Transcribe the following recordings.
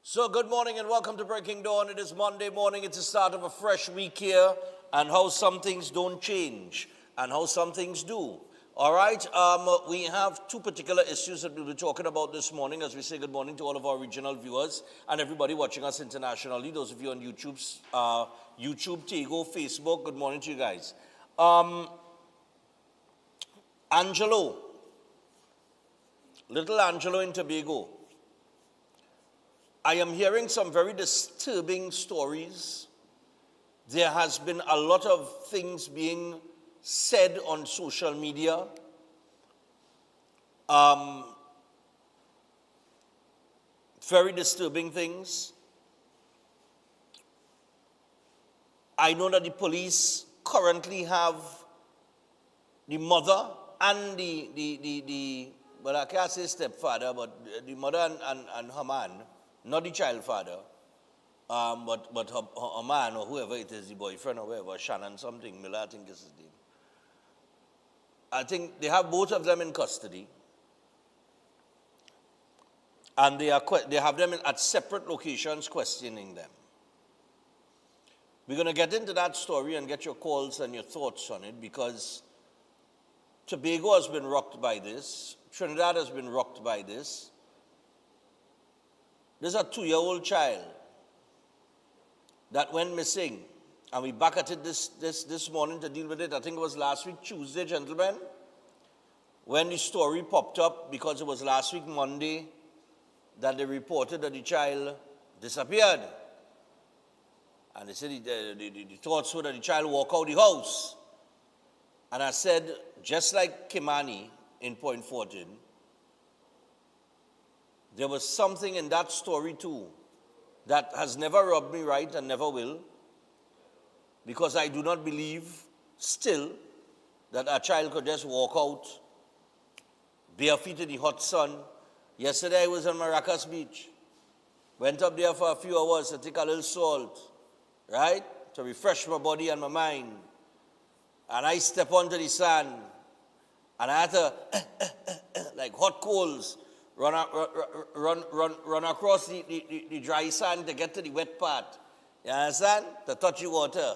So good morning and welcome to Breaking Dawn. It is Monday morning. It's the start of a fresh week here, and how some things don't change and how some things do. All right, we have two particular issues that we'll be talking about this morning as we say good morning to all of our regional viewers and everybody watching us internationally. Those of you on YouTube, Tego, Facebook, good morning to you guys. Angelo, little Angelo in Tobago. I am hearing some very disturbing stories. There has been a lot of things being said on social media. Very disturbing things. I know that the police currently have the mother and well, I can't say stepfather, but the mother and her man, not the child father, but her man or whoever it is, the boyfriend or whoever, Shannon something, Miller, I think is his name. I think they have both of them in custody. And they have them at separate locations questioning them. We're going to get into that story and get your calls and your thoughts on it because Tobago has been rocked by this. Trinidad has been rocked by this. There's a 2-year-old child that went missing. And we back at it this morning to deal with it. I think it was last week, Tuesday, gentlemen, when the story popped up because it was last week, Monday, that they reported that the child disappeared. And they said the thoughts were that the child walked out the house. And I said, just like Kimani in Point 14, there was something in that story too that has never rubbed me right and never will, because I do not believe still that a child could just walk out bare feet in the hot sun. Yesterday I was on Maracas Beach. Went up there for a few hours to take a little salt, right, to refresh my body and my mind. And I step onto the sand, and I had to, like hot coals, run across the dry sand to get to the wet part. You understand? To touch the water.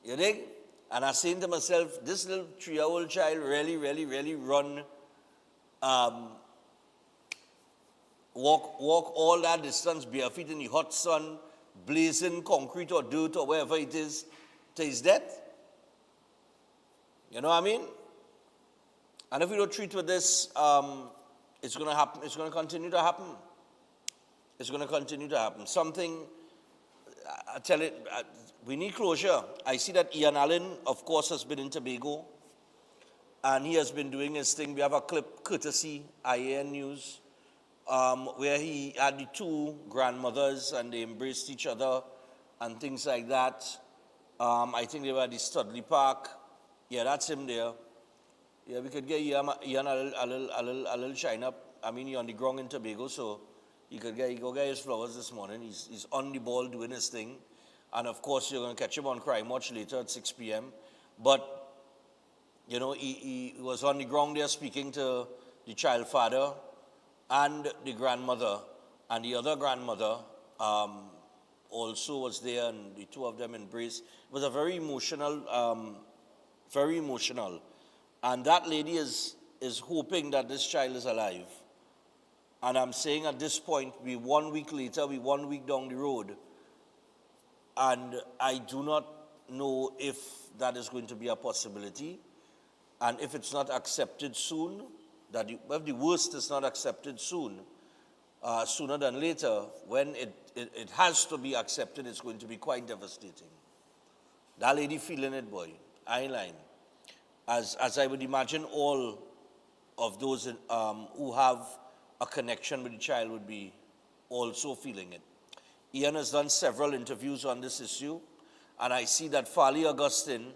You dig? And I saying to myself, this little 3-year-old child really run, walk all that distance bare feet in the hot sun, blazing concrete or dirt or wherever it is, to his death. You know what I mean? And if we don't treat with this, it's going to happen. It's going to continue to happen. It's going to continue to happen. Something, I tell it, we need closure. I see that Ian Allen, of course, has been in Tobago, and he has been doing his thing. We have a clip, courtesy, IAN News, where he had the two grandmothers, and they embraced each other, and things like that. I think they were at the Studley Park. Yeah, that's him there. Yeah, we could get Ian a little shine up. I mean, he's on the ground in Tobago, so he go get his flowers this morning. He's on the ball doing his thing. And of course, you're going to catch him on Crime Watch later at 6 p.m. But, you know, he was on the ground there speaking to the child father and the grandmother. And the other grandmother also was there, and the two of them embraced. It was a very emotional, very emotional. And that lady is hoping that this child is alive. And I'm saying at this point, we're 1 week later, we're 1 week down the road. And I do not know if that is going to be a possibility. And if it's not accepted soon, if the worst is not accepted soon, sooner than later, when it has to be accepted, it's going to be quite devastating. That lady feeling it, boy. I ain't lying. As I would imagine all of those who have a connection with the child would be also feeling it. Ian has done several interviews on this issue, and I see that Farley Augustine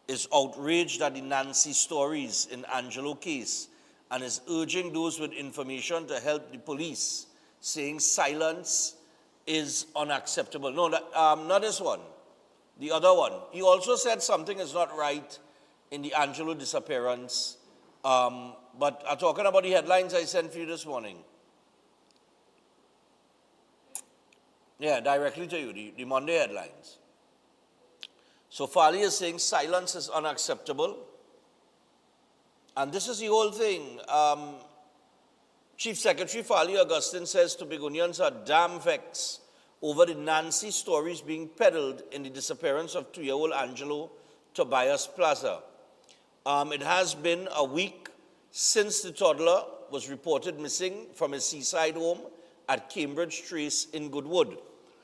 is outraged at the Nancy stories in Angelo case and is urging those with information to help the police, saying silence is unacceptable. No, not this one. The other one. He also said something is not right in the Angelo disappearance. But I'm talking about the headlines I sent for you this morning. Yeah, directly to you, the Monday headlines. So Farley is saying silence is unacceptable. And this is the whole thing. Chief Secretary Farley Augustine says Tobagonians are damn vexed over the Nancy stories being peddled in the disappearance of 2-year-old Angelo Tobias Plaza. It has been a week since the toddler was reported missing from his seaside home at Cambridge Trace in Goodwood.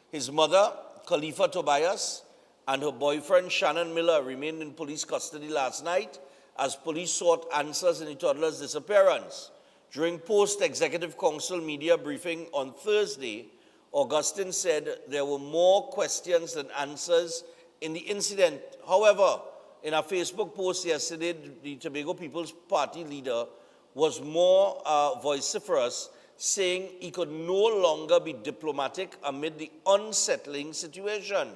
His mother, Khalifa Tobias, and her boyfriend, Shannon Miller, remained in police custody last night as police sought answers in the toddler's disappearance. During post-executive council media briefing on Thursday, Augustine said there were more questions than answers in the incident. However, in a Facebook post yesterday, the Tobago People's Party leader was more vociferous, saying he could no longer be diplomatic amid the unsettling situation,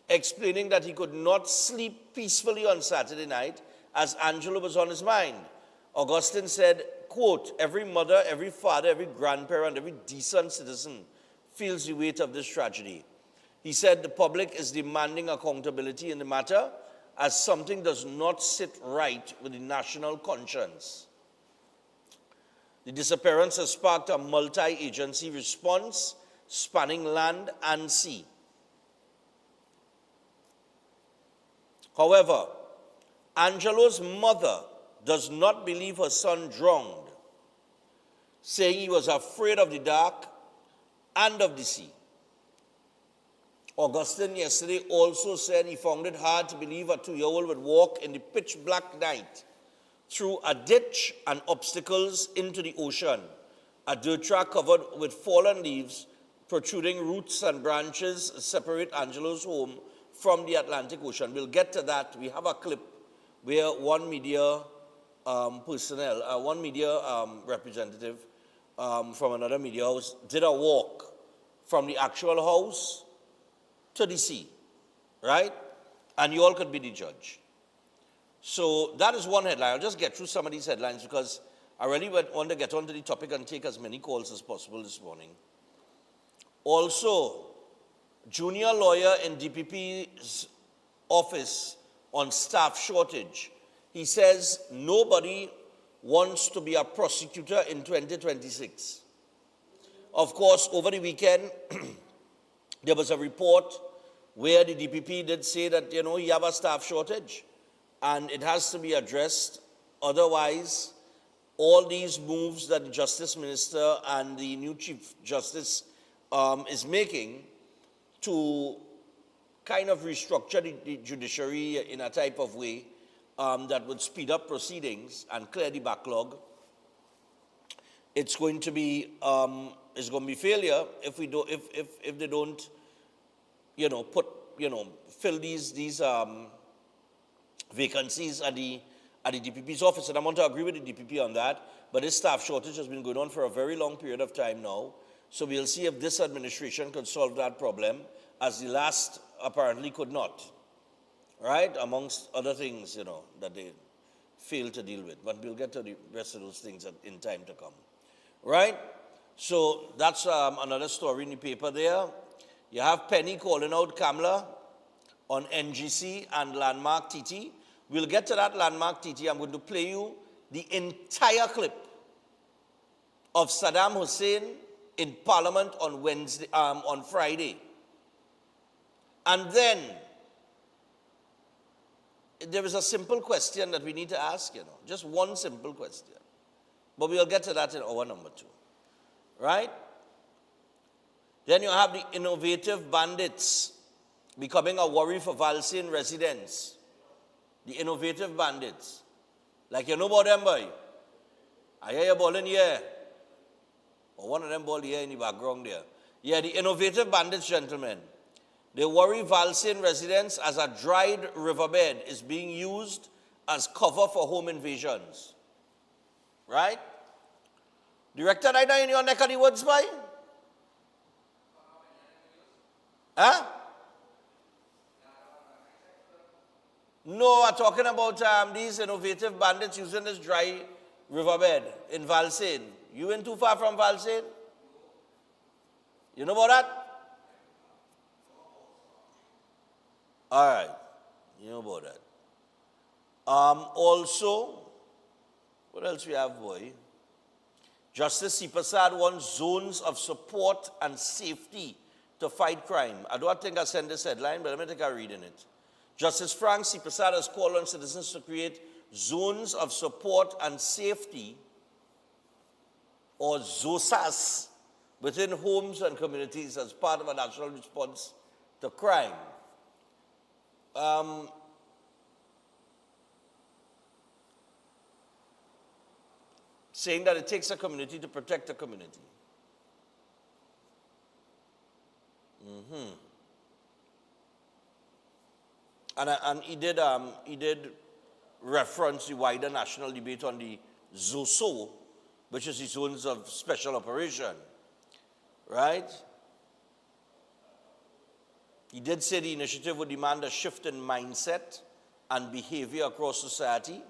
explaining that he could not sleep peacefully on Saturday night as Angelo was on his mind. Augustine said, quote, every mother, every father, every grandparent, every decent citizen feels the weight of this tragedy. He said the public is demanding accountability in the matter as something does not sit right with the national conscience. The disappearance has sparked a multi-agency response spanning land and sea. However, Angelo's mother does not believe her son drowned, saying he was afraid of the dark and of the sea. Augustine yesterday also said he found it hard to believe a 2-year-old would walk in the pitch black night through a ditch and obstacles into the ocean, a dirt track covered with fallen leaves, protruding roots and branches separate Angelo's home from the Atlantic Ocean. We'll get to that. We have a clip where one media representative from another media house did a walk from the actual house to the sea, right? And you all could be the judge. So that is one headline. I'll just get through some of these headlines because I really want to get onto the topic and take as many calls as possible this morning. Also, junior lawyer in DPP's office on staff shortage. He says nobody wants to be a prosecutor in 2026. Of course, over the weekend, there was a report where the DPP did say that, you have a staff shortage and it has to be addressed. Otherwise, all these moves that the Justice Minister and the new Chief Justice is making to kind of restructure the judiciary in a type of way that would speed up proceedings and clear the backlog, it's going to be failure if we do if they don't fill these vacancies at the DPP's office. And I want to agree with the DPP on that, but this staff shortage has been going on for a very long period of time now. So we'll see if this administration could solve that problem, as the last apparently could not, right? Amongst other things, that they failed to deal with. But we'll get to the rest of those things in time to come, right? So that's another story in the paper there. You have Penny calling out Kamla on NGC and Landmark TT. We'll get to that Landmark TT. I'm going to play you the entire clip of Saddam Hussein in Parliament on Friday. And then there is a simple question that we need to ask, just one simple question. But we'll get to that in hour number 2, right? Then you have the innovative bandits becoming a worry for Valsane residents. The innovative bandits. Like you know about them, boy? I hear you balling here. Or one of them ball here in the background there. Yeah, the innovative bandits, gentlemen. They worry Valsane residents as a dried riverbed is being used as cover for home invasions. Right? Director, right now in your neck of the woods, boy? Huh? No, I'm talking about these innovative bandits using this dry riverbed in Valsane. You ain't too far from Valsane? You know about that? All right. You know about that. Also, what else we have, boy? Justice Sipasad wants zones of support and safety to fight crime. I don't think I sent this headline, but let me take a read in it. Justice Frank Sipasad has called on citizens to create zones of support and safety, or ZOSAS, within homes and communities as part of a national response to crime. Saying that it takes a community to protect a community. And he did reference the wider national debate on the ZOSO, which is the zones of special operation, right? He did say the initiative would demand a shift in mindset and behavior across society,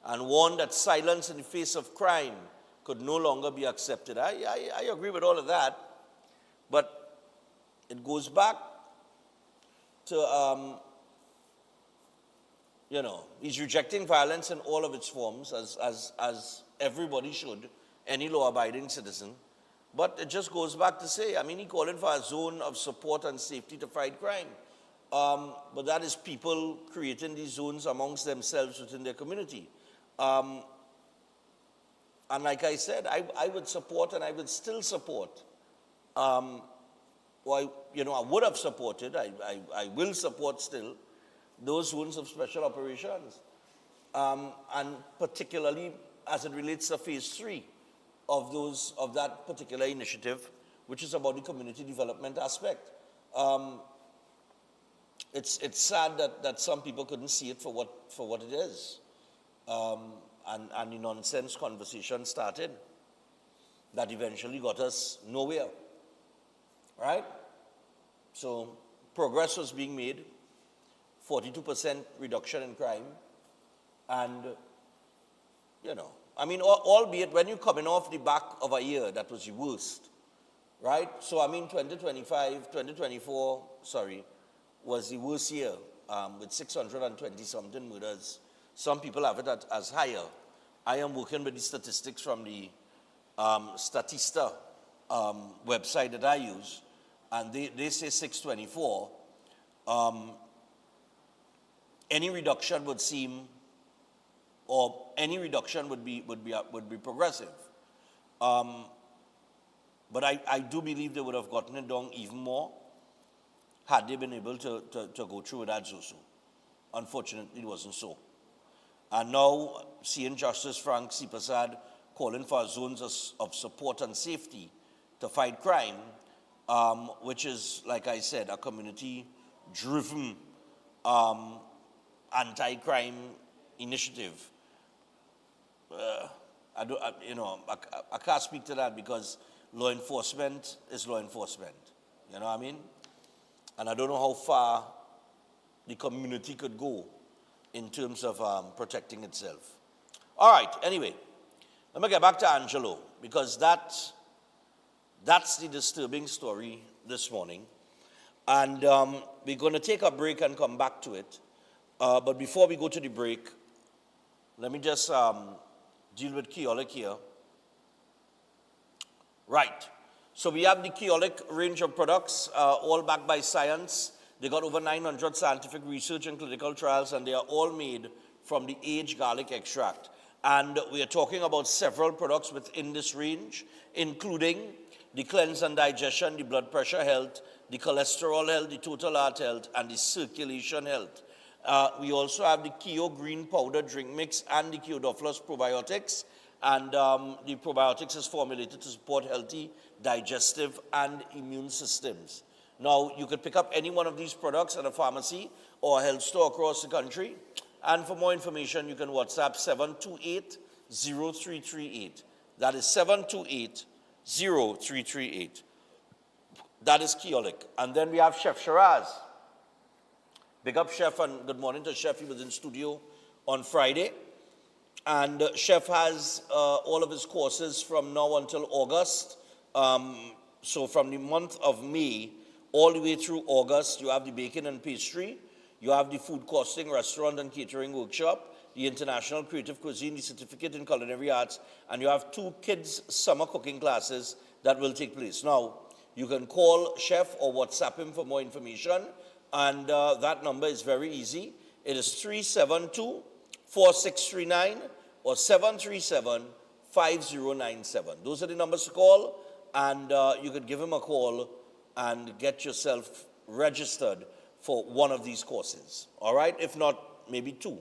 and warned that silence in the face of crime could no longer be accepted. I agree with all of that, but it goes back to, he's rejecting violence in all of its forms, as everybody should, any law-abiding citizen. But it just goes back to say, he calling for a zone of support and safety to fight crime. But that is people creating these zones amongst themselves within their community. And like I said, I would support, and I would still support. I would have supported, I will support still, those zones of special operations. And particularly as it relates to phase 3 of that particular initiative, which is about the community development aspect. It's sad that some people couldn't see it for what it is. And the nonsense conversation started that eventually got us nowhere, right? So progress was being made, 42% reduction in crime, and, albeit when you're coming off the back of a year that was the worst, right? So, 2024, was the worst year, with 620-something murders. Some people have it as higher. I am working with the statistics from the Statista website that I use, and they say 624. Any reduction would seem, or any reduction would be progressive. But I do believe they would have gotten it down even more had they been able to go through with that ZOSO. Unfortunately, it wasn't so. And now, seeing Justice Frank Sipasad calling for zones of support and safety to fight crime, which is, like I said, a community-driven anti-crime initiative. I can't speak to that because law enforcement is law enforcement. You know what I mean? And I don't know how far the community could go in terms of protecting itself. All right, anyway, let me get back to Angelo, because that's the disturbing story this morning. And we're going to take a break and come back to it. But before we go to the break, let me just deal with Keoluk here. Right. So we have the Keoluk range of products, all backed by science. They got over 900 scientific research and clinical trials, and they are all made from the aged garlic extract. And we are talking about several products within this range, including the cleanse and digestion, the blood pressure health, the cholesterol health, the total heart health, and the circulation health. We also have the Keo Green Powder Drink Mix and the Keodophilus Probiotics. And the probiotics is formulated to support healthy digestive and immune systems. Now, you could pick up any one of these products at a pharmacy or a health store across the country. And for more information, you can WhatsApp 728-0338. That is 728-0338. That is Keoluk. And then we have Chef Shiraz. Big up Chef, and good morning to Chef. He was in studio on Friday. And Chef has all of his courses from now until August. So from the month of May, all the way through August, you have the baking and pastry, you have the food costing, restaurant and catering workshop, the international creative cuisine, the certificate in culinary arts, and you have 2 kids' summer cooking classes that will take place. Now, you can call Chef or WhatsApp him for more information, and that number is very easy. It is 372-4639 or 737-5097. Those are the numbers to call, and you could give him a call and get yourself registered for one of these courses, all right? If not, maybe 2,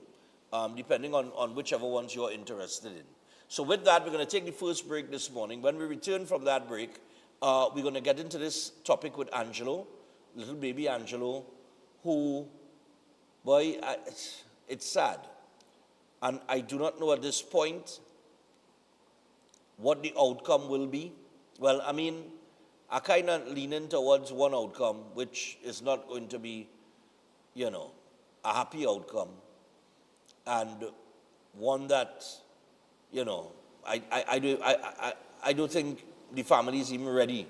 depending on whichever ones you're interested in. So with that, we're going to take the first break this morning. When we return from that break, we're going to get into this topic with Angelo, little baby Angelo, who, boy, it's sad. And I do not know at this point what the outcome will be. Well, I mean, I kind of leaning towards one outcome, which is not going to be, you know, a happy outcome. And one that, you know, I don't think the family is even ready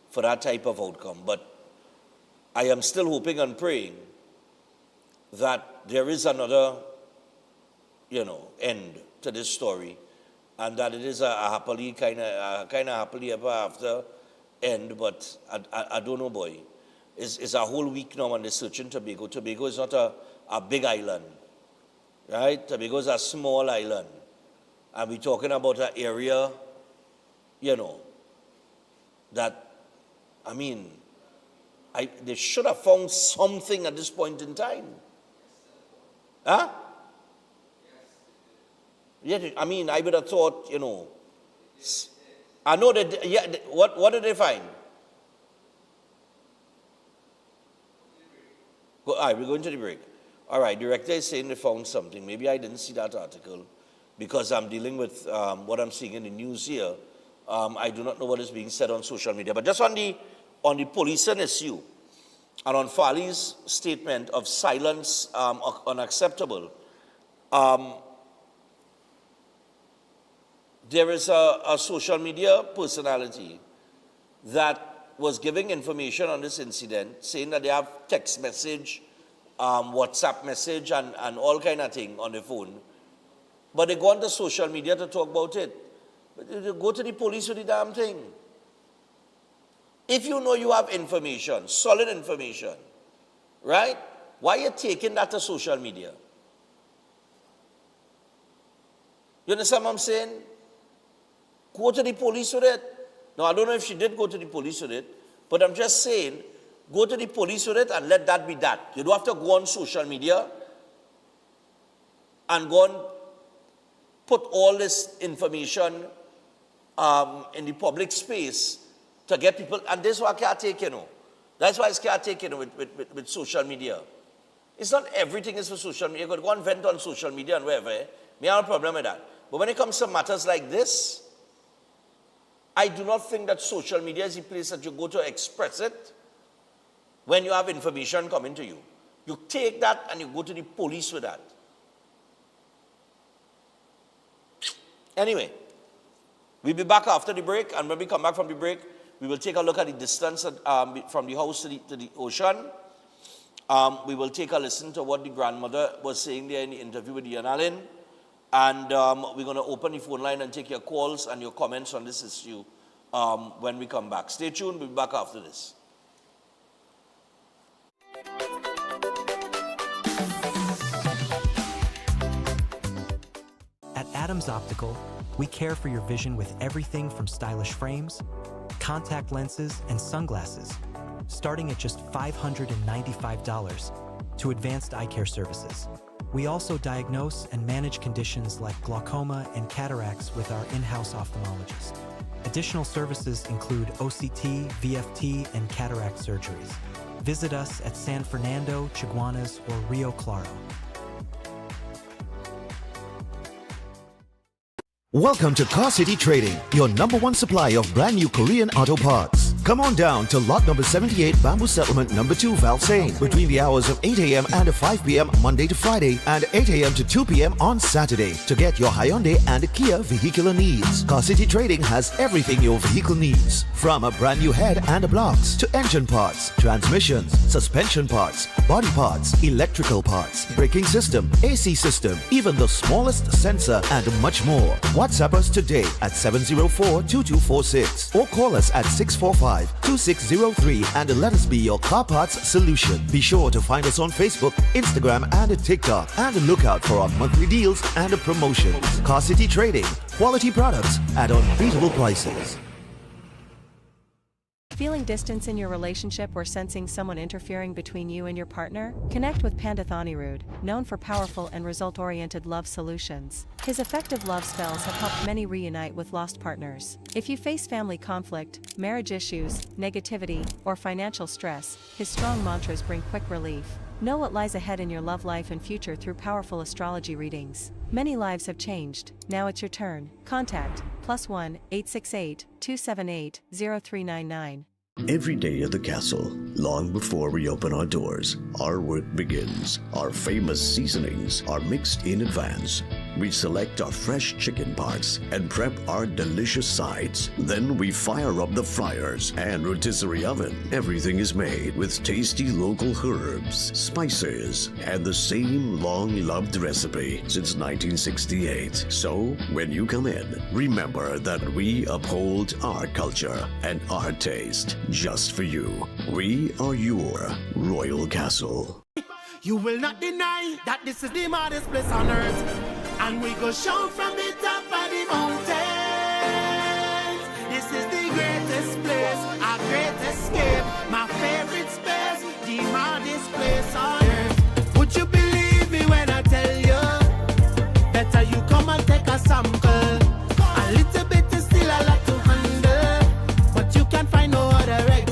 for that type of outcome. But I am still hoping and praying that there is another, you know, end to this story, and that it is a happily kind of happily ever after end. But I don't know, boy. It's a whole week now on the searching Tobago. Tobago is not a big island, right? Tobago is a small island, and we're talking about an area, you know, that, I mean, they should have found something at this point in time. Huh? Yeah, I mean, I would have thought, you know, I know that, yeah, what did they find? All right, we're going to the break. All right, director is saying they found something. Maybe I didn't see that article because I'm dealing with what I'm seeing in the news here. I do not know what is being said on social media. But just on the policing issue and on Farley's statement of silence unacceptable, there is a social media personality that was giving information on this incident, saying that they have text message, WhatsApp message, and all kind of thing on the phone. But they go on to social media to talk about it. But they go to the police with the damn thing. If you know you have information, solid information, right? Why are you taking that to social media? You understand what I'm saying? Go to the police with it. Now, I don't know if she did go to the police with it, but I'm just saying, go to the police with it and let that be that. You don't have to go on social media and go and put all this information in the public space to get people, and this is what I can't take, you know. That's why I can't take, you know, with social media. It's not everything is for social media. You could go and vent on social media and wherever. Me have a problem with that. But when it comes to matters like this, I do not think that social media is the place that you go to express it when you have information coming to you. You take that and you go to the police with that. Anyway, we'll be back after the break, and when we come back from the break, we will take a look at the distance from the house to the ocean. We will take a listen to what the grandmother was saying there in the interview with Ian Allen. And we're going to open the phone line and take your calls and your comments on this issue when we come back. Stay tuned. We'll be back after this. At Adams Optical, we care for your vision with everything from stylish frames, contact lenses, and sunglasses, starting at just $595 to advanced eye care services. We also diagnose and manage conditions like glaucoma and cataracts with our in-house ophthalmologist. Additional services include OCT, VFT, and cataract surgeries. Visit us at San Fernando, Chaguanas, or Rio Claro. Welcome to Car City Trading, your #1 supplier of brand new Korean auto parts. Come on down to lot number 78 Bamboo Settlement number 2 Valsane between the hours of 8 a.m. and 5 p.m. Monday to Friday and 8 a.m. to 2 p.m. on Saturday to get your Hyundai and Kia vehicular needs. Car City Trading has everything your vehicle needs, from a brand new head and blocks to engine parts, transmissions, suspension parts, body parts, electrical parts, braking system, AC system, even the smallest sensor and much more. WhatsApp us today at 704-2246 or call us at 645-2603 and let us be your car parts solution. Be sure to find us on Facebook, Instagram and TikTok and look out for our monthly deals and promotions. Car City Trading, quality products at unbeatable prices. Feeling distance in your relationship or sensing someone interfering between you and your partner? Connect with Pandit Anirudh, known for powerful and result-oriented love solutions. His effective love spells have helped many reunite with lost partners. If you face family conflict, marriage issues, negativity, or financial stress, his strong mantras bring quick relief. Know what lies ahead in your love life and future through powerful astrology readings. Many lives have changed. Now it's your turn. Contact +1 868 278 0399. Every day at the castle, long before we open our doors, our work begins. Our famous seasonings are mixed in advance. We select our fresh chicken parts and prep our delicious sides. Then we fire up the fryers and rotisserie oven. Everything is made with tasty local herbs, spices, and the same long-loved recipe since 1968. So, when you come in, remember that we uphold our culture and our taste just for you. We are your Royal Castle. You will not deny that this is the maddest place on earth, and we go shout from the top of the mountains. This is the greatest place, our great escape, my favorite space, the maddest place on earth. Would you believe me when I tell you? Better you come and take a sample. A little bit is still a lot to handle, but you can find no other example.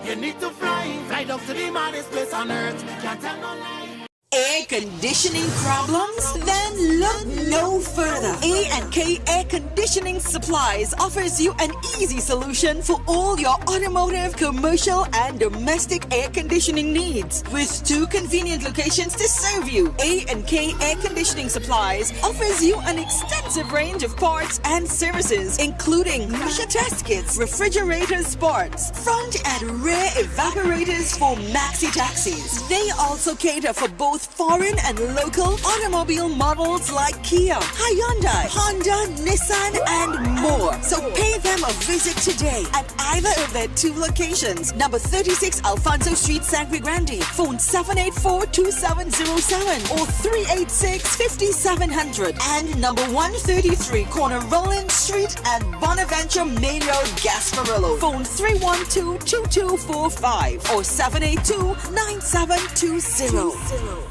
You need to fly up to the maddest place on earth. Can't tell no lie. Air conditioning problems? Then look no further. A&K Air Conditioning Supplies offers you an easy solution for all your automotive, commercial, and domestic air conditioning needs. With 2 convenient locations to serve you, A&K Air Conditioning Supplies offers you an extensive range of parts and services, including pressure test kits, refrigerator parts, front and rear evaporators for maxi taxis. They also cater for both foreign and local automobile models like Kia, Hyundai, Honda, Nissan, and more. So pay them a visit today at either of their 2 locations. Number 36 Alfonso Street, Sangre Grande. Phone 784-2707 or 386-5700. And number 133 Corner Roland Street and Bonaventure Main Road, Gasparillo. Phone 312-2245 or 782-9720.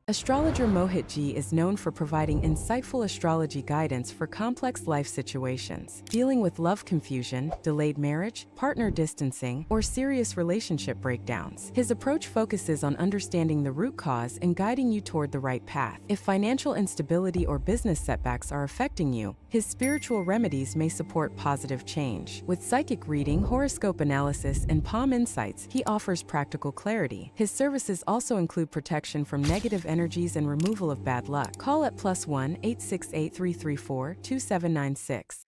Astrologer Mohit Ji is known for providing insightful astrology guidance for complex life situations, dealing with love confusion, delayed marriage, partner distancing, or serious relationship breakdowns. His approach focuses on understanding the root cause and guiding you toward the right path. If financial instability or business setbacks are affecting you, his spiritual remedies may support positive change. With psychic reading, horoscope analysis, and palm insights, he offers practical clarity. His services also include protection from negative energies and removal of bad luck. Call at +1 868 334 2796.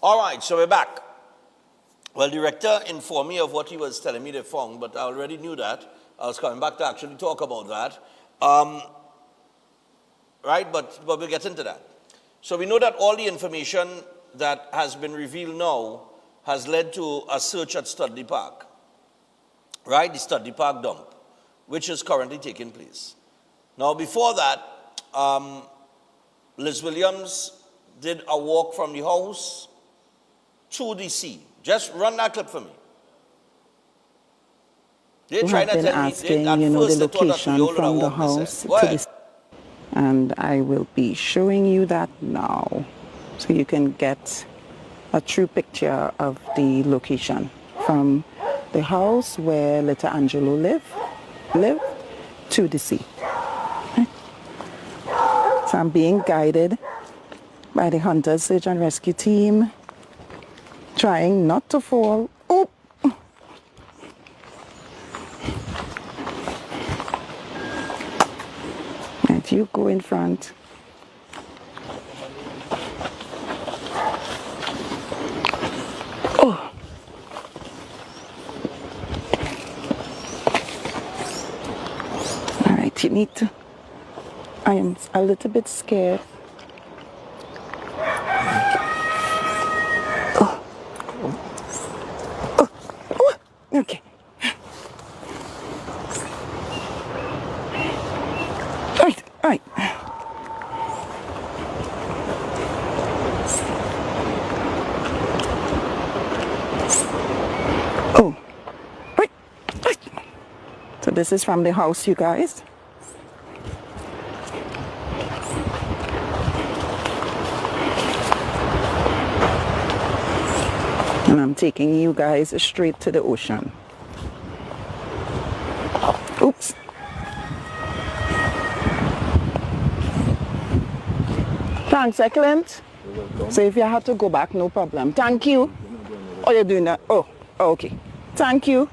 All right, so we're back. Well, the director informed me of what he was telling me they found, but I already knew that. I was coming back to actually talk about that. Right, but we'll get into that. So we know that all the information that has been revealed now has led to a search at Studley Park, right, the Studley Park dump, which is currently taking place. Now, before that, Liz Williams did a walk from the house to the sea. Just run that clip for me. They who try have to been tell me, asking, at you know, the first they thought that location two-year-old would from have the walked this house way. Go to ahead. the... And I will be showing you that now, so you can get a true picture of the location from the house where little Angelo lived to the sea. So I'm being guided by the Hunters Search and Rescue Team, trying not to fall. Oh! And you go in front. Oh! All right, you need to... I am a little bit scared. Oh. Oh. Oh. Okay. All right, all right. Oh. Right. Right. So this is from the house, you guys. And I'm taking you guys straight to the ocean. Oops. Thanks, Excellent. So if you have to go back, no problem. Thank you. Oh, you're doing that? Oh, okay. Thank you.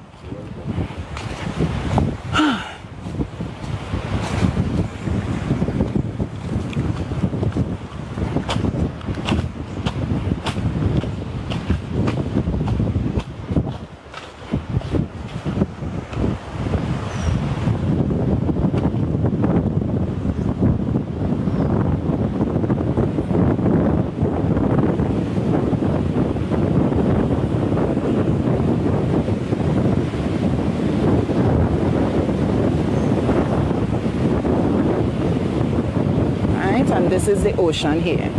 Right, and this is the ocean here.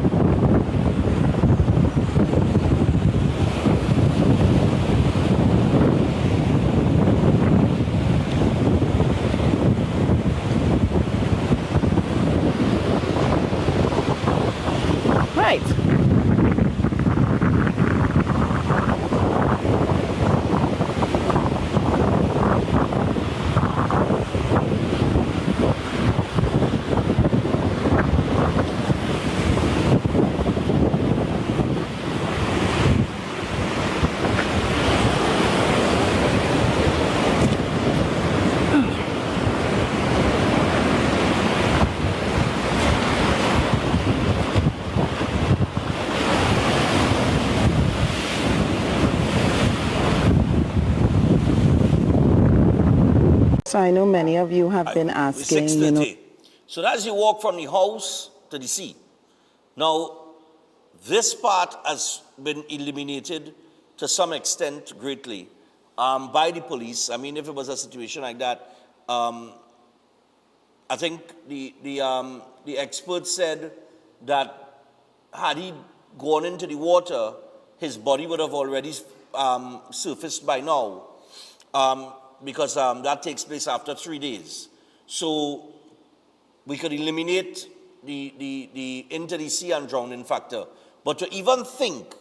Right. So I know many of you have been asking, you know... 6:30. So that's you walk from the house to the sea. Now, this part has been eliminated to some extent greatly by the police. I mean, if it was a situation like that, I think the experts said that had he gone into the water, his body would have already surfaced by now, because that takes place after 3 days. So we could eliminate the into the sea and drowning factor. But to even think,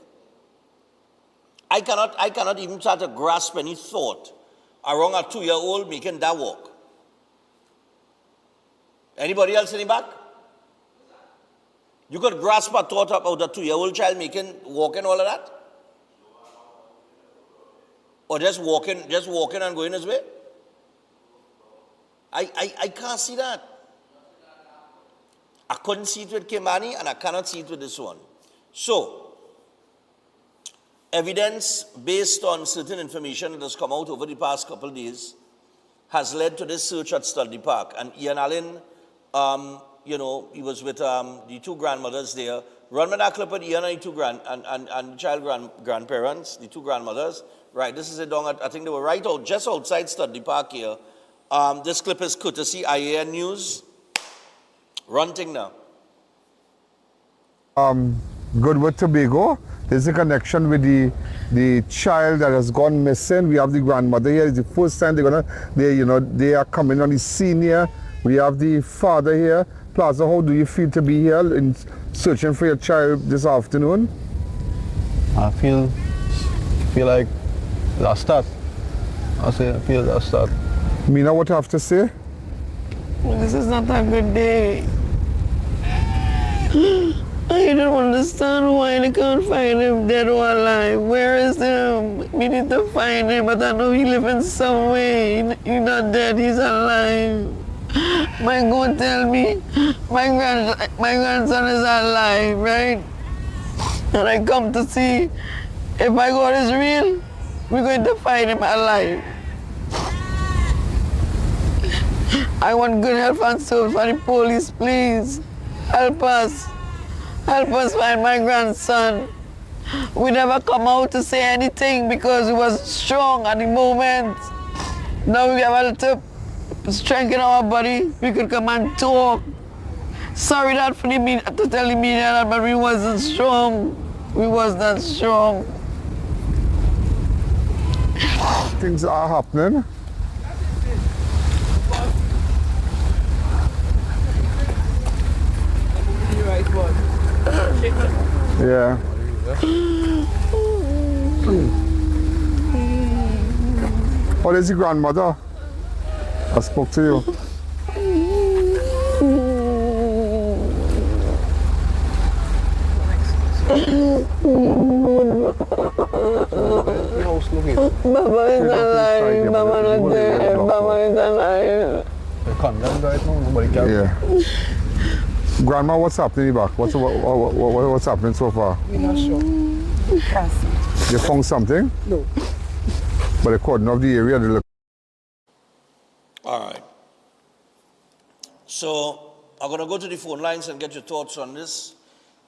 I cannot even try to grasp any thought around a 2-year-old making that walk. Anybody else in the back? You could grasp a thought about a 2-year-old child walking all of that? Or just walking and going his way? I can't see that. I couldn't see it with Kimani, and I cannot see it with this one. So, evidence based on certain information that has come out over the past couple of days has led to this search at Studley Park. And Ian Allen, he was with the two grandmothers there. Run me that clip with Ian and the two and child grandparents, the two grandmothers. Right, this is it down at, I think they were right out, just outside Studley Park here. This clip is courtesy IAN News. Run thing now. good with Tobago. There's a connection with the child that has gone missing. We have the grandmother here. It's the first time they are coming on the scene here. We have the father here. Plaza, how do you feel to be here in searching for your child this afternoon? I feel like that's that. I feel that's that. Mina, what do you have to say? This is not a good day. I don't understand why they can't find him dead or alive. Where is him? We need to find him, but I know he living somewhere. He's not dead, he's alive. My God tell me my grandson is alive, right? And I come to see if my God is real, we're going to find him alive. I want good help and service for the police, please. Help us. Help us find my grandson. We never come out to say anything because we was strong at the moment. Now we have a little strength in our body. We could come and talk. Sorry that for to tell the media that, but we wasn't strong. We was not strong. Things are happening. Yeah. What is your grandmother? I spoke to you. Mama is alive. Mama not dead. Mama is alive. Yeah. Grandma, what's happening back? What's happening so far? We're not sure. You found something? No. But according to the area, they look. All right. So I'm going to go to the phone lines and get your thoughts on this.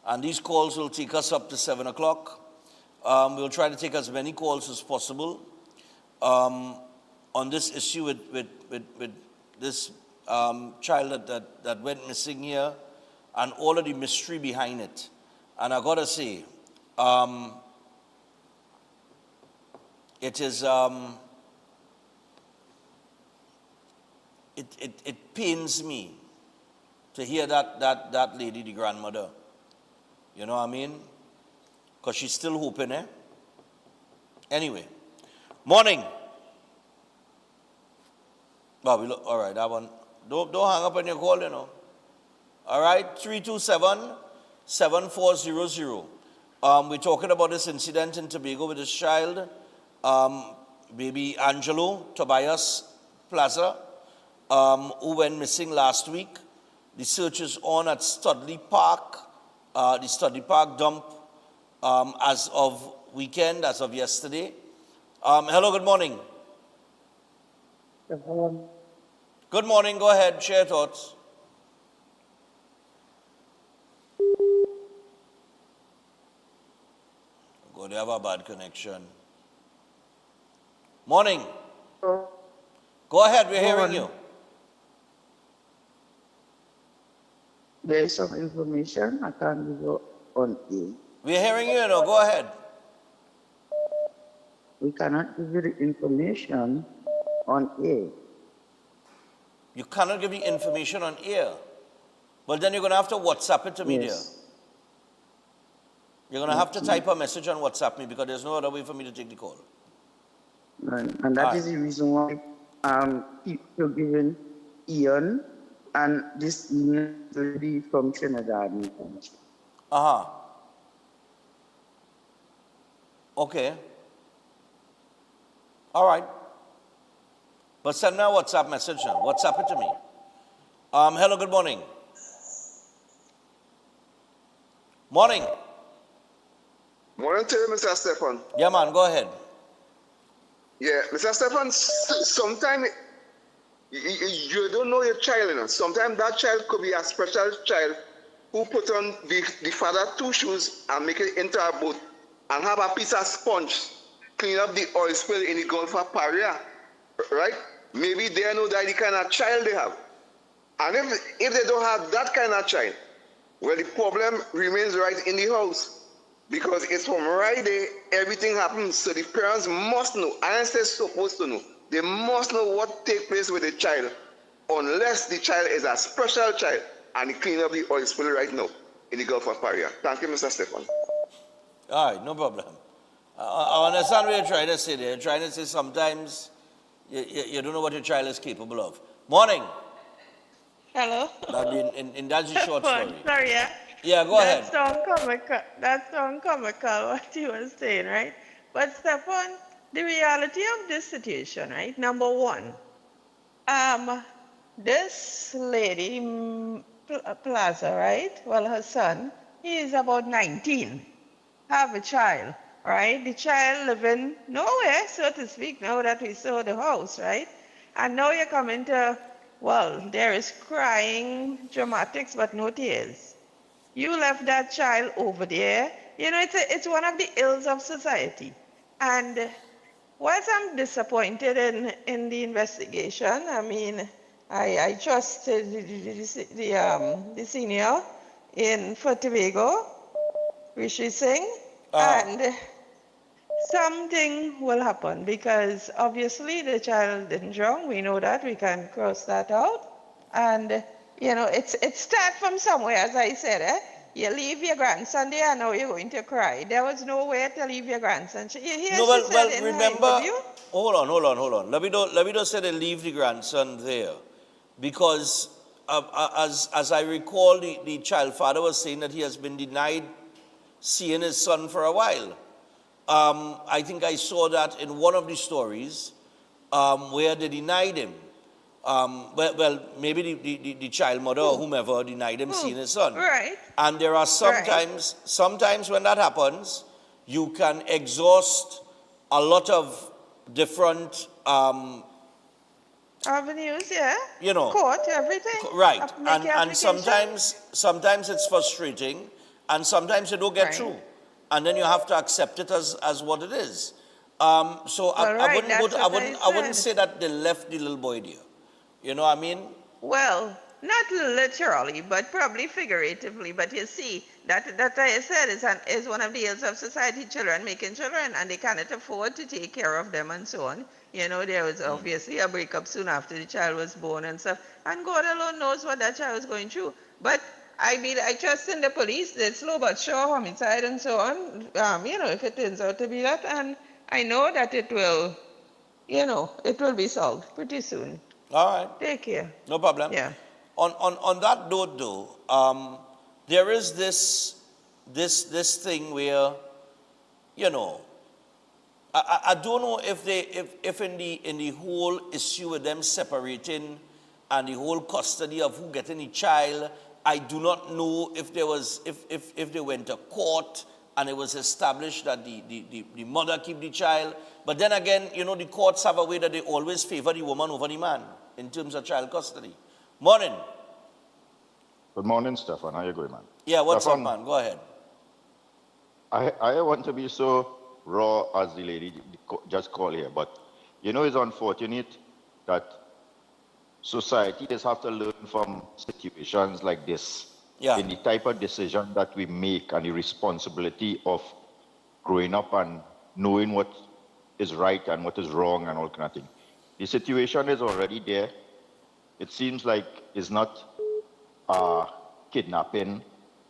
And these calls will take us up to 7 o'clock. We'll try to take as many calls as possible on this issue with this child that went missing here and all of the mystery behind it. And I got to say, it is, it pains me to hear that lady, the grandmother. You know what I mean? Because she's still hoping, eh? Anyway. Morning. Well, all right, that one. Don't hang up on your call, you know. All right, 327-7400. We're talking about this incident in Tobago with this child, baby Angelo Tobias Plaza, who went missing last week. The search is on at Studley Park, the Studley Park dump, as of weekend, as of yesterday. Hello, good morning. Good morning, go ahead, share thoughts. Go, they have a bad connection. Morning. Go ahead, we're hearing you. There is some information I can't give you on air. We're hearing you, know. Go ahead. We cannot give you the information on air. You cannot give me information on air. Well, then you're going to have to WhatsApp it to me, dear. You're going to have to type a message on WhatsApp me because there's no other way for me to take the call. And that is the reason why people giving Ian and this lady from Trinidad. Uh-huh. Okay. All right. But send me a WhatsApp message now. WhatsApp it to me. Hello, good morning. Morning. Morning to you, Mr. Stefan. Yeah, man, go ahead. Yeah, Mr. Stefan, sometimes you don't know your child, you know. Sometimes that child could be a special child who put on the father 2 shoes and make it into a boat and have a piece of sponge, clean up the oil spill in the Gulf of Paria, right? Maybe they know that the kind of child they have. And if they don't have that kind of child, Well, the problem remains right in the house because it's from right there, everything happens. So the parents must know, I ain't say supposed to know, they must know what takes place with the child unless the child is a special child and the clean up the oil spill right now in the Gulf of Paria. Thank you, Mr. Stefan. All right, no problem. I understand what you're trying to say there. You're trying to say sometimes you don't know what your child is capable of. Morning. Hello. And that's a short story. Sorry, yeah. Yeah, go ahead. That sound comical what you were saying, right? But Stefan, the reality of this situation, right? Number one, this lady, Plaza, right? Well, her son, he is about 19, have a child, right? The child living nowhere, so to speak, now that we saw the house, right? And now you're coming to, well, there is crying, dramatics, but no tears. You left that child over there. You know, it's one of the ills of society. And whilst I'm disappointed in the investigation, I mean, I trust the senior for Tobago, Rishi Singh, and something will happen because obviously the child didn't drown. We know that. We can cross that out. And, you know, it starts from somewhere, as I said. You leave your grandson there, and now you're going to cry. There was nowhere to leave your grandson. Remember, hold on. Let me just say they leave the grandson there. Because as I recall, the child father was saying that he has been denied seeing his son for a while. I think I saw that in one of the stories where they denied him. Well, maybe the child mother or whomever denied him seeing his son. Right. And there are sometimes when that happens, you can exhaust a lot of different avenues, yeah. You know, court, everything. Right. And sometimes it's frustrating, and sometimes you don't get through, and then you have to accept it as what it is. So I wouldn't say that they left the little boy there. You know what I mean? Well, not literally, but probably figuratively. But you see, that I said is one of the ills of society, children making children, and they cannot afford to take care of them and so on. You know, there was obviously a breakup soon after the child was born and stuff. And God alone knows what that child was going through. But I mean, I trust in the police. They're slow but sure, homicide and so on. You know, if it turns out to be that, and I know that it will, you know, it will be solved pretty soon. All right. Take care. No problem. Yeah. On that note, though, there is this thing where, you know, I don't know if in the whole issue with them separating and the whole custody of who getting the child, I do not know if they went to court and it was established that the mother keep the child. But then again, you know, the courts have a way that they always favor the woman over the man in terms of child custody. Morning. Good morning, Stefan. How you going, man? Yeah, what's Stefan, up, man? Go ahead. I want to be so raw as the lady just called here, but you know, it's unfortunate that society just have to learn from situations like this. Yeah. In the type of decision that we make and the responsibility of growing up and knowing what is right and what is wrong and all kind of thing. The situation is already there. It seems like it's not kidnapping.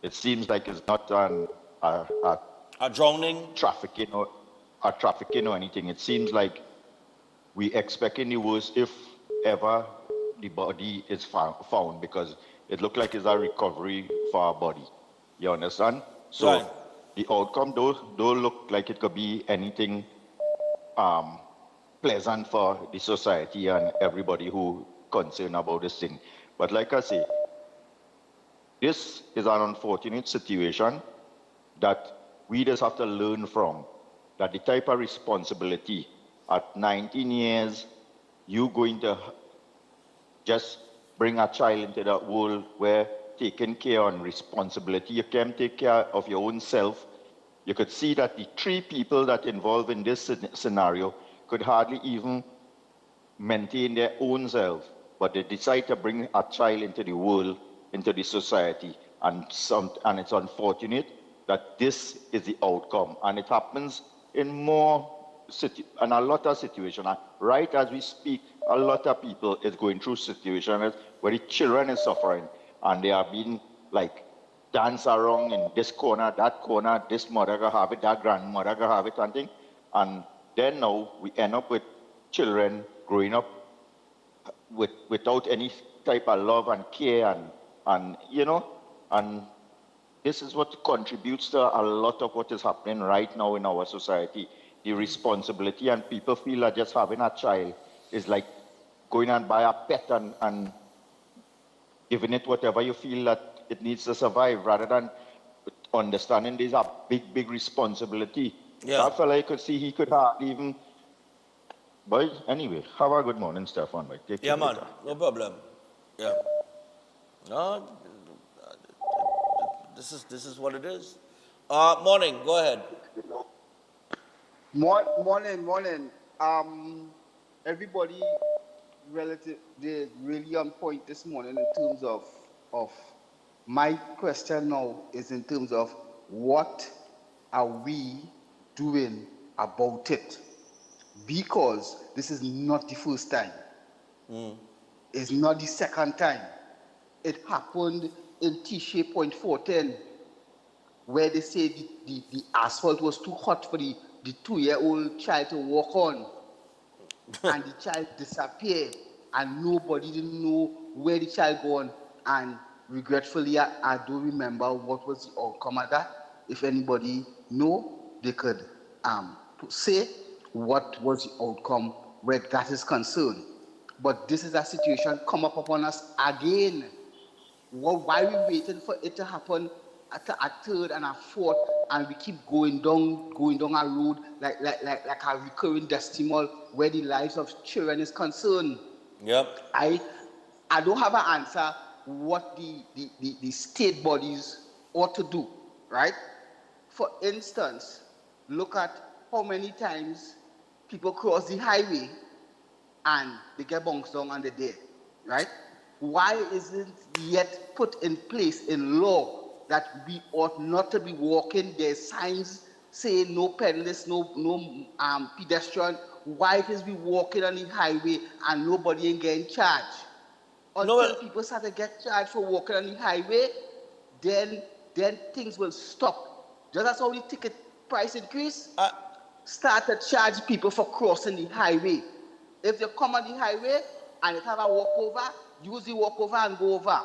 It seems like it's not a drowning, trafficking or anything. It seems like we expecting the worst if ever the body is found because it looked like it's a recovery for our body. You understand? So right. The outcome don't look like it could be anything pleasant for the society and everybody who concerned about this thing. But like I say, this is an unfortunate situation that we just have to learn from, that the type of responsibility at 19 years, you going to just bring a child into that world where taking care and responsibility, you can take care of your own self. You could see that the three people that involved in this scenario could hardly even maintain their own self, but they decide to bring a child into the world, into the society, and it's unfortunate that this is the outcome, and it happens in in a lot of situations. Right as we speak, a lot of people is going through situations where the children is suffering, and they are being like dance around in this corner, that corner, this mother gonna have it, that grandmother gonna have it, and thing. And then now we end up with children growing up without any type of love and care, and and this is what contributes to a lot of what is happening right now in our society. The responsibility, and people feel that just having a child is like going and buy a pet and giving it whatever you feel that it needs to survive, rather than understanding there's a big responsibility. Yeah. That fella, you could see he could hardly even. But anyway, have a good morning, Stefan. Take Yeah, care man. later. No problem. Yeah. No, this is what it is. Morning. Go ahead. Morning. Everybody they're really on point this morning in terms of my question now is in terms of what are we doing about it? Because this is not the first time. It's not the second time. It happened in T-shape point 410, where they say the asphalt was too hot for the 2-year-old child to walk on, and the child disappeared, and nobody didn't know where the child gone. And regretfully, I don't remember what was the outcome of that. If anybody know, they could say what was the outcome where that is concerned. But this is a situation come up upon us again. Why are we waiting for it to happen at a third and a fourth, and we keep going down a road like a recurring decimal where the lives of children is concerned? Yep. I don't have an answer what the state bodies ought to do, right? For instance, look at how many times people cross the highway and they get bounced down and they're dead, right? Why isn't yet put in place in law that we ought not to be walking? There's signs saying no pedalist, no pedestrian. Why is we walking on the highway and nobody ain't getting charged? Until people start to get charged for walking on the highway, then things will stop. Just as how the ticket price increase, start to charge people for crossing the highway. If they come on the highway and they have a walkover, use the walkover and go over.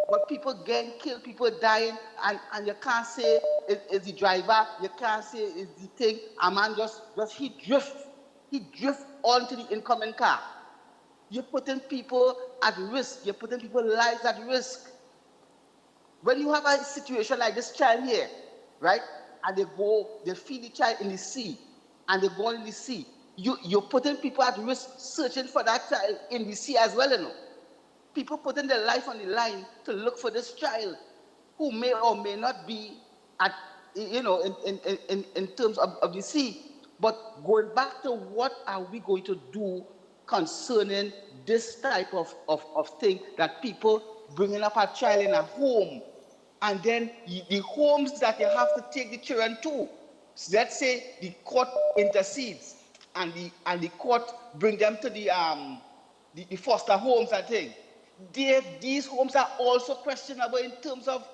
But people getting killed, people dying, and you can't say it's the driver, you can't say it's the thing. A man he drift onto the incoming car. You're putting people at risk, you're putting people's lives at risk. When you have a situation like this child here, right, and they feed the child in the sea, and they go in the sea, you're putting people at risk searching for that child in the sea as well, you know. People putting their life on the line to look for this child who may or may not be at, in terms of the sea. But going back to what are we going to do concerning this type of thing, that people bringing up a child in a home, and then the homes that you have to take the children to, let's say the court intercedes and the court bring them to the foster homes and things. These homes are also questionable in terms of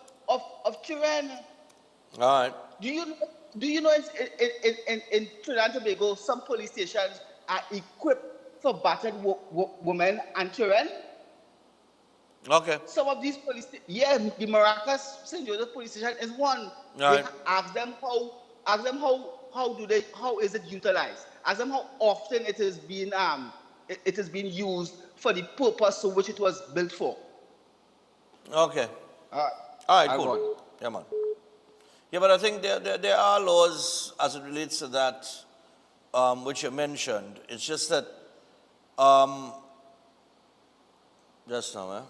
children. All right. Do you know in Trinidad and Tobago, some police stations are equipped for battered women and children? Okay. Some of these police, the Maracas St. Joseph police station is one. Right. They ask them how is it utilized? Ask them how often it is being used for the purpose to which it was built for. Okay. All right, cool. Yeah, man. Yeah, but I think there are laws as it relates to that, which you mentioned. It's just that, just now,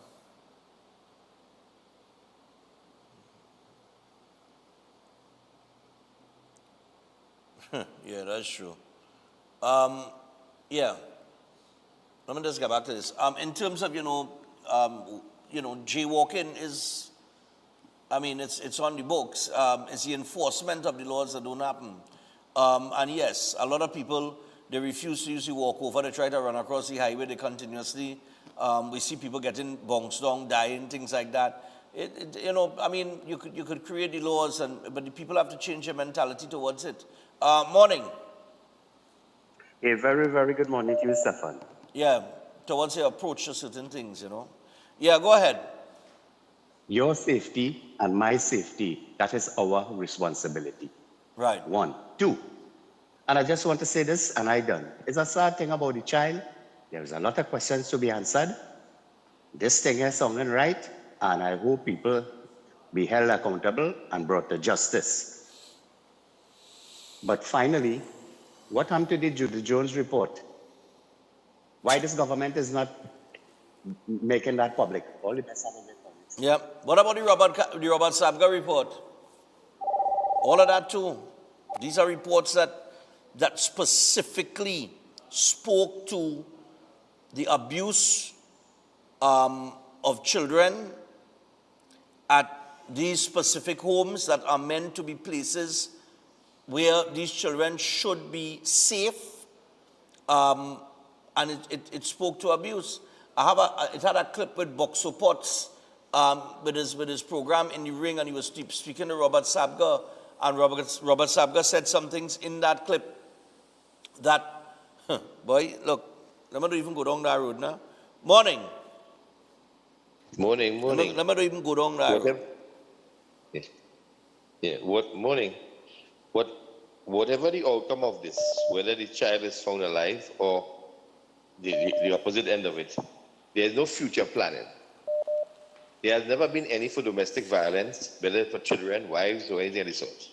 yeah, that's true. Yeah. Let me just get back to this. In terms of, jaywalking is I mean, it's on the books. It's the enforcement of the laws that don't happen. And yes, a lot of people, they refuse to use the walkover. They try to run across the highway. They continuously. We see people getting bounced down, dying, things like that. I mean, you could create the laws, but the people have to change their mentality towards it. Morning. A very, very good morning to you, Stefan. Yeah, towards your approach to certain things, Yeah, go ahead. Your safety and my safety, that is our responsibility. Right. 1. 2. And I just want to say this, and I'm done. It's a sad thing about the child. There's a lot of questions to be answered. This thing is sounding right, and I hope people be held accountable and brought to justice. But finally, what happened to the Judy Jones report? Why this government is not making that public? All the best of it. Yeah. What about the Robert Sabga report? All of that too. These are reports that specifically spoke to the abuse of children at these specific homes that are meant to be places where these children should be safe, and it spoke to abuse. It had a clip with Boxo Potts with his program in the ring, and he was speaking to Robert Sabga, and Robert Sabga said some things in that clip that, boy, look, let me not even go down that road now. Morning. Morning. Let me not even go down that road. Morning. Whatever the outcome of this, whether the child is found alive or the opposite end of it, there is no future planning. There has never been any for domestic violence, whether for children, wives, or anything of the sort.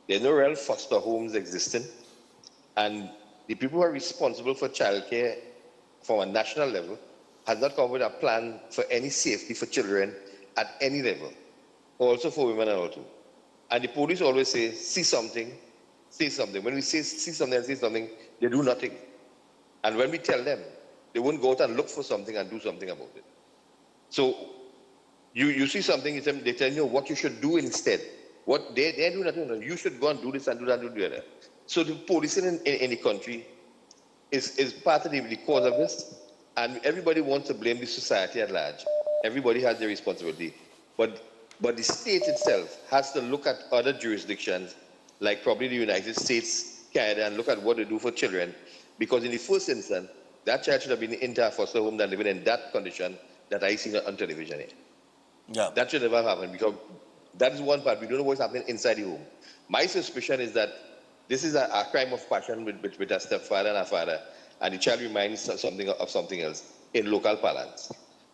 There are no real foster homes existing, and the people who are responsible for childcare from a national level has not come with a plan for any safety for children at any level, also for women and all too. And the police always say, see something, say something. When we say see something and say something, they do nothing. And when we tell them, they won't go out and look for something and do something about it. So you see something, they tell you what you should do instead. What they do nothing. You should go and do this and do that and do the other. So the policing in the country is part of the cause of this. And everybody wants to blame the society at large. Everybody has their responsibility. But the state itself has to look at other jurisdictions, like probably the United States, Canada, and look at what they do for children. Because in the first instance, that child should have been into a foster home than living in that condition that I see on television here. Yeah. That should never happen, because that is one part. We don't know what's happening inside the home. My suspicion is that this is a crime of passion with a stepfather and a father, and the child reminds something of something else in local parlance.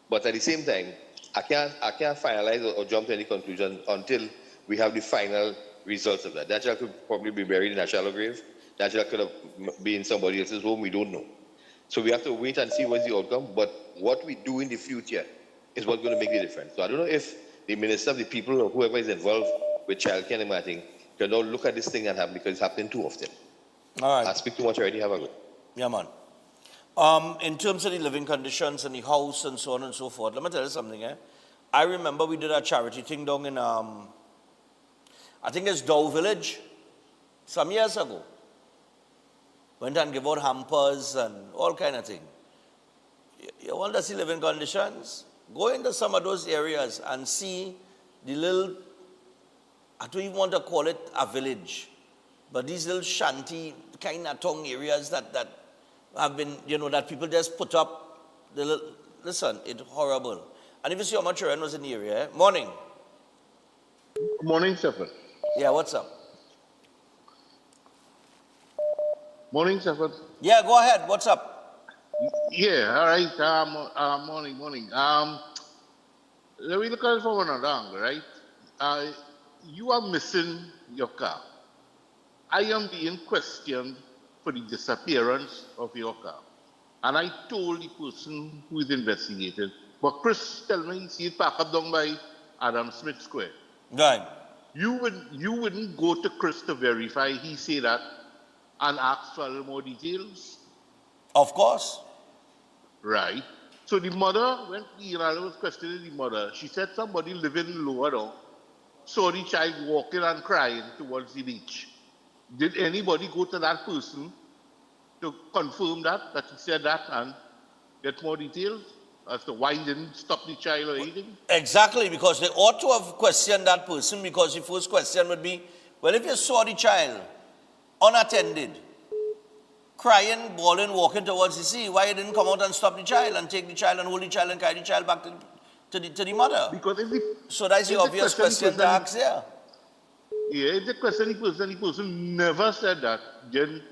But at the same time, I can't finalize or jump to any conclusion until we have the final results of that. That child could probably be buried in a shallow grave. That child could have been in somebody else's home. We don't know. So we have to wait and see what's the outcome. But what we do in the future is what's going to make the difference. So I don't know if the minister, the people, or whoever is involved with childcare and everything can now look at this thing and have, because it's happening too often. All right. I speak too much already. Have a good. Yeah, man. In terms of the living conditions and the house and so on and so forth, let me tell you something. I remember we did a charity thing down in, I think it's Dow Village, some years ago. Went and gave out hampers and all kind of thing. You want to see living conditions? Go into some of those areas and see the little, I don't even want to call it a village, but these little shanty kind of tongue areas that have been, that people just put up. Listen, it's horrible. And if you see how much children was in the area, morning. Morning, Stephen. Yeah, what's up? Morning, Stephen. Yeah, go ahead. What's up? Yeah, all right. Morning. Let me look at it from another angle, right? You are missing your car. I am being questioned for the disappearance of your car. And I told the person who is investigated, but Chris tell me he see it parked up down by Adam Smith Square. Right. You wouldn't go to Chris to verify he say that and ask for a little more details? Of course. Right. So the mother, when the was questioning the mother, she said somebody living lower down saw the child walking and crying towards the beach. Did anybody go to that person to confirm that he said that and get more details as to why he didn't stop the child or anything? Exactly, because they ought to have questioned that person, because the first question would be, well, if you saw the child unattended, crying, bawling, walking towards the sea, why you didn't come out and stop the child and take the child and hold the child and carry the child back to the mother? Because so that's the obvious question to ask there. Yeah, if the person never said that, then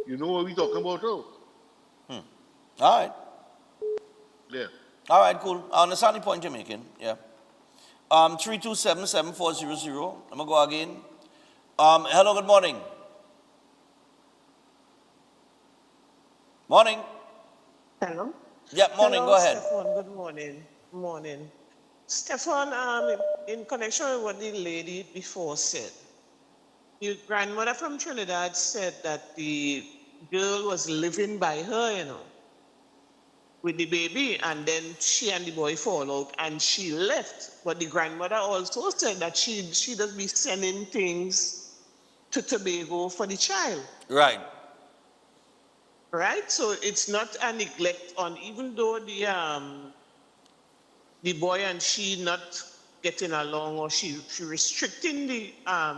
you know what we're talking about, oh. All right. Yeah. All right, cool. I understand the point you're making. Yeah. 327-7400. I'm going to go again. Hello, good morning. Morning. Hello? Yeah, morning. Hello, Go ahead. Stefan. Good morning. Morning. Stefan, in connection with what the lady before said, your grandmother from Trinidad said that the girl was living by her, you know, with the baby, and then she and the boy fall out and she left. But the grandmother also said that she does be sending things to Tobago for the child. Right. Right? So it's not a neglect on, even though the boy and she not getting along, or she restricting the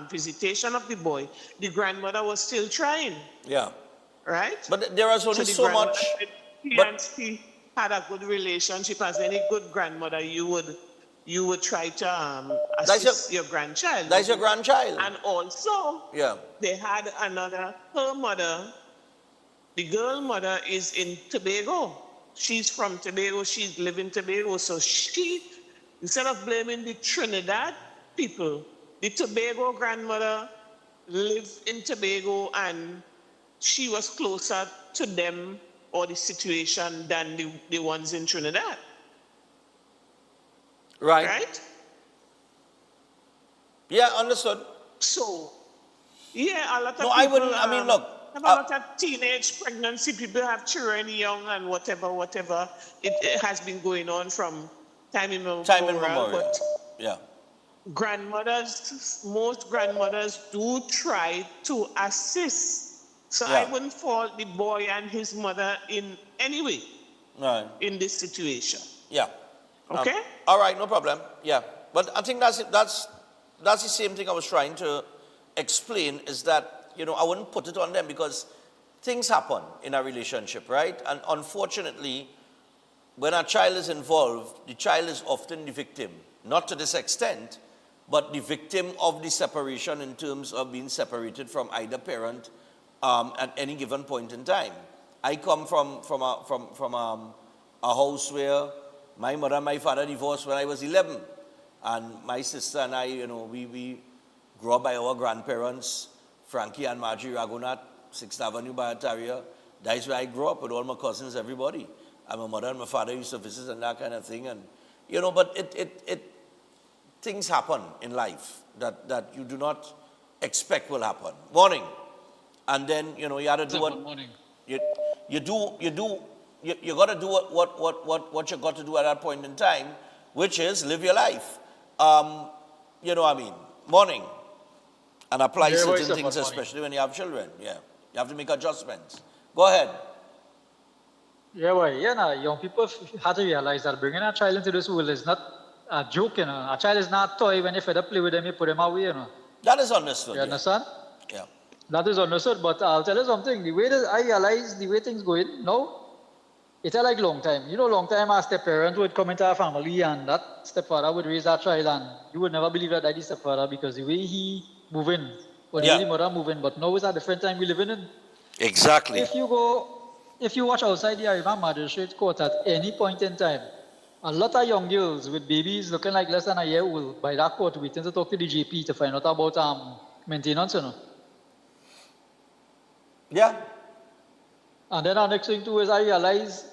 visitation of the boy, the grandmother was still trying. Yeah. Right? But there is only the so grandmother much. said he and she had a good relationship. As any good grandmother, you would try to assist your grandchild. That's your grandchild. And also, Yeah. they had her mother, the girl mother is in Tobago. She's from Tobago, she's living in Tobago. So she, instead of blaming the Trinidad people, the Tobago grandmother lived in Tobago and she was closer to them or the situation than the ones in Trinidad. Right. Right? Yeah, understood. So, yeah, a lot of No, people... I wouldn't, I mean, look. Have a lot of teenage pregnancy, people have children young and whatever. It has been going on from time immemorial. But yeah. Most grandmothers do try to assist. So Yeah. I wouldn't fault the boy and his mother in any way Right. in this situation. Yeah. Okay? All right, no problem. Yeah. But I think that's the same thing I was trying to explain, is that, you know, I wouldn't put it on them, because things happen in a relationship, right? And unfortunately, when a child is involved, the child is often the victim. Not to this extent, but the victim of the separation in terms of being separated from either parent at any given point in time. I come from a house where my mother and my father divorced when I was 11. And my sister and I, you know, we grew up by our grandparents, Frankie and Margie Ragunat, 6th Avenue by Ontario. That's where I grew up with all my cousins, everybody. And my mother and my father used to visit and that kind of thing. And, you know, but things happen in life that you do not expect will happen. Morning. And then, you know, you got to do what... Morning. You got to do what you got to do at that point in time, which is live your life. You know what I mean? Morning. And apply certain things, especially when you have children. Yeah. You have to make adjustments. Go ahead. Yeah, well, young people have to realize that bringing a child into this world is not a joke, you know. A child is not a toy. When you fed up play with them, you put them away, you know. That is understood. You understand? Yeah. That is understood, but I'll tell you something. The way that I realize the way things going now, it's like long time. You know, long time as step-parent would come into a family and that stepfather would raise that child, and you would never believe that is stepfather, because the way he moving, or the way the mother moving, but now it's a different time we living in. Exactly. If you watch outside the Arriva Magistrate Court at any point in time, a lot of young girls with babies looking like less than a year old by that court waiting to talk to the GP to find out about maintenance, you know. Yeah. And then our next thing too is I realize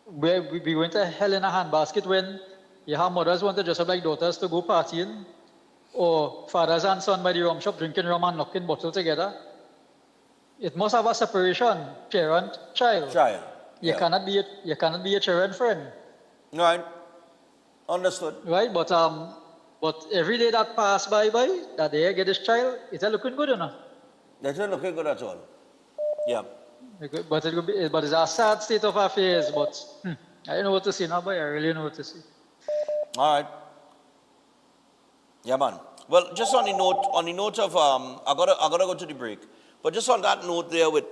we went to hell in a handbasket when you have mothers want to dress up like daughters to go partying, or fathers and son by the rum shop drinking rum and knocking bottles together. It must have a separation, parent, child. You cannot be a child friend. Right. Understood. Right, but But every day that pass by, that day I get this child, it's looking good enough. That's not looking good at all. Yeah. But it's a sad state of affairs. But I don't know what to say now, boy. I really know what to say. All right. Yeah, man. Well, just on the note of I gotta go to the break. But just on that note there with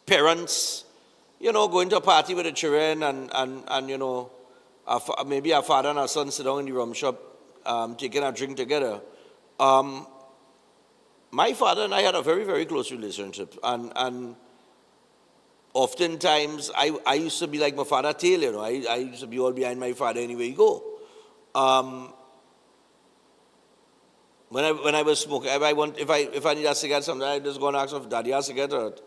parents, going to a party with the children and maybe a father and a son sit down in the rum shop, taking a drink together. My father and I had a very, very close relationship, and oftentimes I used to be like my father tail, I used to be all behind my father anywhere he go. When I was smoking, if I need a cigarette, sometimes I just go and ask if daddy has a cigarette,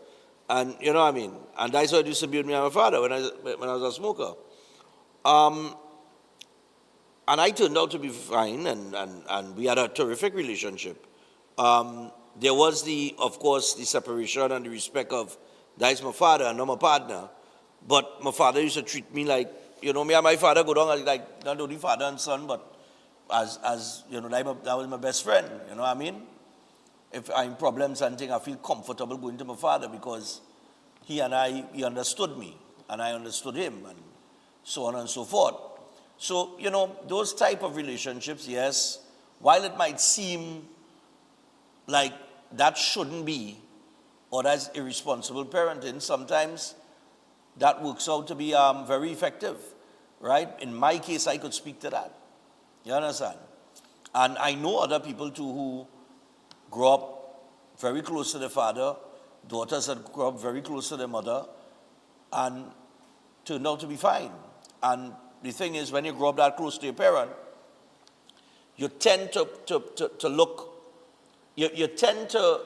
and you know what I mean. And that's how it used to be with me and my father when I was a smoker. And I turned out to be fine, and we had a terrific relationship. There was of course, the separation and the respect of that's my father and not my partner. But my father used to treat me like, me and my father go down like not only father and son, but as that was my best friend. You know what I mean? If I'm in problems and things, I feel comfortable going to my father because he understood me and I understood him, and so on and so forth. So, those type of relationships, yes, while it might seem like that shouldn't be, or that's irresponsible parenting, sometimes that works out to be very effective, right? In my case, I could speak to that. You understand? And I know other people too who grew up very close to their father, daughters that grew up very close to their mother, and turned out to be fine. And the thing is, when you grow up that close to your parent, you tend to look, you tend to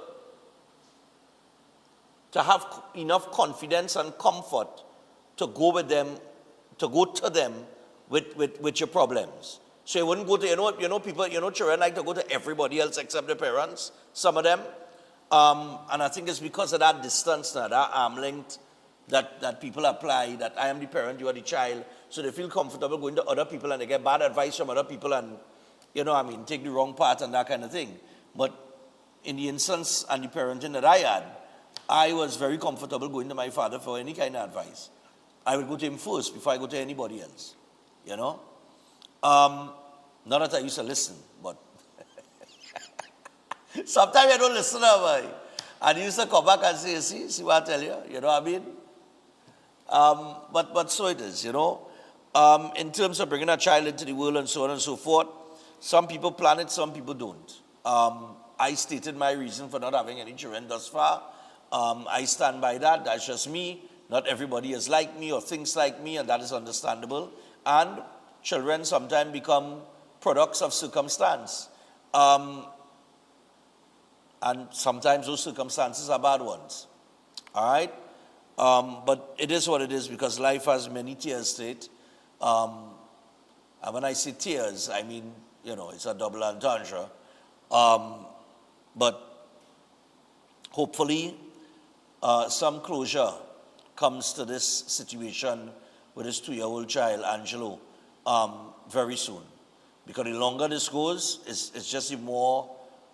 have enough confidence and comfort to go with them, to go to them with your problems. So you wouldn't go to, people, children like to go to everybody else except their parents, some of them. And I think it's because of that distance now, that arm length that people apply, that I am the parent, you are the child. So they feel comfortable going to other people and they get bad advice from other people and, take the wrong path and that kind of thing. But in the instance and the parenting that I had, I was very comfortable going to my father for any kind of advice. I would go to him first before I go to anybody else, Not that I used to listen, but sometimes I don't listen, and he used to come back and say, see what I tell you, you know what I mean? But so it is, in terms of bringing a child into the world and so on and so forth, some people plan it, some people don't. I stated my reason for not having any children thus far. I stand by that. That's just me. Not everybody is like me or thinks like me, and that is understandable. And children sometimes become products of circumstance. And sometimes those circumstances are bad ones. All right? But it is what it is because life has many tears to it. And when I say tears, I mean, it's a double entendre. But hopefully some closure comes to this situation with this 2-year-old child, Angelo, very soon. Because the longer this goes, it's just the more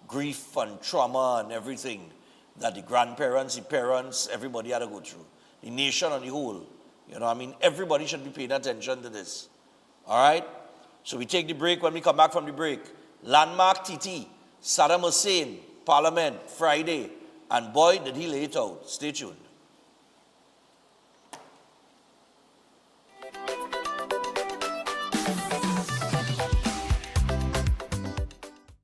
grief and trauma and everything that the grandparents, the parents, everybody had to go through. The nation on the whole. Everybody should be paying attention to this. All right? So we take the break. When we come back from the break, Landmark TT, Saddam Hussein, Parliament, Friday. And boy, did he lay it out. Stay tuned.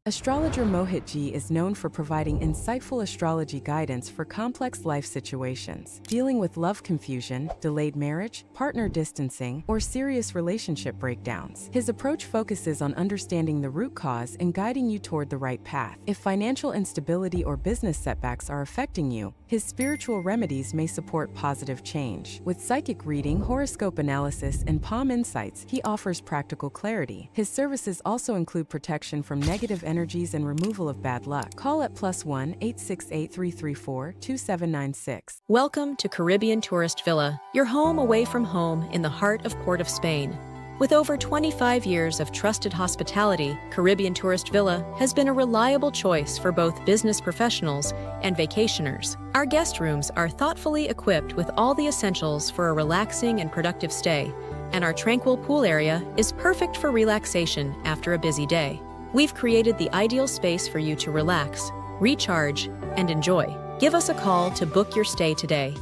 Astrologer Mohit Ji is known for providing insightful astrology guidance for complex life situations, dealing with love confusion, delayed marriage, partner distancing, or serious relationship breakdowns. His approach focuses on understanding the root cause and guiding you toward the right path. If financial instability or business setbacks are affecting you, his spiritual remedies may support positive change. With psychic reading, horoscope analysis, and palm insights, he offers practical clarity. His services also include protection from negative energies and removal of bad luck. Call at +1 868 334 2796. Welcome to Caribbean Tourist Villa, your home away from home in the heart of Port of Spain. With over 25 years of trusted hospitality, Caribbean Tourist Villa has been a reliable choice for both business professionals and vacationers. Our guest rooms are thoughtfully equipped with all the essentials for a relaxing and productive stay, and our tranquil pool area is perfect for relaxation after a busy day. We've created the ideal space for you to relax, recharge, and enjoy. Give us a call to book your stay today.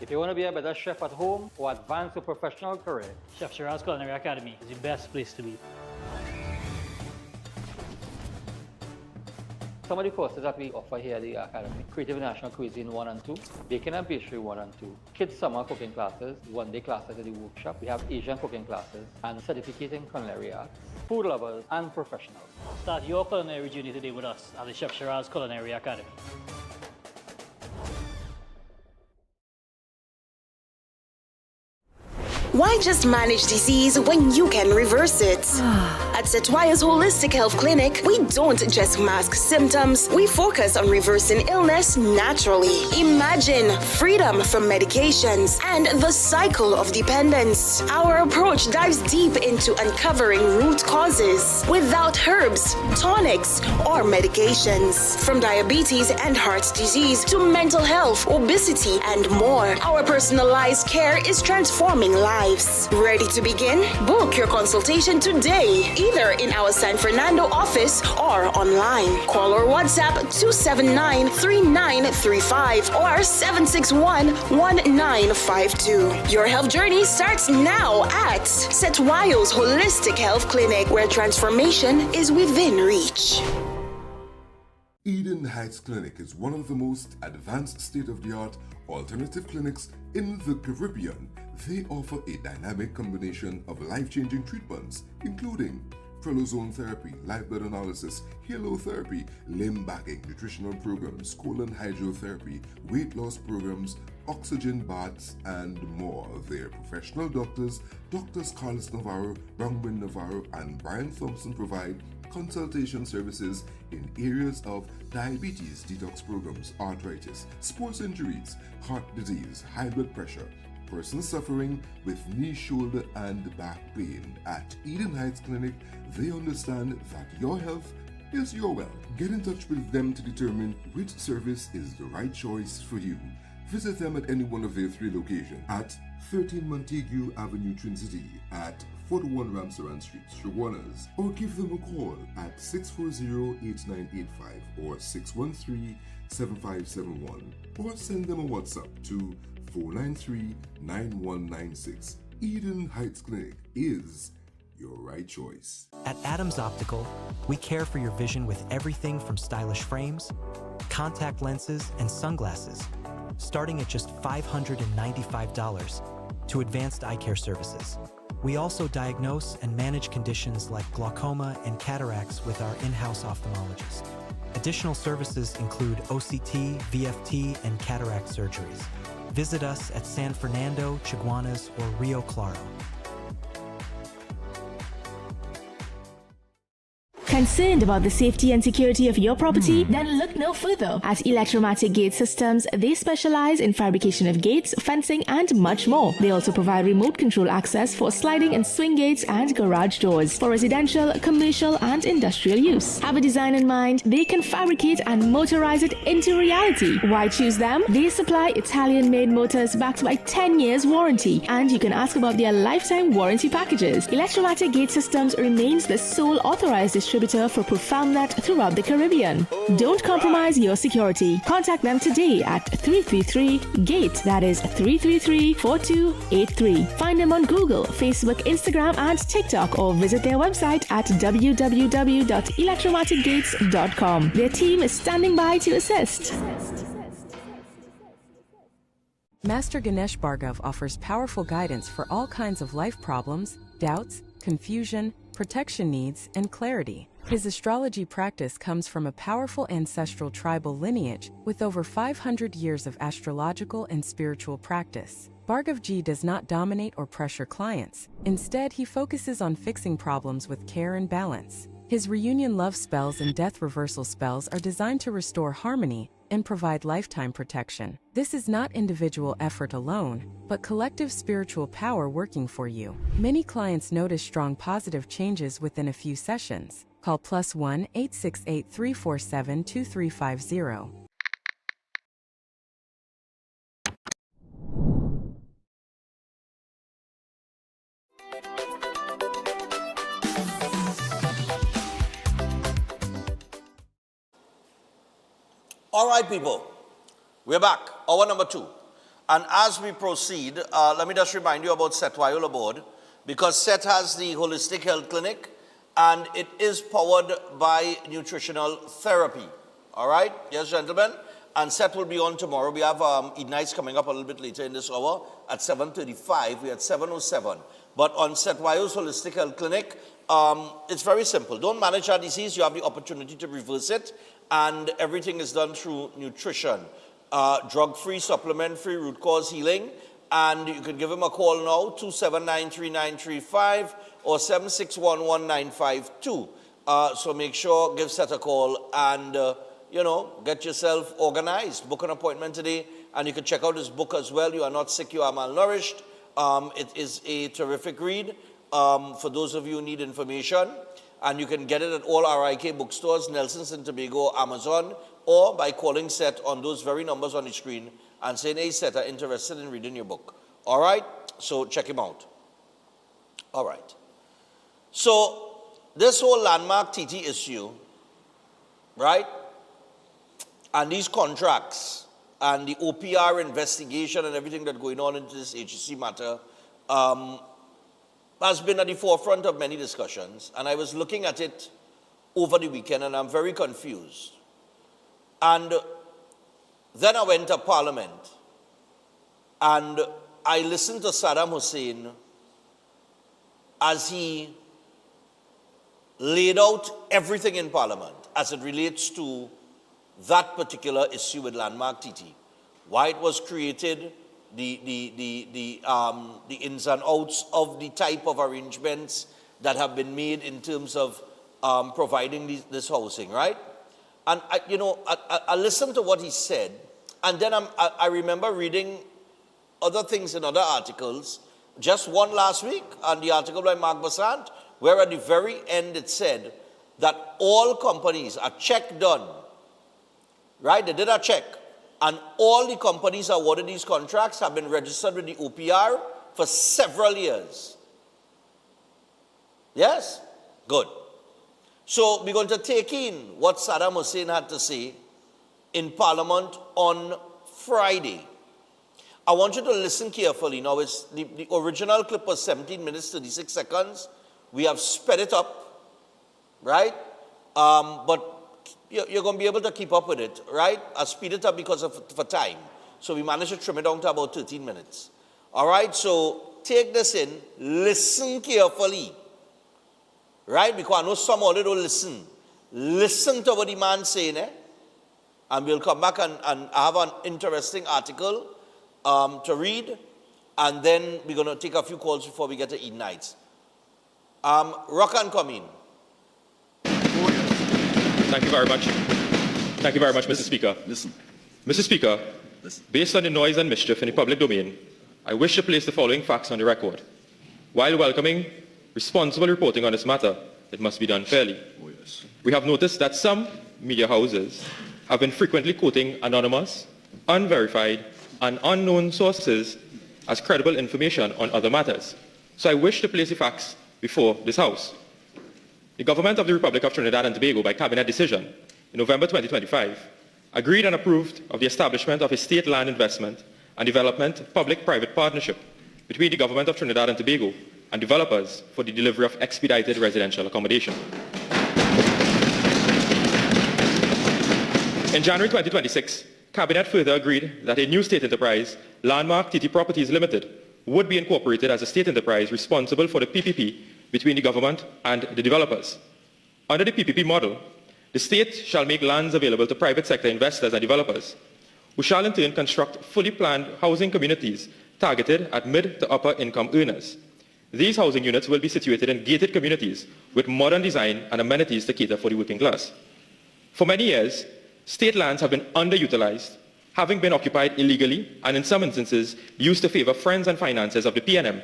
If you want to be a better chef at home or advance your professional career, Chef Shiraz Culinary Academy is the best place to be. Some of the courses that we offer here at the Academy: Creative National Cuisine 1 and 2, Baking and Pastry 1 and 2, Kids Summer Cooking Classes, one-day classes at the workshop. We have Asian cooking classes and certificate in culinary arts, food lovers and professionals. Start your culinary journey today with us at the Chef Shiraz Culinary Academy. Why just manage disease when you can reverse it? At Setwaya's Holistic Health Clinic, we don't just mask symptoms, we focus on reversing illness naturally. Imagine freedom from medications and the cycle of dependence. Our approach dives deep into uncovering root causes without herbs, tonics, or medications. From diabetes and heart disease to mental health, obesity, and more, our personalized care is transforming lives. Ready to begin? Book your consultation today, either in our San Fernando office or online. Call or WhatsApp 279-3935 or 761-1952. Your health journey starts now at Setwayo's Holistic Health Clinic, where transformation is within reach. Eden Heights Clinic is one of the most advanced state-of-the-art alternative clinics in the Caribbean. They offer a dynamic combination of life-changing treatments, including prolozone therapy, live blood analysis, halotherapy, limb backing, nutritional programs, colon hydrotherapy, weight loss programs, oxygen baths, and more. Their professional doctors, Drs. Carlos Navarro, Bronwyn Navarro, and Brian Thompson, provide consultation services in areas of diabetes detox programs, arthritis, sports injuries, heart disease, high blood pressure, persons suffering with knee, shoulder, and back pain. At Eden Heights Clinic, they understand that your health is your wealth. Get in touch with them to determine which service is the right choice for you. Visit them at any one of their 3 locations: at 13 Montague Avenue, Twin City, at 41 Ramsaran Street, Shoguanas, or give them a call at 640-8985 or 613-7571, or send them a WhatsApp to 493-9196. Eden Heights Clinic is your right choice. At Adams Optical, we care for your vision with everything from stylish frames, contact lenses, and sunglasses, starting at just $595, to advanced eye care services. We also diagnose and manage conditions like glaucoma and cataracts with our in-house ophthalmologist. Additional services include OCT, VFT, and cataract surgeries. Visit us at San Fernando, Chaguanas, or Rio Claro. Concerned about the safety and security of your property? Then look no further. At Electromatic Gate Systems, they specialize in fabrication of gates, fencing, and much more. They also provide remote control access for sliding and swing gates and garage doors for residential, commercial, and industrial use. Have a design in mind? They can fabricate and motorize it into reality. Why choose them? They supply Italian-made motors backed by 10 years warranty, and you can ask about their lifetime warranty packages. Electromatic Gate Systems remains the sole authorized distributor for ProfoundNet throughout the Caribbean. Don't compromise your security. Contact them today at 333-GATE, that is 333-4283. Find them on Google, Facebook, Instagram, and TikTok, or visit their website at www.electromaticgates.com. Their team is standing by to assist. Master Ganesh Bhargav offers powerful guidance for all kinds of life problems, doubts, confusion, protection needs, and clarity. His astrology practice comes from a powerful ancestral tribal lineage with over 500 years of astrological and spiritual practice. Bhargavji does not dominate or pressure clients. Instead, he focuses on fixing problems with care and balance. His reunion love spells and death reversal spells are designed to restore harmony, and provide lifetime protection. This is not individual effort alone, but collective spiritual power working for you. Many clients notice strong positive changes within a few sessions. Call +1 868 347 2350. All right, people, we're back. Hour number 2. And as we proceed, let me just remind you about SET Viola Board, because SET has the Holistic Health Clinic, and it is powered by nutritional therapy. All right? Yes, gentlemen? And SET will be on tomorrow. We have Eat Nights coming up a little bit later in this hour at 7:35. We're at 7:07. But on SET Viola's Holistic Health Clinic, it's very simple. Don't manage our disease. You have the opportunity to reverse it. And everything is done through nutrition. Drug-free, supplement-free, root cause healing. And you can give him a call now, 279-3935 or 761-1952. So make sure, give SET a call and, get yourself organized. Book an appointment today, and you can check out his book as well. You Are Not Sick, You Are Malnourished. It is a terrific read for those of you who need information. And you can get it at all RIK bookstores, Nelson's and Tobago, Amazon, or by calling SET on those very numbers on the screen and saying, hey, SET, I'm interested in reading your book. All right? So check him out. All right. So this whole landmark TT issue, right? And these contracts and the OPR investigation and everything that's going on into this HEC matter has been at the forefront of many discussions. And I was looking at it over the weekend, and I'm very confused. And then I went to Parliament, and I listened to Saddam Hussein as he laid out everything in Parliament as it relates to that particular issue with Landmark TT. Why it was created, the ins and outs of the type of arrangements that have been made in terms of providing this housing, right? And I listened to what he said, and then I remember reading other things in other articles, just one last week, on the article by Mark Bassant, where at the very end it said that all companies, a check done, right? They did a check. And all the companies awarded these contracts have been registered with the OPR for several years. Yes? Good. So we're going to take in what Saddam Hussein had to say in Parliament on Friday. I want you to listen carefully. Now, the original clip was 17 minutes, 36 seconds. We have sped it up, right? But you're going to be able to keep up with it, right? I speed it up because for time. So we managed to trim it down to about 13 minutes. All right, so take this in, listen carefully, right? Because I know some already don't listen. Listen to what the man's saying, and we'll come back and I have an interesting article to read, and then we're going to take a few calls before we get to Eat Nights. Rock and come in. Thank you very much. Thank you very much, Mr. Speaker. Listen. Mr. Speaker, based on the noise and mischief in the public domain, I wish to place the following facts on the record. While welcoming responsible reporting on this matter, it must be done fairly. Oh, yes. We have noticed that some media houses have been frequently quoting anonymous, unverified, and unknown sources as credible information on other matters. So I wish to place the facts before this House. The government of the Republic of Trinidad and Tobago, by cabinet decision in November 2025, agreed and approved of the establishment of a state land investment and development public-private partnership between the government of Trinidad and Tobago and developers for the delivery of expedited residential accommodation. In January 2026, cabinet further agreed that a new state enterprise, Landmark TT Properties Limited, would be incorporated as a state enterprise responsible for the PPP between the government and the developers. Under the PPP model, the state shall make lands available to private sector investors and developers, who shall in turn construct fully planned housing communities targeted at mid to upper income earners. These housing units will be situated in gated communities with modern design and amenities to cater for the working class. For many years, state lands have been underutilized, having been occupied illegally and in some instances used to favor friends and finances of the PNM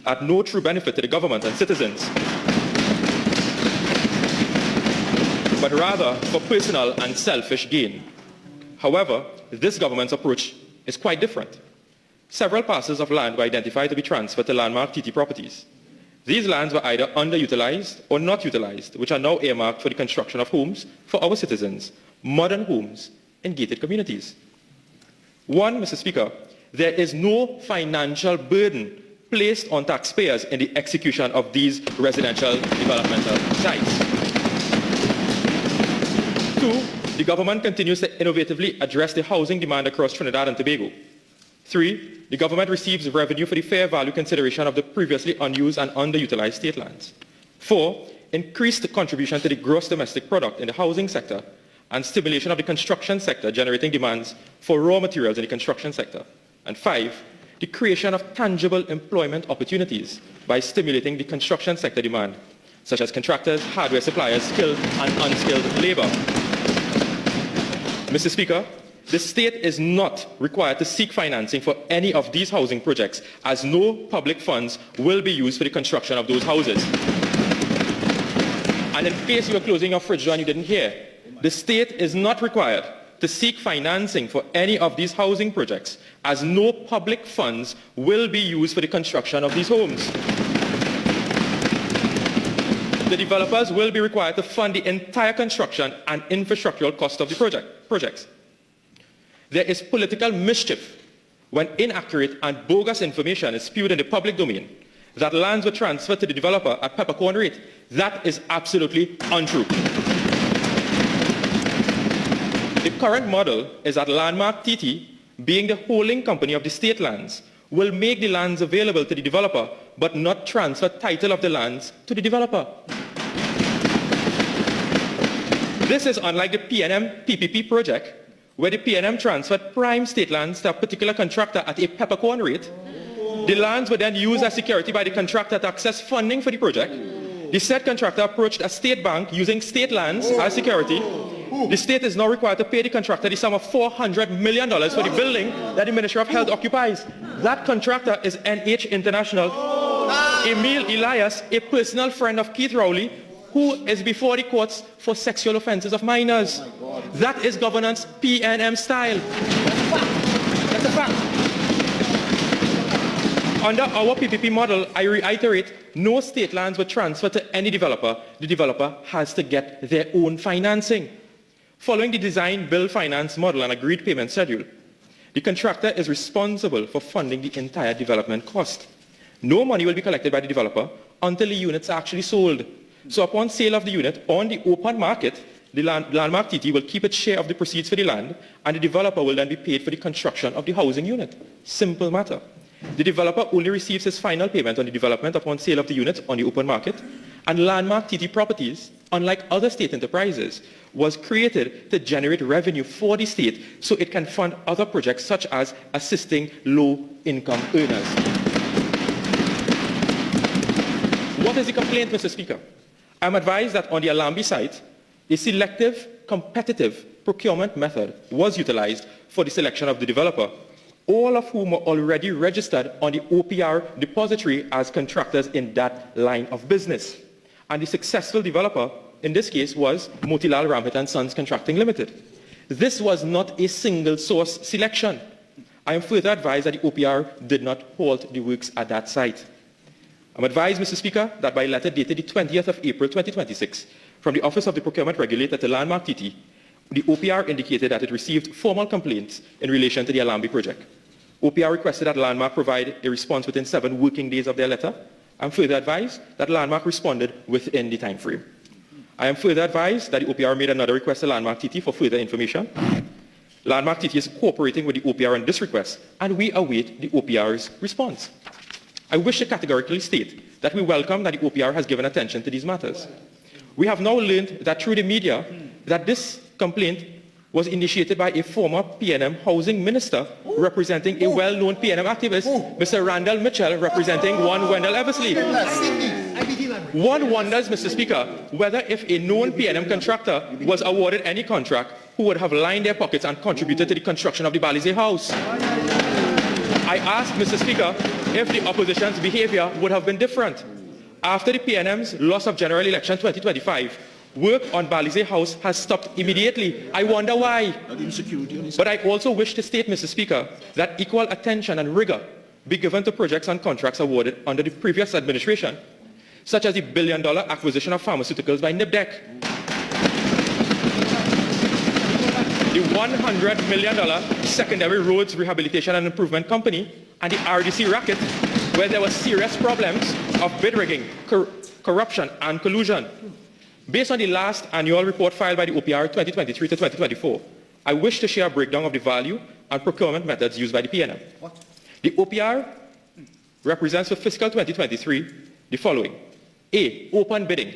at no true benefit to the government and citizens, but rather for personal and selfish gain. However, this government's approach is quite different. Several parcels of land were identified to be transferred to landmark TT properties. These lands were either underutilized or not utilized, which are now earmarked for the construction of homes for our citizens, modern homes in gated communities. One, Mr. Speaker, there is no financial burden placed on taxpayers in the execution of these residential developmental sites. Two, the government continues to innovatively address the housing demand across Trinidad and Tobago. Three, the government receives revenue for the fair value consideration of the previously unused and underutilized state lands. Four, increased contribution to the gross domestic product in the housing sector and stimulation of the construction sector, generating demands for raw materials in the construction sector. And five, the creation of tangible employment opportunities by stimulating the construction sector demand, such as contractors, hardware suppliers, skilled and unskilled labor. Mr. Speaker, the state is not required to seek financing for any of these housing projects, as no public funds will be used for the construction of those houses. And in case you were closing your fridge door and you didn't hear, the state is not required to seek financing for any of these housing projects, as no public funds will be used for the construction of these homes. The developers will be required to fund the entire construction and infrastructural cost of the projects. There is political mischief when inaccurate and bogus information is spewed in the public domain that lands were transferred to the developer at peppercorn rate. That is absolutely untrue. The current model is that Landmark TT, being the holding company of the state lands, will make the lands available to the developer but not transfer title of the lands to the developer. This is unlike the PNM PPP project, where the PNM transferred prime state lands to a particular contractor at a peppercorn rate. The lands were then used as security by the contractor to access funding for the project. The said contractor approached a state bank using state lands as security. The state is now required to pay the contractor the sum of $400 million for the building that the Ministry of Health occupies. That contractor is NH International. Emil Elias, a personal friend of Keith Rowley, who is before the courts for sexual offenses of minors. That is governance PNM style. That's a fact. Under our PPP model, I reiterate, no state lands were transferred to any developer. The developer has to get their own financing. Following the design, build, finance model and agreed payment schedule, the contractor is responsible for funding the entire development cost. No money will be collected by the developer until the units are actually sold. So upon sale of the unit on the open market, the Landmark TT will keep its share of the proceeds for the land, and the developer will then be paid for the construction of the housing unit. Simple matter. The developer only receives his final payment on the development upon sale of the unit on the open market, and Landmark TT Properties, unlike other state enterprises, was created to generate revenue for the state so it can fund other projects such as assisting low-income earners. What is the complaint, Mr. Speaker? I'm advised that on the Alambi site, a selective, competitive procurement method was utilized for the selection of the developer, all of whom were already registered on the OPR depository as contractors in that line of business. And the successful developer, in this case, was Motilal Ramhit & Sons Contracting Limited. This was not a single source selection. I am further advised that the OPR did not halt the works at that site. I'm advised, Mr. Speaker, that by letter dated the 20th of April 2026, from the Office of the Procurement Regulator to Landmark TT, the OPR indicated that it received formal complaints in relation to the Alambi project. OPR requested that Landmark provide a response within 7 working days of their letter. I'm further advised that Landmark responded within the time frame. I am further advised that the OPR made another request to Landmark TT for further information. Landmark TT is cooperating with the OPR on this request, and we await the OPR's response. I wish to categorically state that we welcome that the OPR has given attention to these matters. We have now learned that through the media that this complaint was initiated by a former PNM housing minister representing a well-known PNM activist, Mr. Randall Mitchell, representing one Wendell Eversley. One wonders, Mr. Speaker, whether if a known PNM contractor was awarded any contract, who would have lined their pockets and contributed to the construction of the Balize House. I ask, Mr. Speaker, if the opposition's behavior would have been different. After the PNM's loss of general election 2025, work on Balize House has stopped immediately. I wonder why. But I also wish to state, Mr. Speaker, that equal attention and rigor be given to projects and contracts awarded under the previous administration, such as the $1 billion acquisition of pharmaceuticals by NIPDEC, the $100 million secondary roads rehabilitation and improvement company, and the RDC racket, where there were serious problems of bid rigging, corruption, and collusion. Based on the last annual report filed by the OPR 2023 to 2024, I wish to share a breakdown of the value and procurement methods used by the PNM. The OPR represents for fiscal 2023 the following. A, open bidding,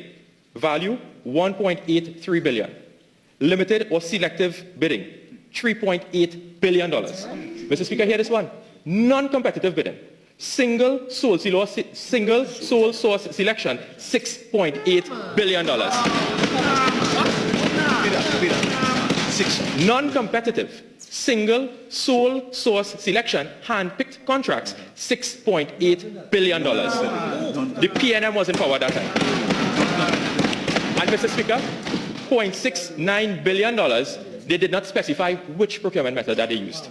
value $1.83 billion. Limited or selective bidding, $3.8 billion. Mr. Speaker, hear this one. Non-competitive bidding, single sole source selection, $6.8 billion. Non-competitive, single sole source selection, hand-picked contracts, $6.8 billion. The PNM was in power at that time. And Mr. Speaker, $0.69 billion, they did not specify which procurement method that they used.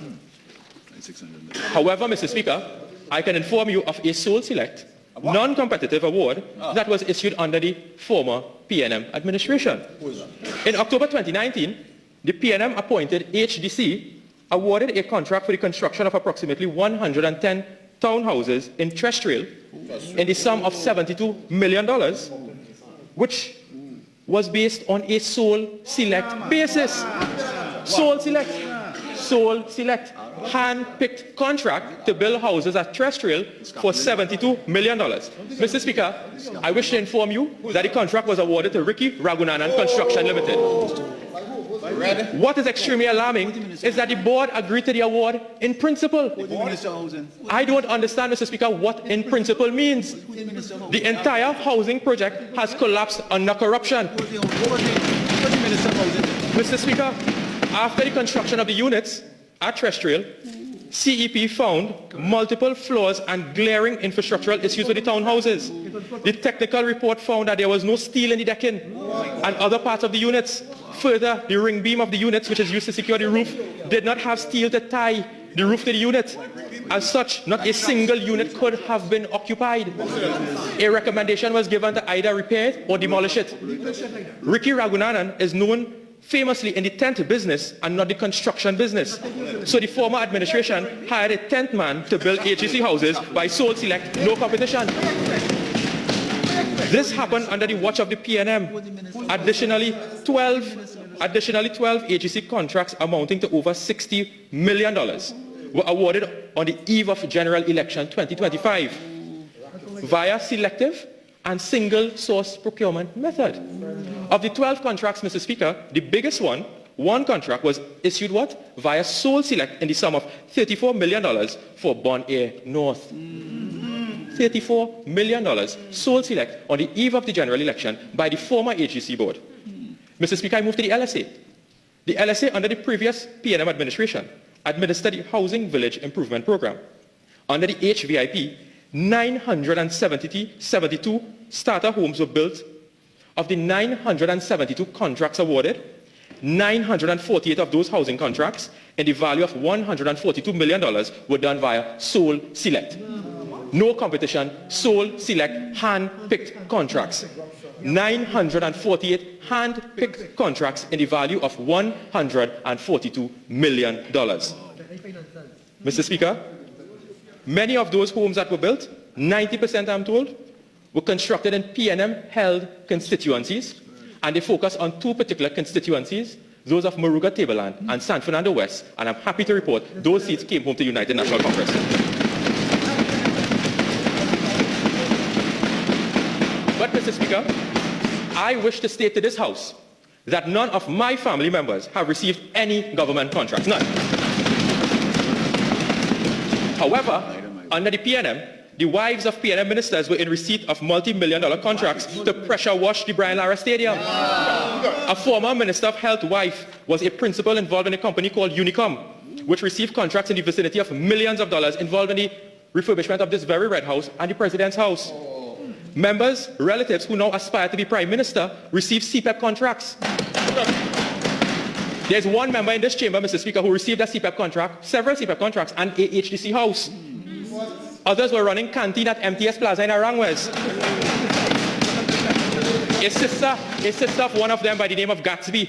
However, Mr. Speaker, I can inform you of a sole select, non-competitive award that was issued under the former PNM administration. In October 2019, the PNM appointed HDC awarded a contract for the construction of approximately 110 townhouses in Terrestrial in the sum of $72 million, which was based on a sole select basis. Sole select, hand-picked contract to build houses at Terrestrial for $72 million. Mr. Speaker, I wish to inform you that the contract was awarded to Ricky Ragunanan Construction Limited. What is extremely alarming is that the board agreed to the award in principle. I don't understand, Mr. Speaker, what in principle means. The entire housing project has collapsed under corruption. Mr. Speaker, after the construction of the units at Terrestrial, CEP found multiple flaws and glaring infrastructural issues with the townhouses. The technical report found that there was no steel in the decking and other parts of the units. Further, the ring beam of the units, which is used to secure the roof, did not have steel to tie the roof to the unit. As such, not a single unit could have been occupied. A recommendation was given to either repair it or demolish it. Ricky Ragunanan is known famously in the tent business and not the construction business. So the former administration hired a tent man to build HGC houses by sole select, no competition. This happened under the watch of the PNM. Additionally, 12 HGC contracts amounting to over $60 million were awarded on the eve of general election 2025 via selective and single source procurement method. Of the 12 contracts, Mr. Speaker, the biggest one contract was issued via sole select in the sum of $34 million for Bon Air North. $34 million sole select on the eve of the general election by the former HGC board. Mr. Speaker, I move to the LSA. The LSA under the previous PNM administration administered the Housing Village Improvement Program. Under the HVIP, 972 starter homes were built. Of the 972 contracts awarded, 948 of those housing contracts in the value of $142 million were done via sole select. No competition, sole select, hand-picked contracts. 948 hand-picked contracts in the value of $142 million. Mr. Speaker, many of those homes that were built, 90% I'm told, were constructed in PNM-held constituencies, and they focus on two particular constituencies, those of Moruga Tableland and San Fernando West, and I'm happy to report those seats came home to United National Congress. But, Mr. Speaker, I wish to state to this House that none of my family members have received any government contracts, none. However, under the PNM, the wives of PNM ministers were in receipt of multi-million-dollar contracts to pressure wash the Brian Lara Stadium. A former Minister of Health wife was a principal involved in a company called Unicom, which received contracts in the vicinity of millions of dollars involved in the refurbishment of this very Red House and the President's house. Members, relatives who now aspire to be Prime Minister receive CPEP contracts. There's one member in this chamber, Mr. Speaker, who received a CPEP contract, several CPEP contracts, and a HDC house. Others were running canteen at MTS Plaza in Arangwes. A sister of one of them by the name of Gatsby,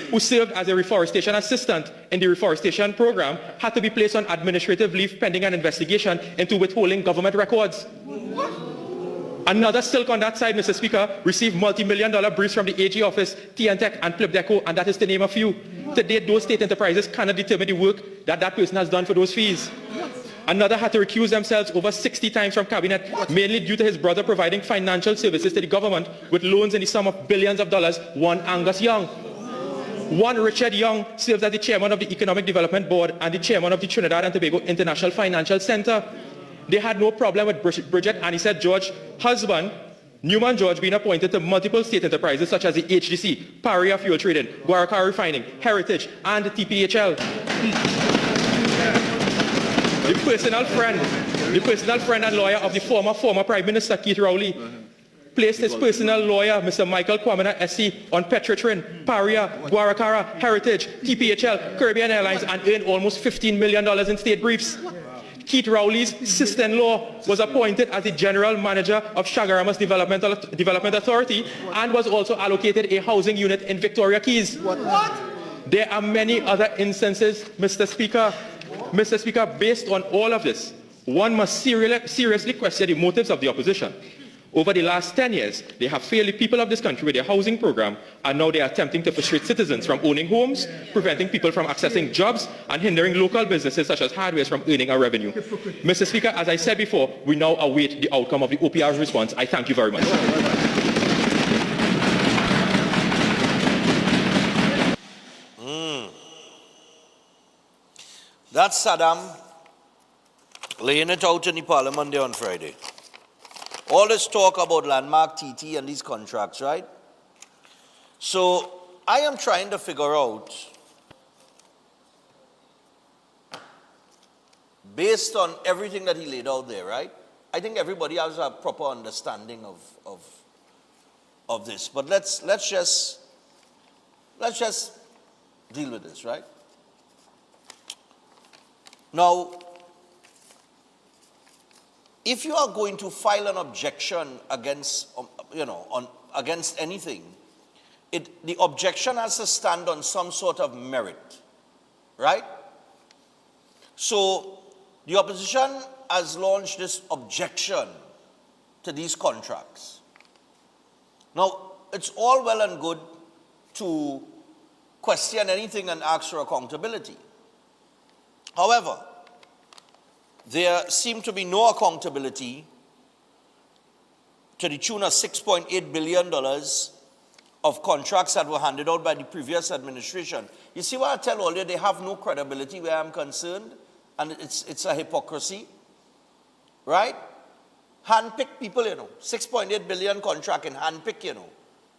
who served as a reforestation assistant in the reforestation program, had to be placed on administrative leave pending an investigation into withholding government records. Another silk on that side, Mr. Speaker, received multi-million-dollar briefs from the AG office, TNTech and Plipdeco, and that is to name a few. To date, those state enterprises cannot determine the work that that person has done for those fees. Another had to recuse themselves over 60 times from cabinet, mainly due to his brother providing financial services to the government with loans in the sum of billions of dollars, one Angus Young. One Richard Young serves as the chairman of the Economic Development Board and the chairman of the Trinidad and Tobago International Financial Center. They had no problem with Bridget Anisette George's husband, Newman George, being appointed to multiple state enterprises such as the HDC, Paria Fuel Trading, Guaracara Refining, Heritage, and the TPHL. The personal friend and lawyer of the former Prime Minister Keith Rowley placed his personal lawyer, Mr. Michael Kwamina SC, on Petro-Trin, Paria, Guaracara, Heritage, TPHL, Caribbean Airlines, and earned almost $15 million in state briefs. Keith Rowley's sister-in-law was appointed as the general manager of Chaguaramas Development Authority and was also allocated a housing unit in Victoria Keys. What? There are many other instances, Mr. Speaker. Mr. Speaker, based on all of this, one must seriously question the motives of the opposition. Over the last 10 years, they have failed the people of this country with their housing program, and now they are attempting to frustrate citizens from owning homes, preventing people from accessing jobs, and hindering local businesses such as hardwares from earning a revenue. Mr. Speaker, as I said before, we now await the outcome of the OPR's response. I thank you very much. That's Saddam laying it out in the Parliament there on Friday. All this talk about landmark TT and these contracts, right? So I am trying to figure out, based on everything that he laid out there, right? I think everybody has a proper understanding of this. But let's just deal with this, right? Now, if you are going to file an objection against, against anything, the objection has to stand on some sort of merit, right? So the opposition has launched this objection to these contracts. Now, it's all well and good to question anything and ask for accountability. However, there seemed to be no accountability to the tune of $6.8 billion of contracts that were handed out by the previous administration. You see what I tell all you? They have no credibility where I'm concerned, and it's a hypocrisy, right? Handpick people, $6.8 billion contract in handpick,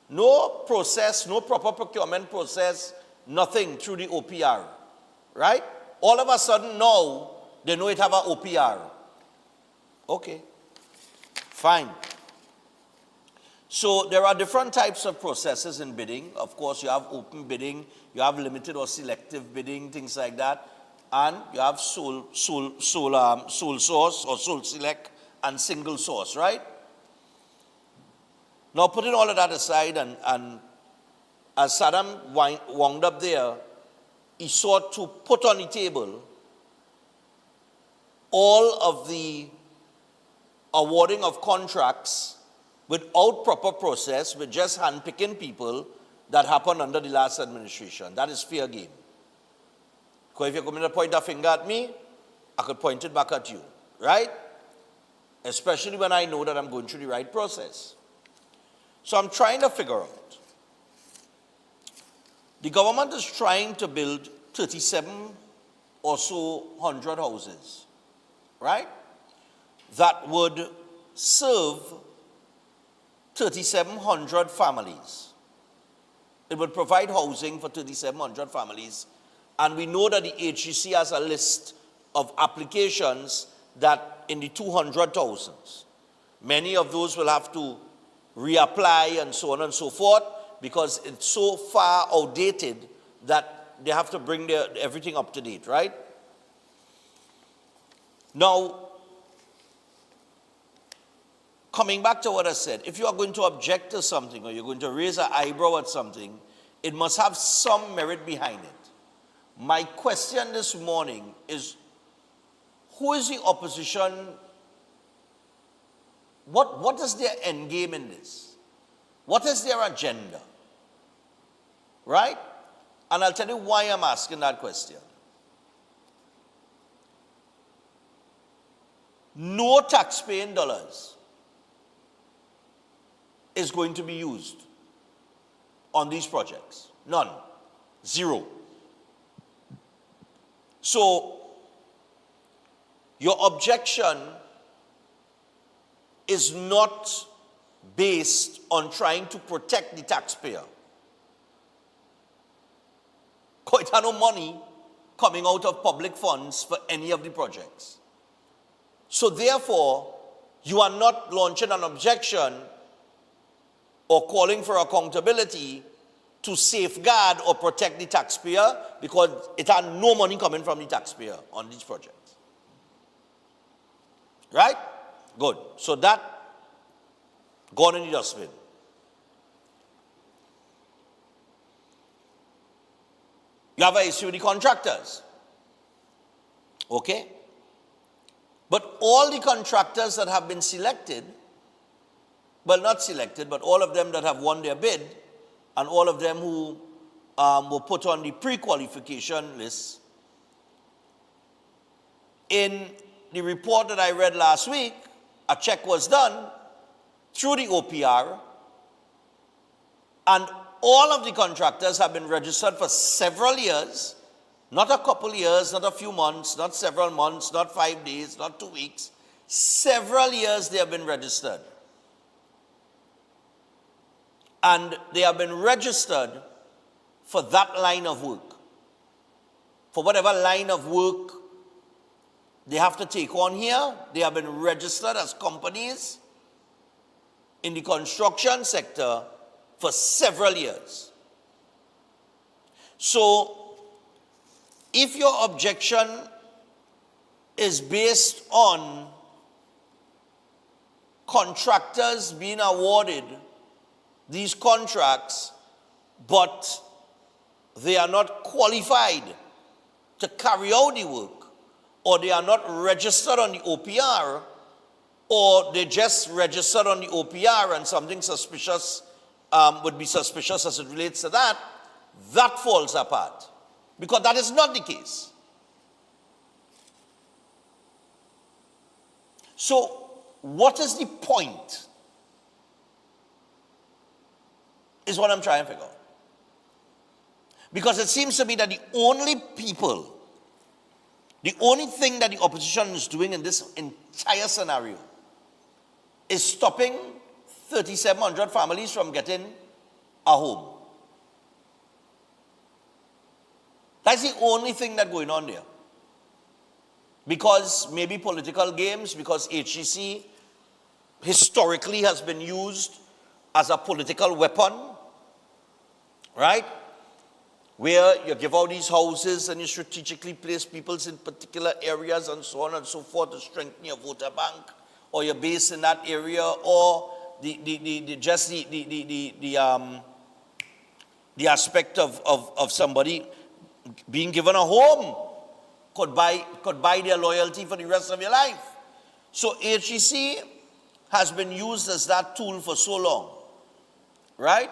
No process, no proper procurement process, nothing through the OPR, right? All of a sudden now, they know it have a OPR. Okay, fine. So there are different types of processes in bidding. Of course, you have open bidding, you have limited or selective bidding, things like that. And you have sole source or sole select and single source, right? Now, putting all of that aside, and as Saddam wound up there, he sought to put on the table all of the awarding of contracts without proper process, with just handpicking people that happened under the last administration. That is fair game. Because if you're going to point a finger at me, I could point it back at you, right? Especially when I know that I'm going through the right process. So I'm trying to figure out. The government is trying to build 37 or so hundred houses, right? that would serve 3,700 families. It would provide housing for 3,700 families. And we know that the HEC has a list of applications that in the 200,000s. Many of those will have to reapply and so on and so forth because it's so far outdated that they have to bring everything up to date, right? Now, coming back to what I said, if you are going to object to something or you're going to raise an eyebrow at something, it must have some merit behind it. My question this morning is, who is the opposition? What is their end game in this? What is their agenda? Right? And I'll tell you why I'm asking that question. No taxpaying dollars is going to be used on these projects. None. Zero. So, your objection is not based on trying to protect the taxpayer. Quite no money coming out of public funds for any of the projects. So therefore, you are not launching an objection or calling for accountability to safeguard or protect the taxpayer because it had no money coming from the taxpayer on these projects. Right? Good. So that gone in the dustbin. You have an issue with the contractors. Okay? But all the contractors that have been selected, well, not selected, but all of them that have won their bid, and all of them who were put on the pre-qualification list, in the report that I read last week, a check was done through the OPR, and all of the contractors have been registered for several years, not a couple years, not a few months, not several months, not 5 days, not 2 weeks. Several years they have been registered. And they have been registered for that line of work. For whatever line of work they have to take on here, they have been registered as companies in the construction sector for several years. So, if your objection is based on contractors being awarded these contracts, but they are not qualified to carry out the work, or they are not registered on the OPR, or they just registered on the OPR and something suspicious would be suspicious as it relates to that, that falls apart. Because that is not the case. So, what is the point? Is what I'm trying to figure out. Because it seems to me that the only thing that the opposition is doing in this entire scenario is stopping 3,700 families from getting a home. That's the only thing that's going on there. Because maybe political games, because HEC historically has been used as a political weapon, right? Where you give out these houses and you strategically place people in particular areas and so on and so forth to strengthen your voter bank, or your base in that area, or the aspect of somebody being given a home could buy their loyalty for the rest of your life. So HEC has been used as that tool for so long, right?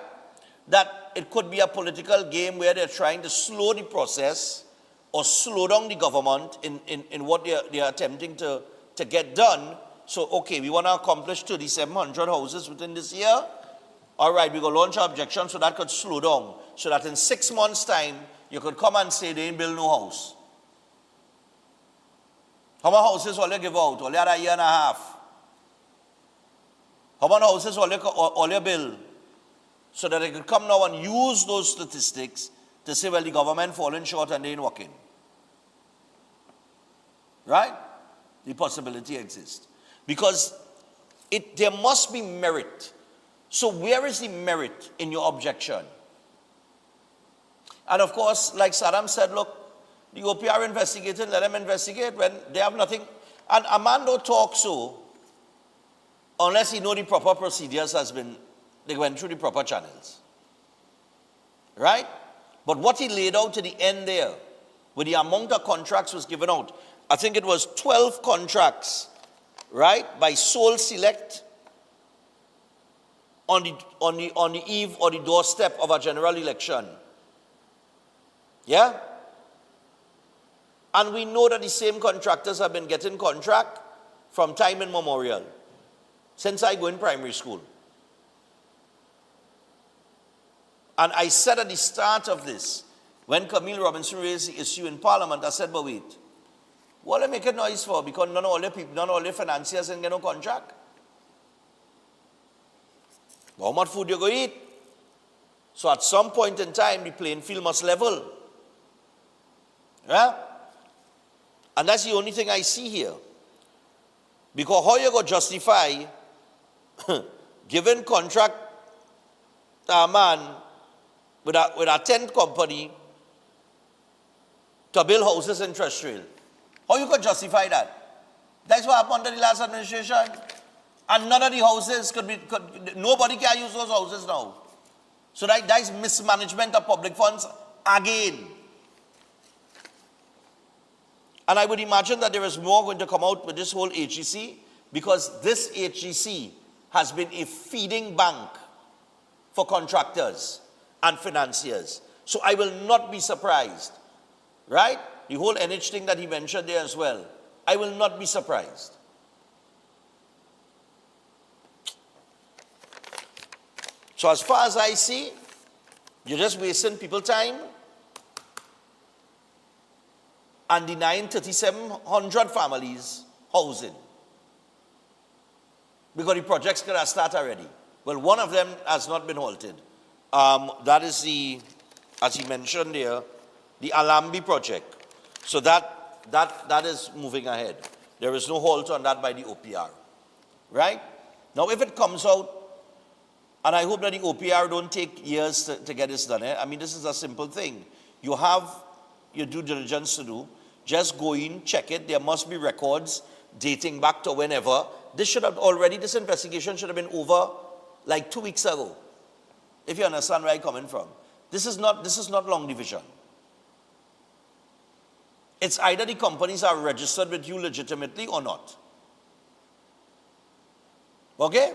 That it could be a political game where they're trying to slow the process or slow down the government in what they are attempting to get done. So, okay, we want to accomplish 3,700 houses within this year. All right, we're going to launch an objection so that could slow down. So that in 6 months' time, you could come and say they ain't build no house. How many houses will you give out? Only a year and a half. How many houses will you build? So that they could come now and use those statistics to say, well, the government falling short and they ain't working. Right? The possibility exists. Because there must be merit. So where is the merit in your objection? And of course, like Saddam said, look, the OPR investigated, let them investigate when they have nothing. And a man don't talk so unless he know the proper procedures they went through the proper channels. Right? But what he laid out to the end there, with the amount of contracts was given out, I think it was 12 contracts, right, by sole select on the eve or the doorstep of a general election. Yeah? And we know that the same contractors have been getting contract from time immemorial, since I go in primary school. And I said at the start of this, when Camille Robinson raised the issue in Parliament, I said, but wait, what are they making noise for? Because none of all the people, none of all the financiers ain't get no contract. How much food you go eat? So at some point in time, the playing field must level. Yeah? And that's the only thing I see here. Because how you go justify giving contract to a man with a tent company to build houses in Trestrail? How you could justify that? That's what happened under the last administration. And none of the houses nobody can use those houses now. So that is mismanagement of public funds again. And I would imagine that there is more going to come out with this whole HEC, because this HEC has been a feeding bank for contractors and financiers. So I will not be surprised, right? The whole NH thing that he mentioned there as well. I will not be surprised. So as far as I see, you're just wasting people's time and denying 3,700 families housing. Because the projects could have started already. Well, one of them has not been halted. That is the, as he mentioned there, the Alambi project. So that is moving ahead. There is no halt on that by the OPR. Right? Now, if it comes out, and I hope that the OPR don't take years to get this done. I mean, this is a simple thing. You have your due diligence to do. Just go in, check it. There must be records dating back to whenever. This investigation should have been over like 2 weeks ago. If you understand where I'm coming from. This is not long division. It's either the companies are registered with you legitimately or not. Okay?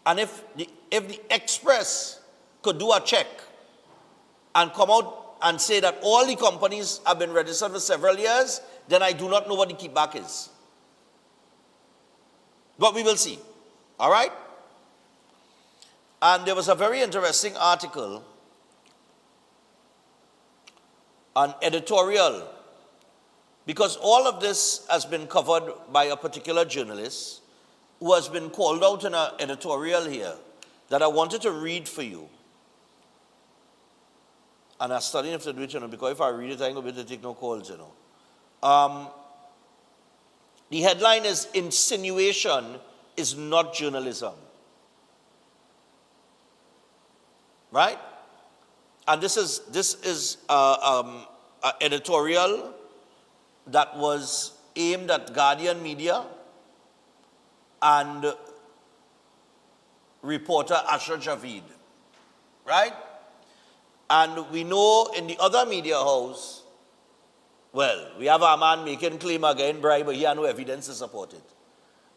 And if the Express could do a check and come out and say that all the companies have been registered for several years, then I do not know what the kickback is. But we will see. All right? And there was a very interesting article, an editorial, because all of this has been covered by a particular journalist who has been called out in an editorial here that I wanted to read for you. And I'm studying if to do it, because if I read it, I ain't going to be able to take no calls, The headline is, "Insinuation is not journalism." Right? And this is an editorial that was aimed at Guardian Media and reporter Asher Javid, right? And we know in the other media house, well, we have a man making claim again, bribe, but he has no evidence to support it.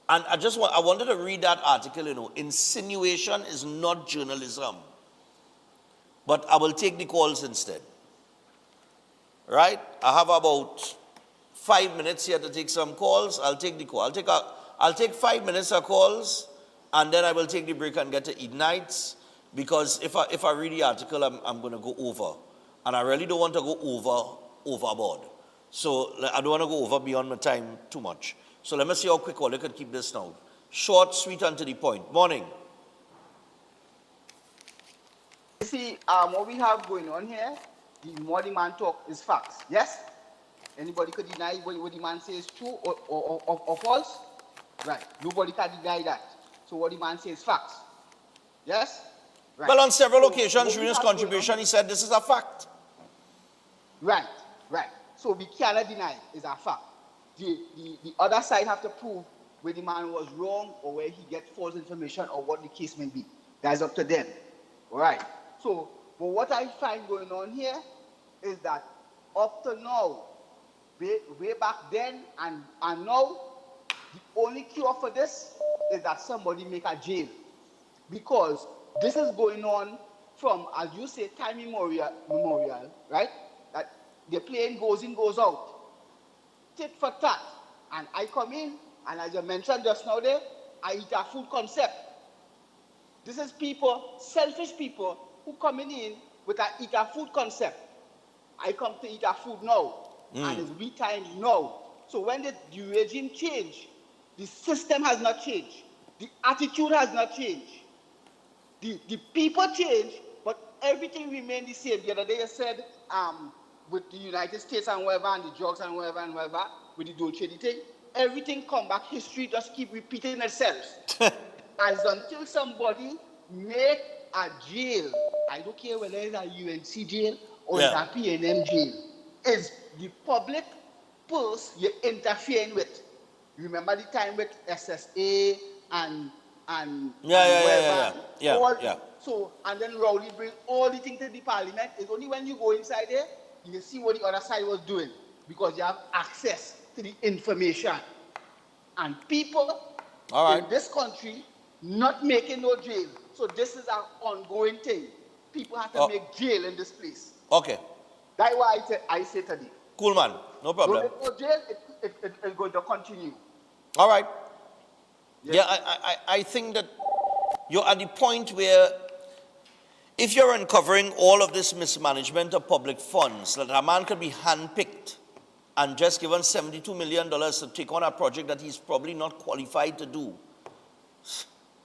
And I wanted to read that article, insinuation is not journalism. But I will take the calls instead. Right? I have about 5 minutes here to take some calls. I'll take the call. I'll take 5 minutes of calls, and then I will take the break and get to Ignites, because if I read the article, I'm going to go over. And I really don't want to go overboard. So I don't want to go over beyond my time too much. So let me see how quick all I could keep this now. Short, sweet, and to the point. Morning. You see, what we have going on here, the more the man talk is facts. Yes? Anybody could deny what the man says is true or false? Right. Nobody can deny that. So what the man says is facts. Yes? Right. Well, on several So occasions what during we his have going contribution, on- he said this is a fact. Right, right. So we cannot deny it. It's a fact. The other side have to prove where the man was wrong or where he get false information or what the case may be. That's up to them. All right. So, but what I find going on here is that up to now, way back then and now, the only cure for this is that somebody make a jail. Because this is going on from, as you say, time memorial, right? That the plane goes in, goes out. Tit for tat. And I come in, and as you mentioned just now there, I eat a food concept. This is people, selfish people, who coming in with a eat a food concept. I come to eat a food now, and it's we time now. So when the regime change, the system has not changed. The attitude has not changed. The people change, but everything remained the same. The other day I said, with the United States and whatever, and the drugs and whatever, with the Dolce thing, everything come back, history just keep repeating itself. As until somebody make a jail, I don't care whether it's a UNC jail or it's a PNM jail, it's the public purse you're interfering with. Remember the time with SSA and So, and then Rowley bring all the things to the parliament. It's only when you go inside there, you can see what the other side was doing, because you have access to the information. And people in this country not making no jail. So this is an ongoing thing. People have to make jail in this place. Okay. That's why I say today. Cool, man. No problem. Don't make no jail, it's going to continue. All right. Yeah, I think that you're at the point where if you're uncovering all of this mismanagement of public funds, that a man could be handpicked and just given $72 million to take on a project that he's probably not qualified to do.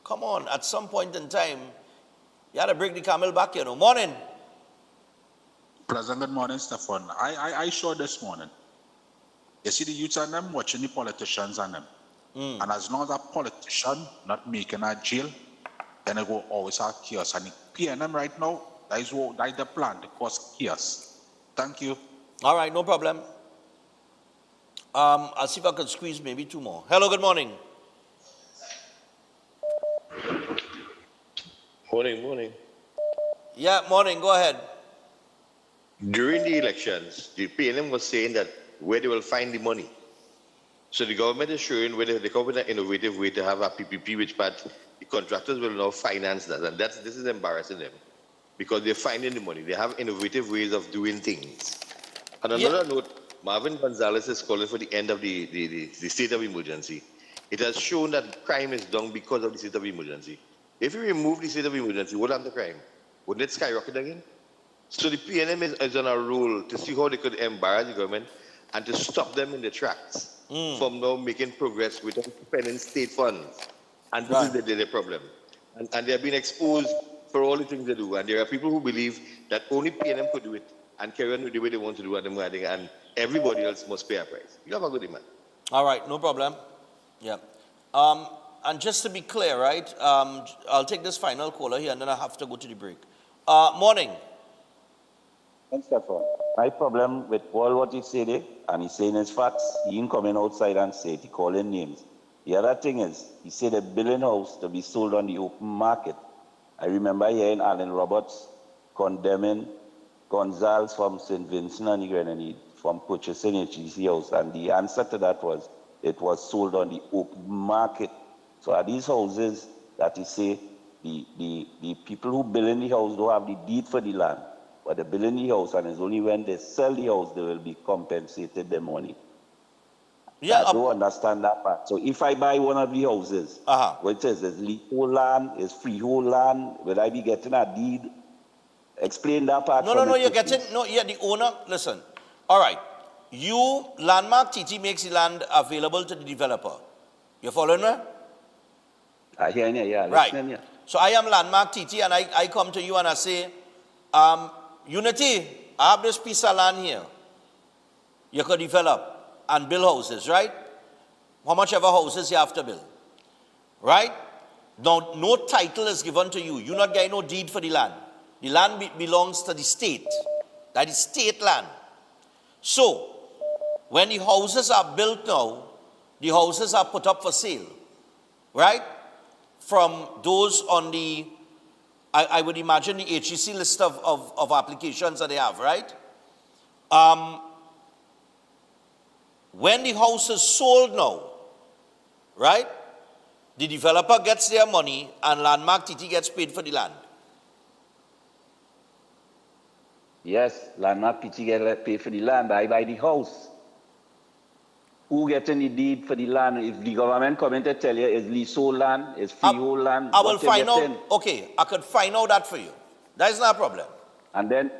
Come on, at some point in time, you had to break the camel back, you know. Morning. Pleasant good morning, Stefan. I showed this morning. You see the youths and them watching the politicians and them. And as long as a politician not making a jail, then it will always have chaos. And the PNM right now, that is the plan to cause chaos. Thank you. All right, no problem. I'll see if I can squeeze maybe two more. Hello, good morning. Morning. Yeah, morning. Go ahead. During the elections, the PNM was saying that where they will find the money. So the government is showing whether they come with an innovative way to have a PPP, which part the contractors will now finance that. And this is embarrassing them because they're finding the money. They have innovative ways of doing things. On another note, Marvin Gonzalez is calling for the end of the state of emergency. It has shown that crime is down because of the state of emergency. If you remove the state of emergency, what happened to crime? Wouldn't it skyrocket again? So the PNM is on a roll to see how they could embarrass the government and to stop them in the tracks from now making progress without spending state funds. And this is the problem. And they have been exposed for all the things they do. And there are people who believe that only PNM could do it and carry on with the way they want to do it, and everybody else must pay a price. You have a good man. All right, no problem. Yeah. And just to be clear, right, I'll take this final caller here and then I have to go to the break. Morning. Thanks, Stefan. My problem with all what he said there, and he's saying his facts, he ain't coming outside and say it, he calling names. The other thing is, he said a billion house to be sold on the open market. I remember hearing Alan Roberts condemning Gonzalez from St. Vincent and the Grenadines from purchasing a GC house, and the answer to that was, it was sold on the open market. So are these houses that he say, the people who build in the house don't have the deed for the land, but they build in the house, and it's only when they sell the house they will be compensated the money. Yeah, I don't understand that part. So if I buy one of the houses, which is leasehold land, is freehold land, will I be getting a deed? Explain that part. No, you're getting, the owner, listen. All right. Landmark TT makes the land available to the developer. You following me? I hear you, yeah. Right. Listening, yeah. So I am Landmark TT and I come to you and I say, Unity, I have this piece of land here. You could develop and build houses, right? How much ever houses you have to build. Right? Now, no title is given to you. You're not getting no deed for the land. The land belongs to the state. That is state land. So, when the houses are built now, the houses are put up for sale. Right? From those on the, I would imagine the HEC list of applications that they have, right? When the house is sold now, right? The developer gets their money and Landmark TT gets paid for the land. Yes, Landmark TT get paid for the land. I buy the house. Who getting the deed for the land? If the government come in to tell you it's leasehold land, it's freehold land, I will what you find out. getting? Okay, I could find out that for you. That is not a problem. And then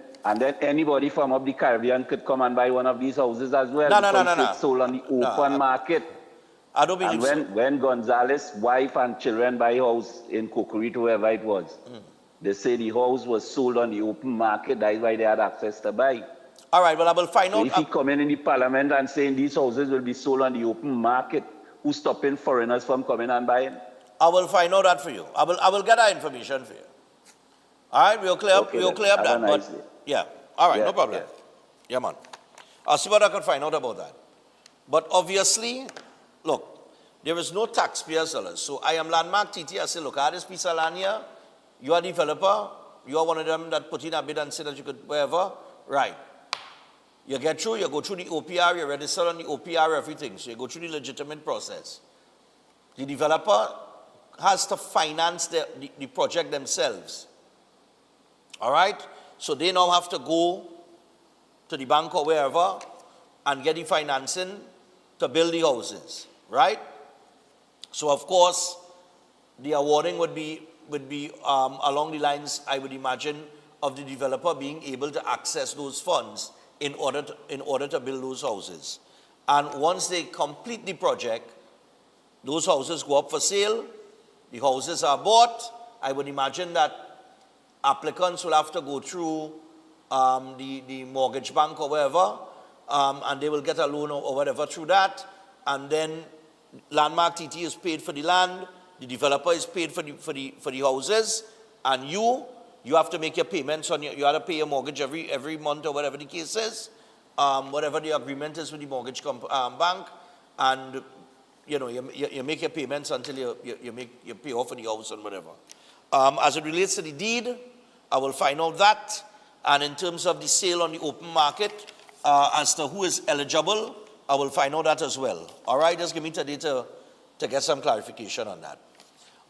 anybody from up the Caribbean could come and buy one of these houses as well. No. It's sold on the open market. I don't believe so. When Gonzalez' wife and children buy a house in Cocorito, whoever it was, they say the house was sold on the open market. That is why they had access to buy. All right, well, I will find out. If he come in the parliament and saying these houses will be sold on the open market, who's stopping foreigners from coming and buying? I will find out that for you. I will get that information for you. All right, we'll clear up that. Nice yeah, all right, no problem. Yeah, man. I'll see what I can find out about that. But obviously, look, there is no taxpayers' dollars. So I am Landmark TT. I say, look, I have this piece of land here. You are a developer. You are one of them that put in a bid and said that you could, wherever. Right. You get through, you go through the OPR, you register on the OPR, everything. So you go through the legitimate process. The developer has to finance the project themselves. All right? So they now have to go to the bank or wherever and get the financing to build the houses. Right? So of course, the awarding would be along the lines, I would imagine, of the developer being able to access those funds in order to build those houses. And once they complete the project, those houses go up for sale, the houses are bought. I would imagine that applicants will have to go through the mortgage bank or wherever, and they will get a loan or whatever through that, and then Landmark TT is paid for the land, the developer is paid for the houses, and you have to make your payments on you have to pay your mortgage every month or whatever the case is, whatever the agreement is with the mortgage bank, and you make your payments until you pay off for the house and whatever. As it relates to the deed, I will find out that, and in terms of the sale on the open market, as to who is eligible, I will find out that as well. All right, just give me today to get some clarification on that.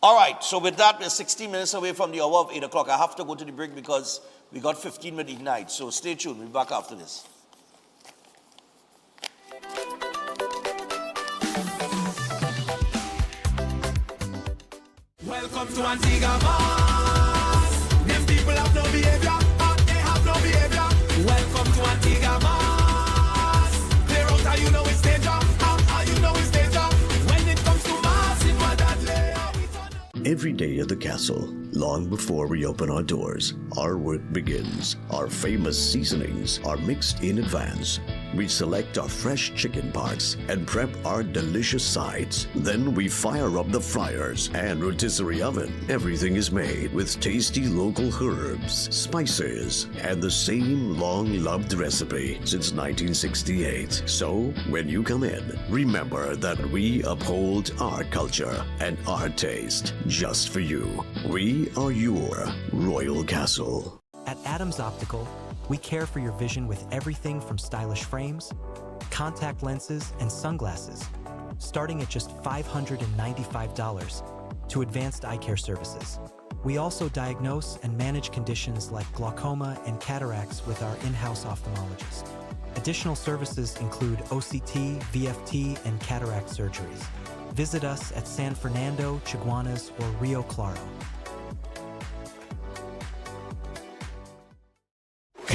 All right, so with that, we're 16 minutes away from the hour of 8 o'clock. I have to go to the break because we got 15 minutes Ignite. So stay tuned. We'll be back after this. Welcome to Antigua Mass. Them people have no behavior. They have no behavior. Welcome to Antigua Mass. Clear out how you know it's danger. How you know it's danger. When it comes to mass, it was that layer. Every day at the castle, long before we open our doors, our work begins. Our famous seasonings are mixed in advance. We select our fresh chicken parts and prep our delicious sides. Then we fire up the fryers and rotisserie oven. Everything is made with tasty local herbs, spices, and the same long-loved recipe since 1968. So, when you come in, remember that we uphold our culture and our taste just for you. We are your Royal Castle. At Adams Optical, we care for your vision with everything from stylish frames, contact lenses, and sunglasses, starting at just $595 to advanced eye care services. We also diagnose and manage conditions like glaucoma and cataracts with our in-house ophthalmologist. Additional services include OCT, VFT, and cataract surgeries. Visit us at San Fernando, Chaguanas, or Rio Claro.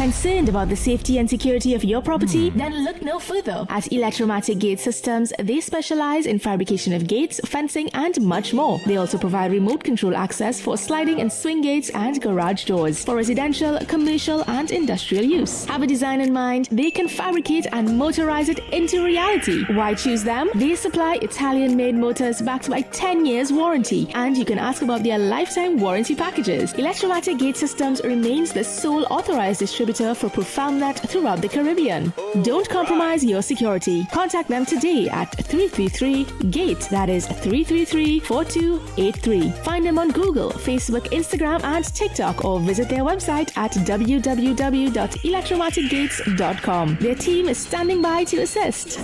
Concerned about the safety and security of your property? Then look no further. At Electromatic Gate Systems, they specialize in fabrication of gates, fencing, and much more. They also provide remote control access for sliding and swing gates and garage doors for residential, commercial, and industrial use. Have a design in mind? They can fabricate and motorize it into reality. Why choose them? They supply Italian-made motors backed by 10 years warranty, and you can ask about their lifetime warranty packages. Electromatic Gate Systems remains the sole authorized distributor for ProfoundNet throughout the Caribbean. Don't compromise your security. Contact them today at 333-GATE. That is 333-4283. Find them on Google, Facebook, Instagram, and TikTok, or visit their website at www.electromaticgates.com. Their team is standing by to assist.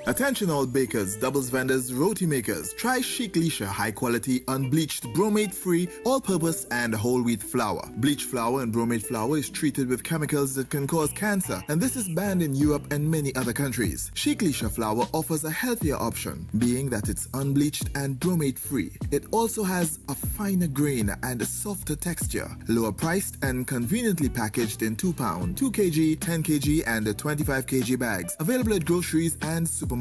Attention all bakers, doubles vendors, roti makers. Try Chic Leisha high quality unbleached bromate free all-purpose and whole wheat flour. Bleached flour and bromate flour is treated with chemicals that can cause cancer, and this is banned in Europe and many other countries. Chic Leisha flour offers a healthier option, being that it's unbleached and bromate free. It also has a finer grain and a softer texture, lower priced and conveniently packaged in 2 pound, 2 kg, 10 kg and 25 kg bags. Available at groceries and supermarkets.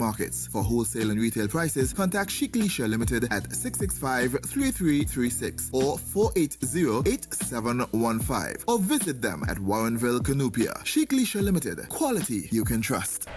For wholesale and retail prices, contact Chic Leisha Limited at 665-3336 or 480-8715 or visit them at Warrenville, Canupia. Chic Leisha Limited. Quality you can trust.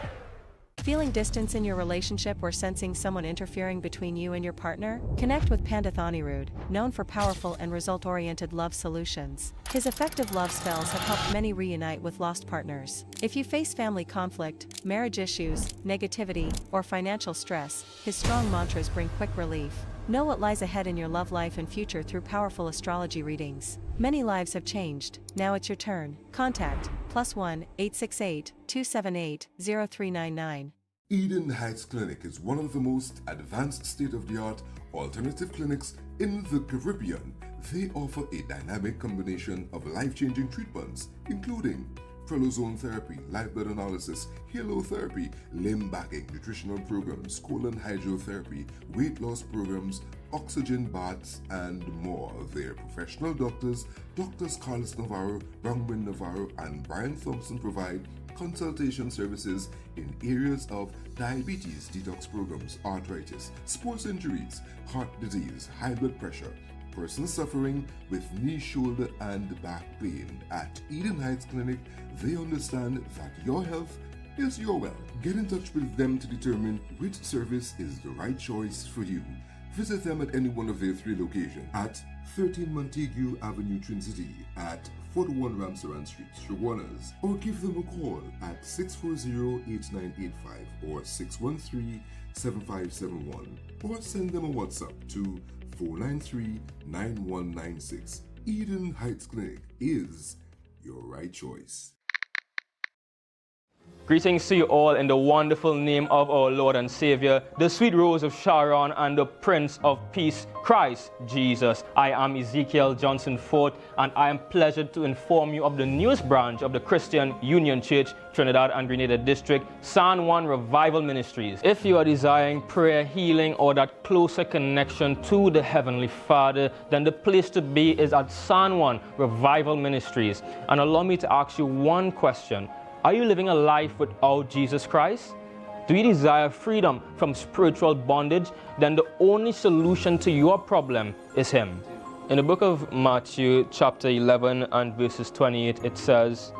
Feeling distance in your relationship or sensing someone interfering between you and your partner? Connect with Pandit Anirudh, known for powerful and result-oriented love solutions. His effective love spells have helped many reunite with lost partners. If you face family conflict, marriage issues, negativity, or financial stress, his strong mantras bring quick relief. Know what lies ahead in your love life and future through powerful astrology readings. Many lives have changed. Now it's your turn. Contact +1 868 278 0399. Eden Heights Clinic is one of the most advanced state-of-the-art alternative clinics in the Caribbean. They offer a dynamic combination of life-changing treatments, including prelozone therapy, live blood analysis, halotherapy, limb backing, nutritional programs, colon hydrotherapy, weight loss programs, oxygen baths, and more. Their professional doctors, Drs. Carlos Navarro, Bronwyn Navarro, and Brian Thompson provide consultation services in areas of diabetes, detox programs, arthritis, sports injuries, heart disease, high blood pressure, persons suffering with knee, shoulder, and back pain. At Eden Heights Clinic, they understand that your health is your wealth. Get in touch with them to determine which service is the right choice for you. Visit them at any one of their 3 locations at 13 Montague Avenue, Twin City, at 41 Ramsaran Street, Shoguanas, or give them a call at 640-8985 or 613-7571, or send them a WhatsApp to 493-9196. Eden Heights Clinic is your right choice. Greetings to you all in the wonderful name of our Lord and Savior, the sweet rose of Sharon and the Prince of Peace, Christ Jesus. I am Ezekiel Johnson Fort, and I am pleasured to inform you of the newest branch of the Christian Union Church, Trinidad and Grenada District, San Juan Revival Ministries. If you are desiring prayer, healing, or that closer connection to the Heavenly Father, then the place to be is at San Juan Revival Ministries. And allow me to ask you one question. Are you living a life without Jesus Christ? Do you desire freedom from spiritual bondage? Then the only solution to your problem is Him. In the book of Matthew, chapter 11 and verses 28, it says,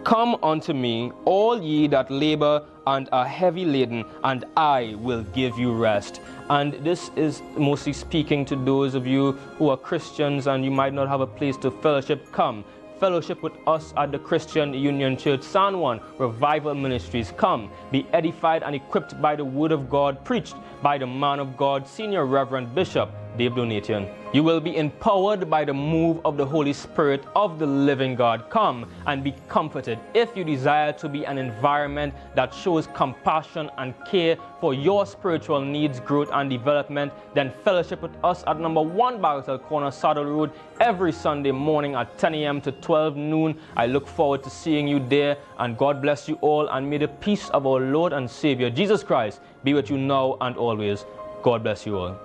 "Come unto me, all ye that labor and are heavy laden, and I will give you rest." And this is mostly speaking to those of you who are Christians and you might not have a place to fellowship. Come. Fellowship with us at the Christian Union Church, San Juan Revival Ministries. Come, be edified and equipped by the Word of God, preached by the man of God, Senior Reverend Bishop Dave Donation. You will be empowered by the move of the Holy Spirit of the living God. Come and be comforted. If you desire to be an environment that shows compassion and care for your spiritual needs, growth, and development, then fellowship with us at number 1 Bagatelle Corner, Saddle Road, every Sunday morning at 10 a.m. to 12 noon. I look forward to seeing you there, and God bless you all, and may the peace of our Lord and Savior, Jesus Christ, be with you now and always. God bless you all.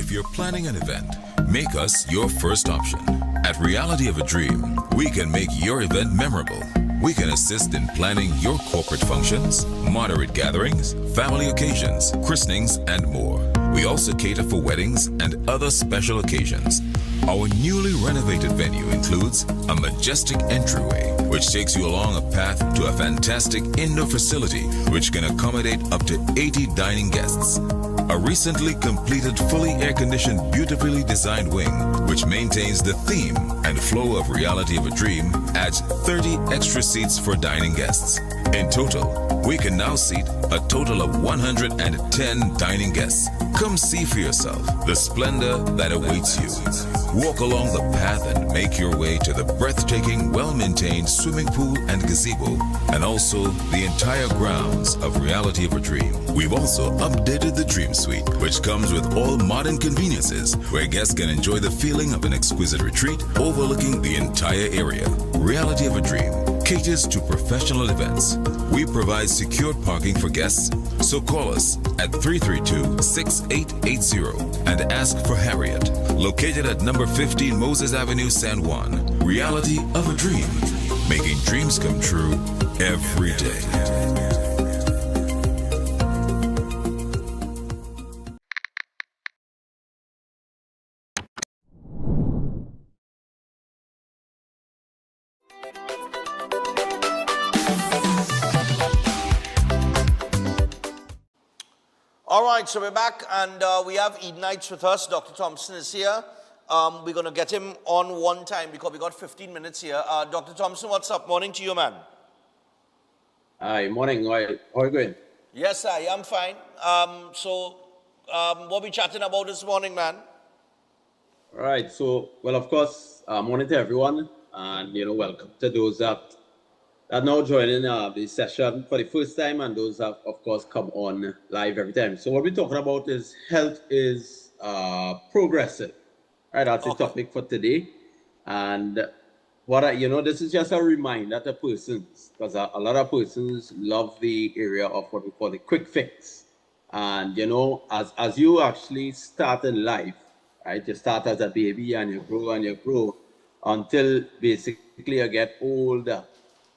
If you're planning an event, make us your first option. At Reality of a Dream, we can make your event memorable. We can assist in planning your corporate functions, moderate gatherings, family occasions, christenings, and more. We also cater for weddings and other special occasions. Our newly renovated venue includes a majestic entryway, which takes you along a path to a fantastic indoor facility which can accommodate up to 80 dining guests. A recently completed, fully air-conditioned, beautifully designed wing, which maintains the theme and flow of Reality of a Dream, adds 30 extra seats for dining guests. In total, we can now seat a total of 110 dining guests. Come see for yourself the splendor that awaits you. Walk along the path and make your way to the breathtaking, well-maintained swimming pool and gazebo, and also the entire grounds of Reality of a Dream. We've also updated the Dream Suite, which comes with all modern conveniences, where guests can enjoy the feeling of an exquisite retreat overlooking the entire area. Reality of a Dream caters to professional events. We provide secured parking for guests, so call us at 332-6880 and ask for Harriet, located at number 15 Moses Avenue, San Juan. Reality of a Dream, making dreams come true every day. All right, so we're back, and we have Edenites with us. Dr. Thompson is here. We're going to get him on one time because we got 15 minutes here. Dr. Thompson, what's up? Morning to you, man. Hi, morning. How are you going? Yes, I am fine. What we chatting about this morning, man? All right. So, well, of course, morning to everyone, and welcome to those that are now joining the session for the first time, and those that, of course, come on live every time. So, what we're talking about is health is progressive. Right, that's the topic for today, and this is just a reminder to persons, because a lot of persons love the area of what we call the quick fix. And as you actually start in life, right, you start as a baby and you grow until basically you get older.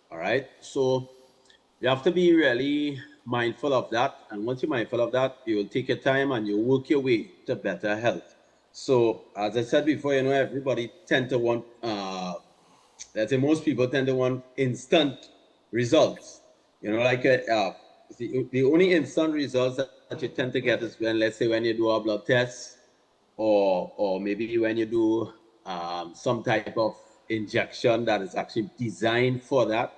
All right, so you have to be really mindful of that, and once you're mindful of that, you will take your time and you work your way to better health. So, as I said before, everybody tend to want, let's say most people tend to want instant results. The only instant results that you tend to get is when, let's say, when you do a blood test, or maybe when you do some type of injection that is actually designed for that,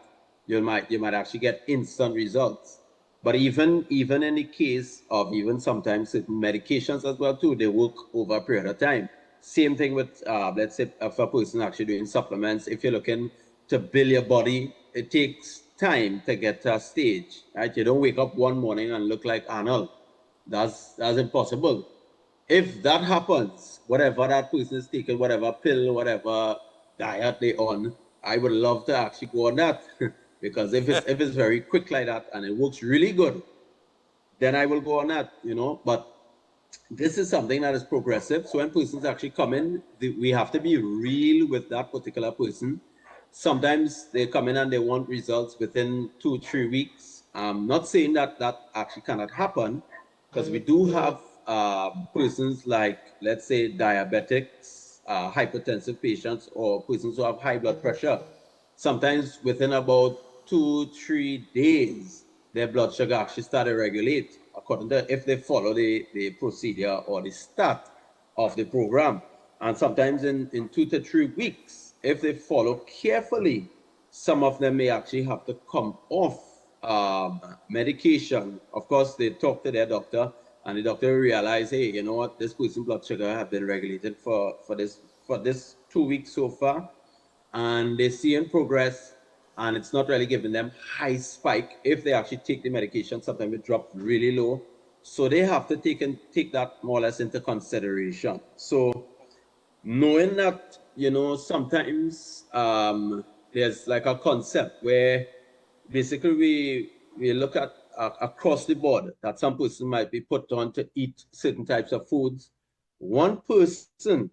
you might actually get instant results. But even in the case of even sometimes certain medications as well too, they work over a period of time. Same thing with, let's say, if a person actually doing supplements, if you're looking to build your body, it takes time to get to a stage, right? You don't wake up one morning and look like Arnold. That's impossible. If that happens, whatever that person is taking, whatever pill, whatever diet they on, I would love to actually go on that. Because if it's very quick like that and it works really good, then I will go on that, But this is something that is progressive. So when persons actually come in, we have to be real with that particular person. Sometimes they come in and they want results within 2-3 weeks. I'm not saying that actually cannot happen, because we do have persons like, let's say, diabetics, hypertensive patients, or persons who have high blood pressure. Sometimes within about 2-3 days, their blood sugar actually start to regulate, according to if they follow the procedure or the start of the program. And sometimes in 2 to 3 weeks, if they follow carefully, some of them may actually have to come off medication. Of course, they talk to their doctor, and the doctor realize, hey, you know what, this person's blood sugar have been regulated for this 2 weeks so far, and they see in progress, and it's not really giving them high spike. If they actually take the medication, sometimes it drops really low. So they have to take that more or less into consideration. So knowing that, sometimes there's like a concept where basically we look at across the board that some person might be put on to eat certain types of foods, one person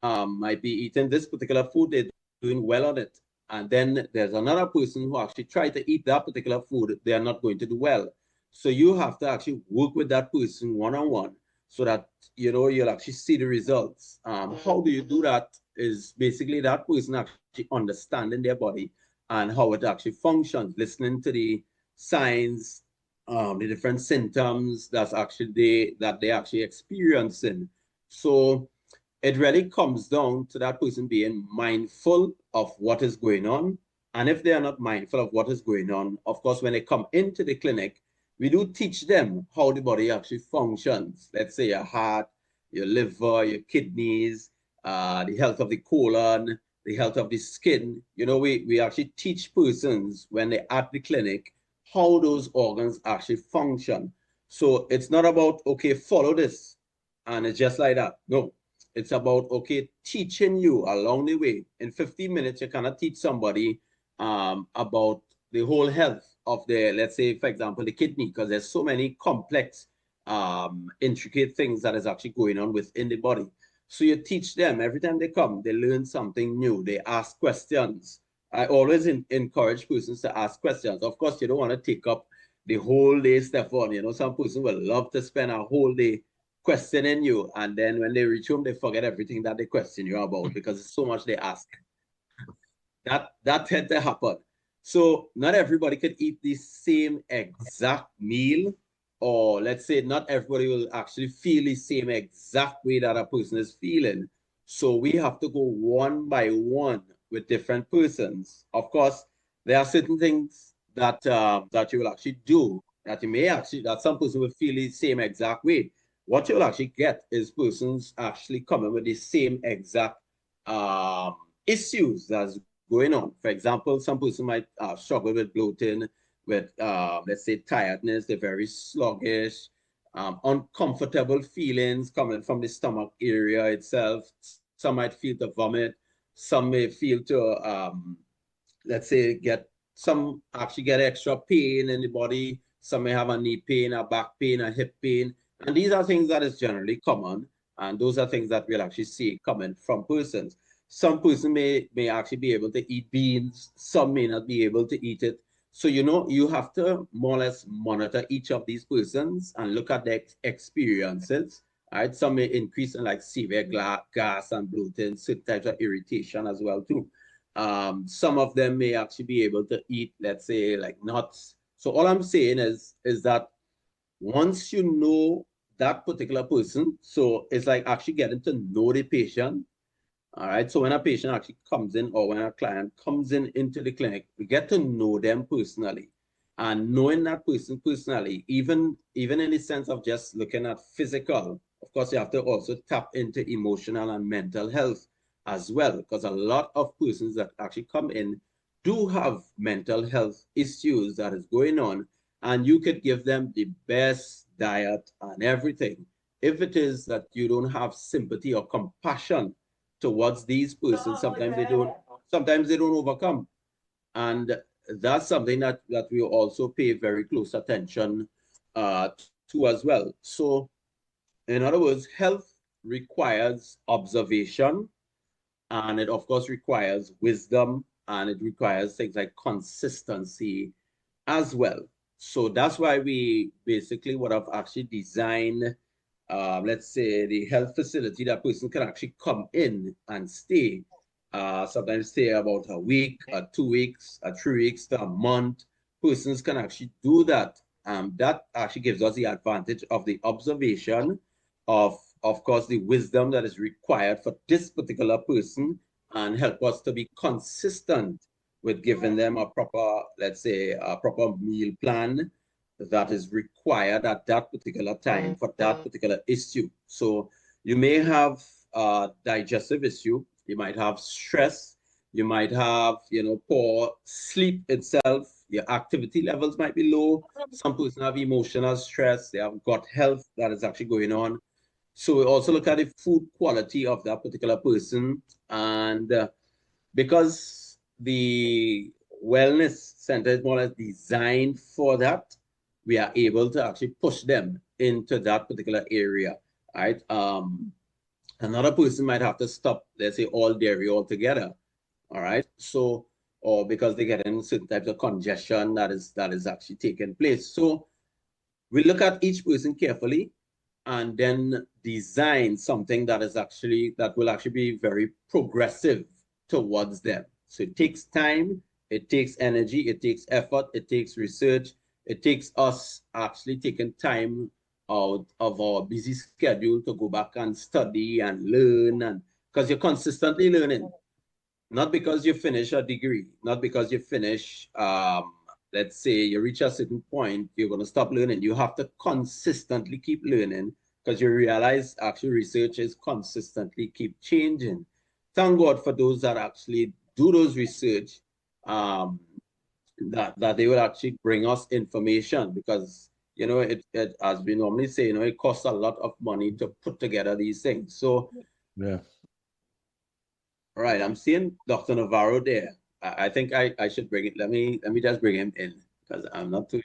might be eating this particular food, they're doing well on it. And then there's another person who actually tried to eat that particular food, they are not going to do well. So you have to actually work with that person one-on-one so that, you know, you'll actually see the results. How do you do that is basically that person actually understanding their body and how it actually functions, listening to the signs, the different symptoms that they actually experiencing. So it really comes down to that person being mindful of what is going on. And if they are not mindful of what is going on, of course, when they come into the clinic, we do teach them how the body actually functions. Let's say your heart, your liver, your kidneys, the health of the colon, the health of the skin. You know, we actually teach persons when they're at the clinic how those organs actually function. So it's not about, okay, follow this, and it's just like that. No, it's about, okay, teaching you along the way. In 15 minutes, you cannot teach somebody about the whole health of the, let's say, for example, the kidney, because there's so many complex, intricate things that is actually going on within the body. So you teach them every time they come, they learn something new, they ask questions. I always encourage persons to ask questions. Of course, you don't want to take up the whole day, Stefan. You know, some person will love to spend a whole day questioning you, and then when they reach home, they forget everything that they question you about because it's so much they ask. That tends to happen. So not everybody could eat the same exact meal, or let's say not everybody will actually feel the same exact way that a person is feeling. So we have to go one by one with different persons. Of course, there are certain things that that you will actually do that you may actually, that some person will feel the same exact way. What you'll actually get is persons actually coming with the same exact issues that's going on. For example, some person might struggle with bloating, with let's say tiredness, they're very sluggish, uncomfortable feelings coming from the stomach area itself. Some might feel to vomit, some may feel to let's say actually get extra pain in the body. Some may have a knee pain, a back pain, a hip pain. And these are things that is generally common. And those are things that we'll actually see coming from persons. Some person may actually be able to eat beans. Some may not be able to eat it. So, you know, you have to more or less monitor each of these persons and look at their experiences. Right? Some may increase in like severe gas and bloating, certain types of irritation as well too. Some of them may actually be able to eat, let's say, like nuts. So all I'm saying is that once you know that particular person, so it's like actually getting to know the patient. All right. So when a patient actually comes in, or when a client comes into the clinic, we get to know them personally. And knowing that person personally, even in the sense of just looking at physical, of course, you have to also tap into emotional and mental health as well, because a lot of persons that actually come in do have mental health issues that is going on, and you could give them the best diet and everything. If it is that you don't have sympathy or compassion towards these persons, sometimes they don't overcome. And that's something that we also pay very close attention to as well. So in other words, health requires observation, and it of course requires wisdom, and it requires things like consistency as well. So that's why we basically would have actually designed, let's say, the health facility that person can actually come in and stay. Sometimes stay about a week, 2 weeks, 3 weeks to a month. Persons can actually do that. That actually gives us the advantage of the observation, of course, the wisdom that is required for this particular person, and help us to be consistent with giving them a proper, let's say, a proper meal plan that is required at that particular time for that particular issue. So you may have a digestive issue, you might have stress, you might have, you know, poor sleep itself, your activity levels might be low. Some people have emotional stress, they have gut health that is actually going on. So we also look at the food quality of that particular person. And because the wellness center is more or less designed for that, we are able to actually push them into that particular area, right? Another person might have to stop, let's say, all dairy altogether. All right. So, or because they get in certain types of congestion that is actually taking place. So we look at each person carefully and then design something that will actually be very progressive towards them. So it takes time, it takes energy, it takes effort, it takes research, it takes us actually taking time out of our busy schedule to go back and study and learn, and because you're consistently learning, not because you finish a degree, not because you finish let's say you reach a certain point, you're going to stop learning. You have to consistently keep learning because you realize actually research is consistently keep changing. Thank God for those that actually do those research, that they will actually bring us information, because it as we normally say, it costs a lot of money to put together these things. So yeah. All right, I'm seeing Dr. Navarro there. I think I should bring it. Let me just bring him in because I'm not too sure.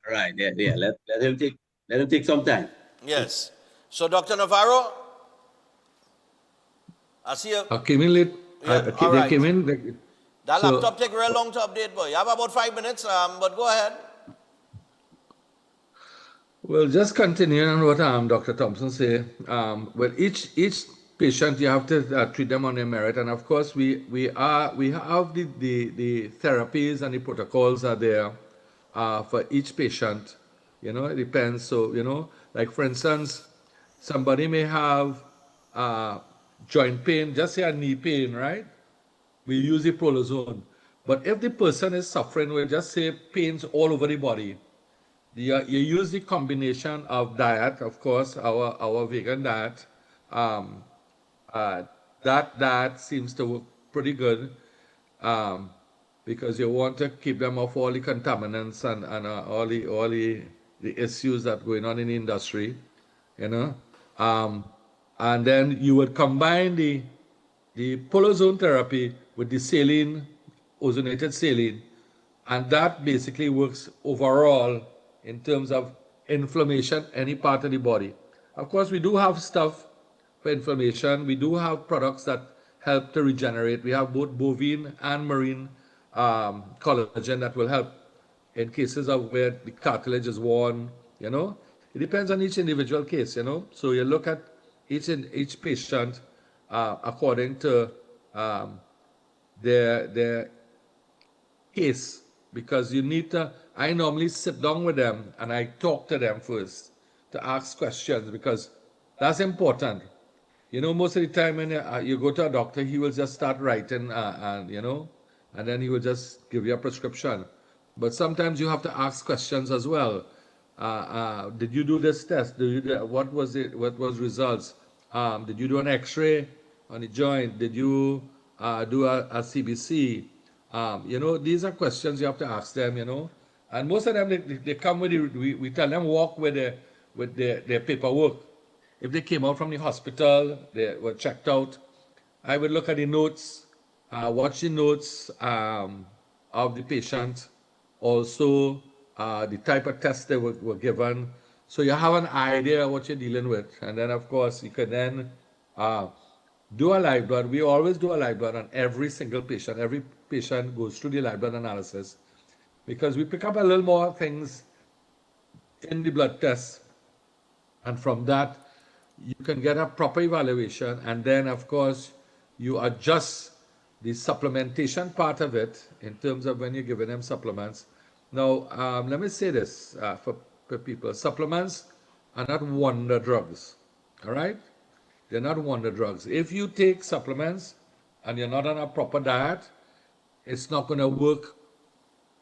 All right, yeah. Let him take some time. Yes. So, Dr. Navarro, I see you. I came in late. Yeah, They all right. came in. That So- laptop take real long to update, boy. You have about 5 minutes, but go ahead. Well, just continuing on what Dr. Thompson said, well, each patient, you have to treat them on their merit, and of course we have the therapies and the protocols are there for each patient. It depends. So like for instance, somebody may have joint pain, just say a knee pain, right? We use the prolozone. But if the person is suffering with, just say, pains all over the body, you use the combination of diet, of course, our vegan diet. That diet seems to work pretty good because you want to keep them off all the contaminants and all the issues that are going on in the industry, and then you would combine the prolozone therapy with the saline, ozonated saline, and that basically works overall in terms of inflammation, any part of the body. Of course, we do have stuff for inflammation. We do have products that help to regenerate. We have both bovine and marine collagen that will help in cases of where the cartilage is worn. It depends on each individual case. So you look at each patient according to their case, because you need to. I normally sit down with them and I talk to them first to ask questions, because that's important. Most of the time when you go to a doctor, he will just start writing and then he will just give you a prescription. But sometimes you have to ask questions as well. Did you do this test? What was it? What was results? Did you do an X-ray on the joint? Did you do a CBC? These are questions you have to ask them. And most of them they come with we tell them walk with their paperwork. If they came out from the hospital, they were checked out, I would look at the notes, watch the notes of the patient, also the type of tests they were given, so you have an idea of what you're dealing with. And then, of course, you can then do a live blood. We always do a live blood on every single patient. Every patient goes through the live blood analysis, because we pick up a little more things in the blood test, and from that, you can get a proper evaluation, and then, of course, you adjust the supplementation part of it in terms of when you're giving them supplements. Now, let me say this for people. Supplements are not wonder drugs, all right? They're not wonder drugs. If you take supplements and you're not on a proper diet, it's not going to work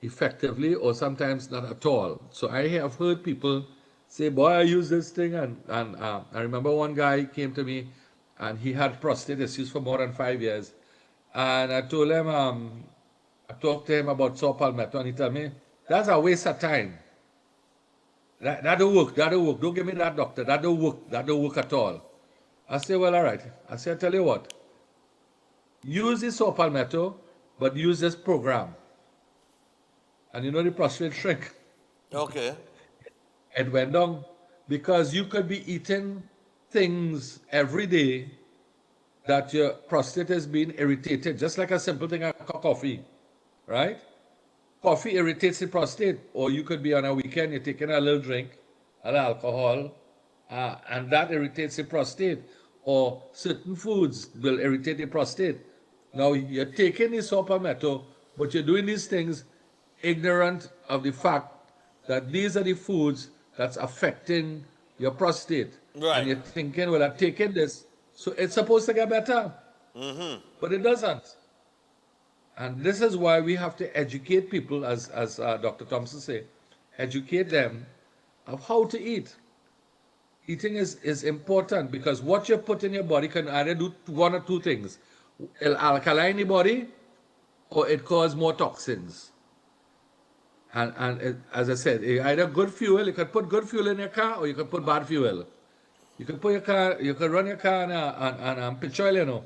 effectively, or sometimes not at all. So I have heard people say, boy, I use this thing, and I remember one guy came to me and he had prostate issues for more than 5 years, and I told him, I talked to him about saw palmetto, and he told me, that's a waste of time. That don't work, don't give me that, doctor, that don't work at all. I said, well, all right. I said, I tell you what, use this saw palmetto, but use this program. And the prostate shrink. Okay. It went down because you could be eating things every day that your prostate is being irritated, just like a simple thing like coffee, right? Coffee irritates the prostate, or you could be on a weekend, you're taking a little drink, a little alcohol, and that irritates the prostate, or certain foods will irritate the prostate. Now, you're taking the saw palmetto, but you're doing these things ignorant of the fact that these are the foods that's affecting your prostate. Right. And you're thinking, well, I'm taking this, so it's supposed to get better. Mm-hmm. But it doesn't. And this is why we have to educate people, as Dr. Thompson said, educate them of how to eat. Eating is important because what you put in your body can either do one or two things. It'll alkaline the body, or it cause more toxins. And as I said, either good fuel, you can put good fuel in your car, or you can put bad fuel. You can put your car, you can run your car on pitch oil, you know,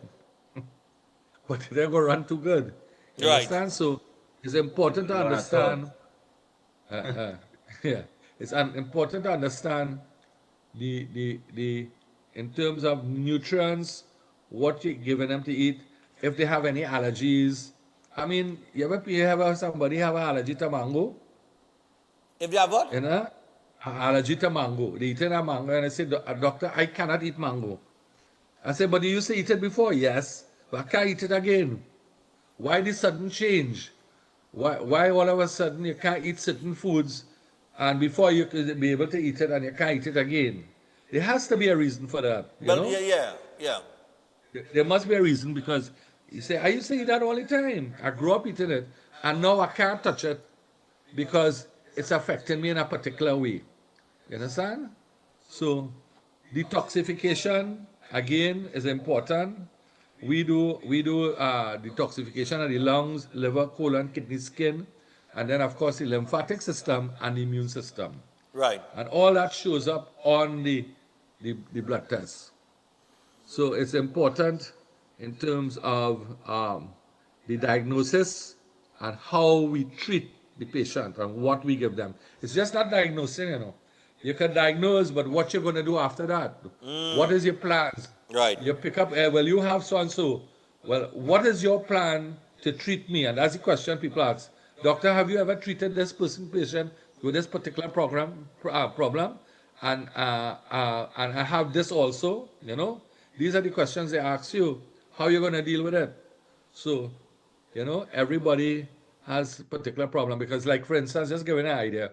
but it ain't gonna run too good. You Right. understand? So it's important to understand. Yeah, it's important to understand the in terms of nutrients, what you're giving them to eat, if they have any allergies. I mean, you have somebody have an allergy to mango? If you have what? You know, an allergy to mango. They eating a mango, and I said, doctor, I cannot eat mango. I said, but you used to eat it before? Yes, but I can't eat it again. Why this sudden change? Why all of a sudden you can't eat certain foods, and before you could be able to eat it and you can't eat it again? There has to be a reason for that. You know? Yeah. There must be a reason, because you say, I used to eat that all the time. I grew up eating it, and now I can't touch it because it's affecting me in a particular way. You understand? So detoxification, again, is important. We do detoxification of the lungs, liver, colon, kidney, skin, and then of course the lymphatic system and the immune system. Right. And all that shows up on the blood test. So it's important in terms of the diagnosis and how we treat the patient and what we give them. It's just not diagnosing, you know. You can diagnose, but what you're going to do after that? What is your plans? Right. You pick up, well, you have so-and-so. Well, what is your plan to treat me? And that's the question people ask. Doctor, have you ever treated this patient with this particular problem? And I have this also, you know. These are the questions they ask you. How are you going to deal with it? So, you know, everybody has a particular problem. Because, like, for instance, just giving an idea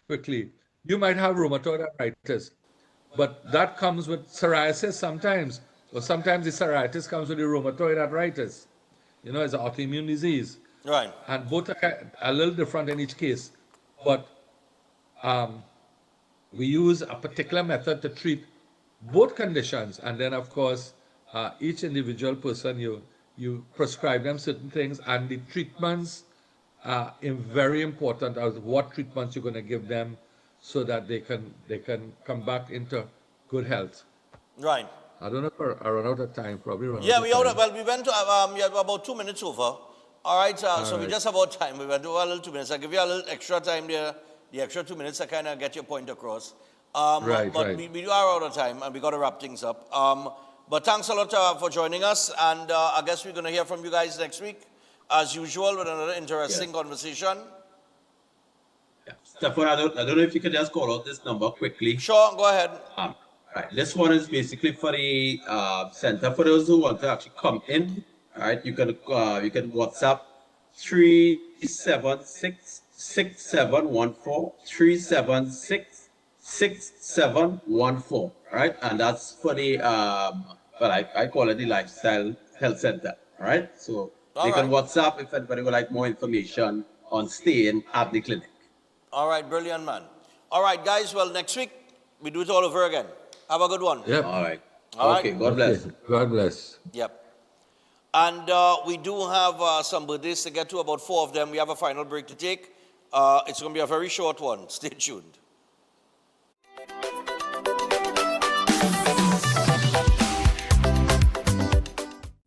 quickly. You might have rheumatoid arthritis, but that comes with psoriasis sometimes. Or sometimes the psoriasis comes with the rheumatoid arthritis. You know, it's an autoimmune disease. Right. And both are a little different in each case. But we use a particular method to treat both conditions. And then, of course, each individual person, you prescribe them certain things. And the treatments are very important as what treatments you're going to give them so that they can come back into good health. Right. I don't know if I run out of time, probably run Yeah, out of time. well, we went to about 2 minutes over. All right, so we right. just about time. We went over a little 2 minutes. I'll give you a little extra time there. The extra 2 minutes to kind of get your point across. Right. We are out of time, and we got to wrap things up. But thanks a lot for joining us, and I guess we're going to hear from you guys next week, as usual, with another interesting conversation. Stefan, I don't know if you could just call out this number quickly. Sure, go ahead. Right, this one is basically for the center for those who want to actually come in. All right, you can WhatsApp 376-6714, 376-6714. All right, and that's for the I call it the Lifestyle Health Center. All right, so you can WhatsApp if anybody would like more information on staying at the clinic. All right, brilliant, man. All right, guys, well, next week, we do it all over again. Have a good one. Yep. All right. All Okay, right. God bless. God bless. Yep. And we do have some birthdays to get to, about 4 of them. We have a final break to take. It's going to be a very short one. Stay tuned.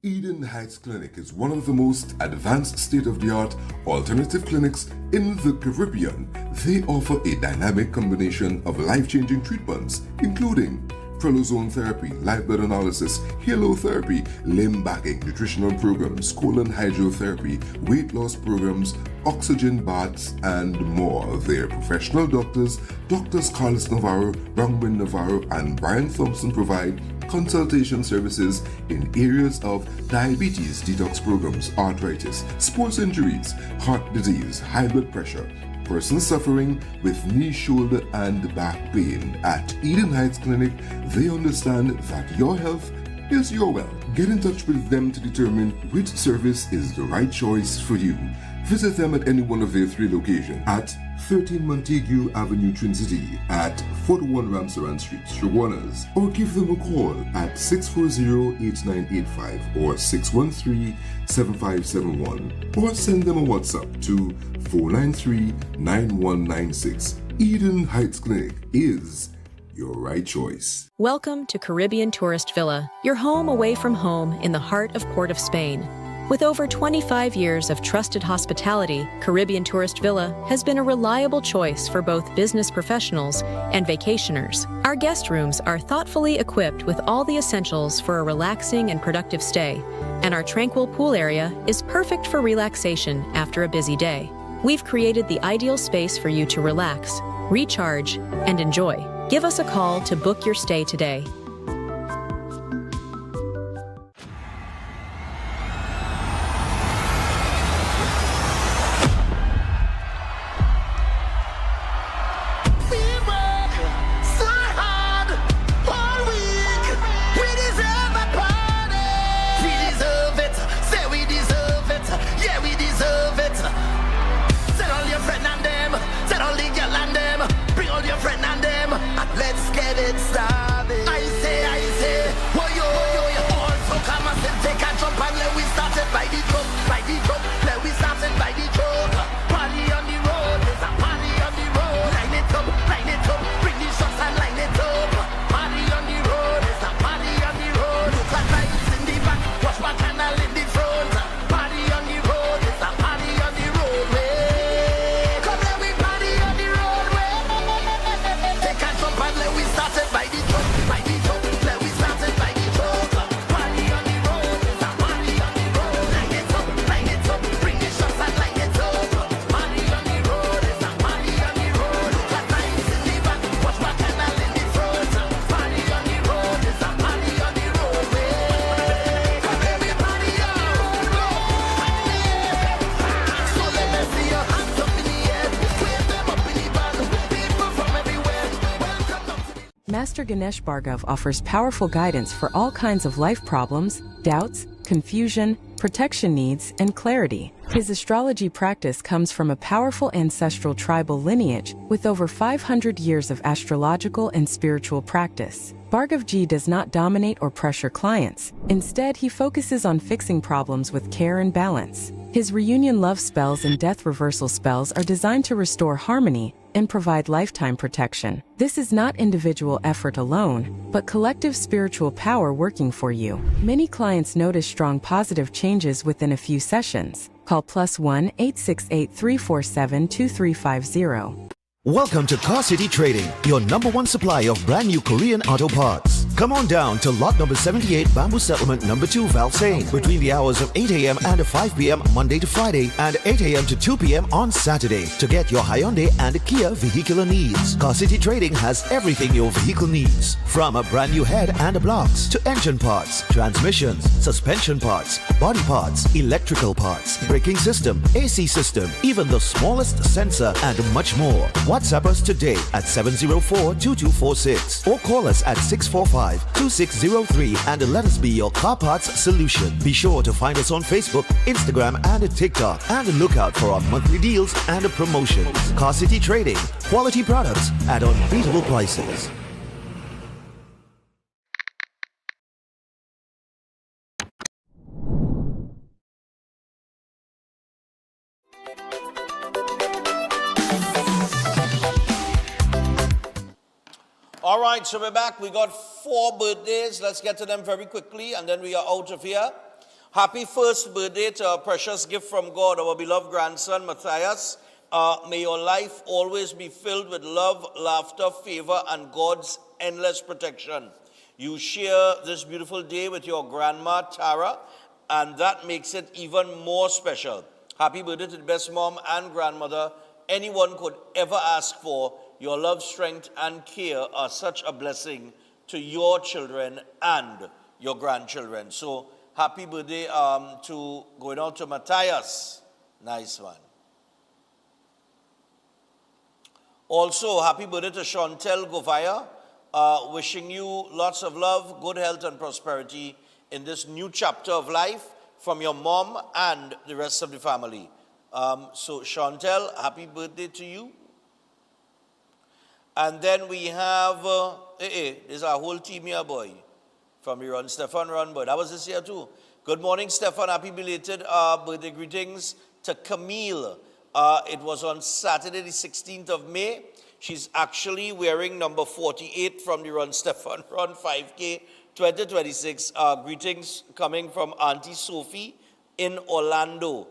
Eden Heights Heights Clinic is one of the most advanced state-of-the-art alternative clinics in the Caribbean. They offer a dynamic combination of life-changing treatments, including prolozone therapy, live blood analysis, halotherapy, limb backing, nutritional programs, colon hydrotherapy, weight loss programs, oxygen baths, and more. Their professional doctors, Drs. Carlos Navarro, Bronwyn Navarro, and Brian Thompson provide consultation services in areas of diabetes detox programs, arthritis, sports injuries, heart disease, high blood pressure, persons suffering with knee, shoulder, and back pain. At Eden Heights Clinic, they understand that your health is your wealth. Get in touch with them to determine which service is the right choice for you. Visit them at any one of their 3 locations at 13 Montague Avenue, Twin City, at 41 Ramsaran Street, Shoguanas, or give them a call at 640-8985 or 613-7571, or send them a WhatsApp to 493-9196. Eden Heights Clinic is your right choice. Welcome to Caribbean Tourist Villa, your home away from home in the heart of Port of Spain. With over 25 years of trusted hospitality, Caribbean Tourist Villa has been a reliable choice for both business professionals and vacationers. Our guest rooms are thoughtfully equipped with all the essentials for a relaxing and productive stay, and our tranquil pool area is perfect for relaxation after a busy day. We've created the ideal space for you to relax, recharge, and enjoy. Give us a call to book your stay today. Master Ganesh Bhargav offers powerful guidance for all kinds of life problems, doubts, confusion, protection needs, and clarity. His astrology practice comes from a powerful ancestral tribal lineage with over 500 years of astrological and spiritual practice. Bhargavji does not dominate or pressure clients. Instead, he focuses on fixing problems with care and balance. His reunion love spells and death reversal spells are designed to restore harmony and provide lifetime protection. This is not individual effort alone, but collective spiritual power working for you. Many clients notice strong positive changes within a few sessions. Call +1 868 347 2350. Welcome to Car City Trading, your #1 supply of brand new Korean auto parts. Come on down to lot number 78, Bamboo Settlement number 2, Valsain, between the hours of 8 a.m. and 5 p.m. Monday to Friday, and 8 a.m. to 2 p.m. on Saturday to get your Hyundai and Kia vehicular needs. Car City Trading has everything your vehicle needs, from a brand new head and blocks to engine parts, transmissions, suspension parts, body parts, electrical parts, braking system, AC system, even the smallest sensor, and much more. WhatsApp us today at 704-2246 or call us at 645-2603 and let us be your car parts solution. Be sure to find us on Facebook, Instagram, and TikTok, and look out for our monthly deals and promotions. Car City Trading, quality products at unbeatable prices. All right, so we're back. We got 4 birthdays. Let's get to them very quickly, and then we are out of here. Happy first birthday to our precious gift from God, our beloved grandson, Matthias. May your life always be filled with love, laughter, favor, and God's endless protection. You share this beautiful day with your grandma, Tara, and that makes it even more special. Happy birthday to the best mom and grandmother anyone could ever ask for. Your love, strength, and care are such a blessing to your children and your grandchildren. So, happy birthday to going out to Matthias. Nice one. Also, happy birthday to Chantel Govaya. Wishing you lots of love, good health, and prosperity in this new chapter of life from your mom and the rest of the family. So, Chantel, happy birthday to you. And then we have, there's our whole team here, boy, from the Run, Stefan Run, boy. That was this year too. Good morning, Stefan. Happy belated birthday greetings to Camille. It was on Saturday, the 16th of May. She's actually wearing number 48 from the Run, Stefan Run 5K 2026. Greetings coming from Auntie Sophie in Orlando.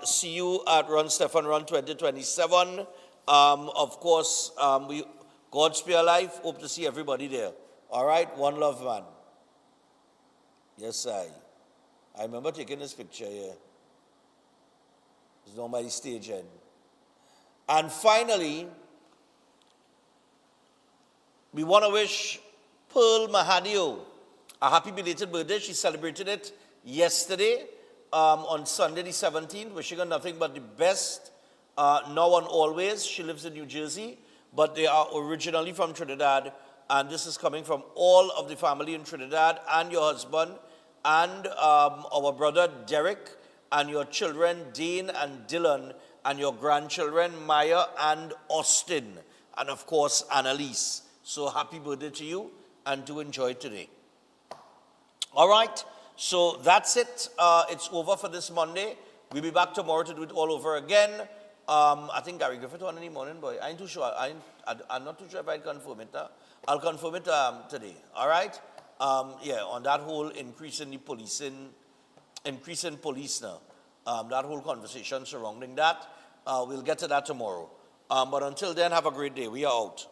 See you at Run, Stefan Run 2027. Of course, God Spare Life. Hope to see everybody there. All right, one love, man. Yes, I remember taking this picture here. It's not my stage end. And finally, we want to wish Pearl Mahadio a happy belated birthday. She celebrated it yesterday on Sunday the 17th. Wishing her nothing but the best now and always. She lives in New Jersey, but they are originally from Trinidad. And this is coming from all of the family in Trinidad and your husband and our brother Derek and your children Dane and Dylan and your grandchildren Maya and Austin and of course Annalise. So happy birthday to you and do enjoy today. All right, so that's it. It's over for this Monday. We'll be back tomorrow to do it all over again. I think Gary Griffith on in the morning, boy. I ain't too sure. I'm not too sure if I'll confirm it. I'll confirm it today. All right? Yeah, on that whole increase in police now. That whole conversation surrounding that. We'll get to that tomorrow. But until then, have a great day. We are out.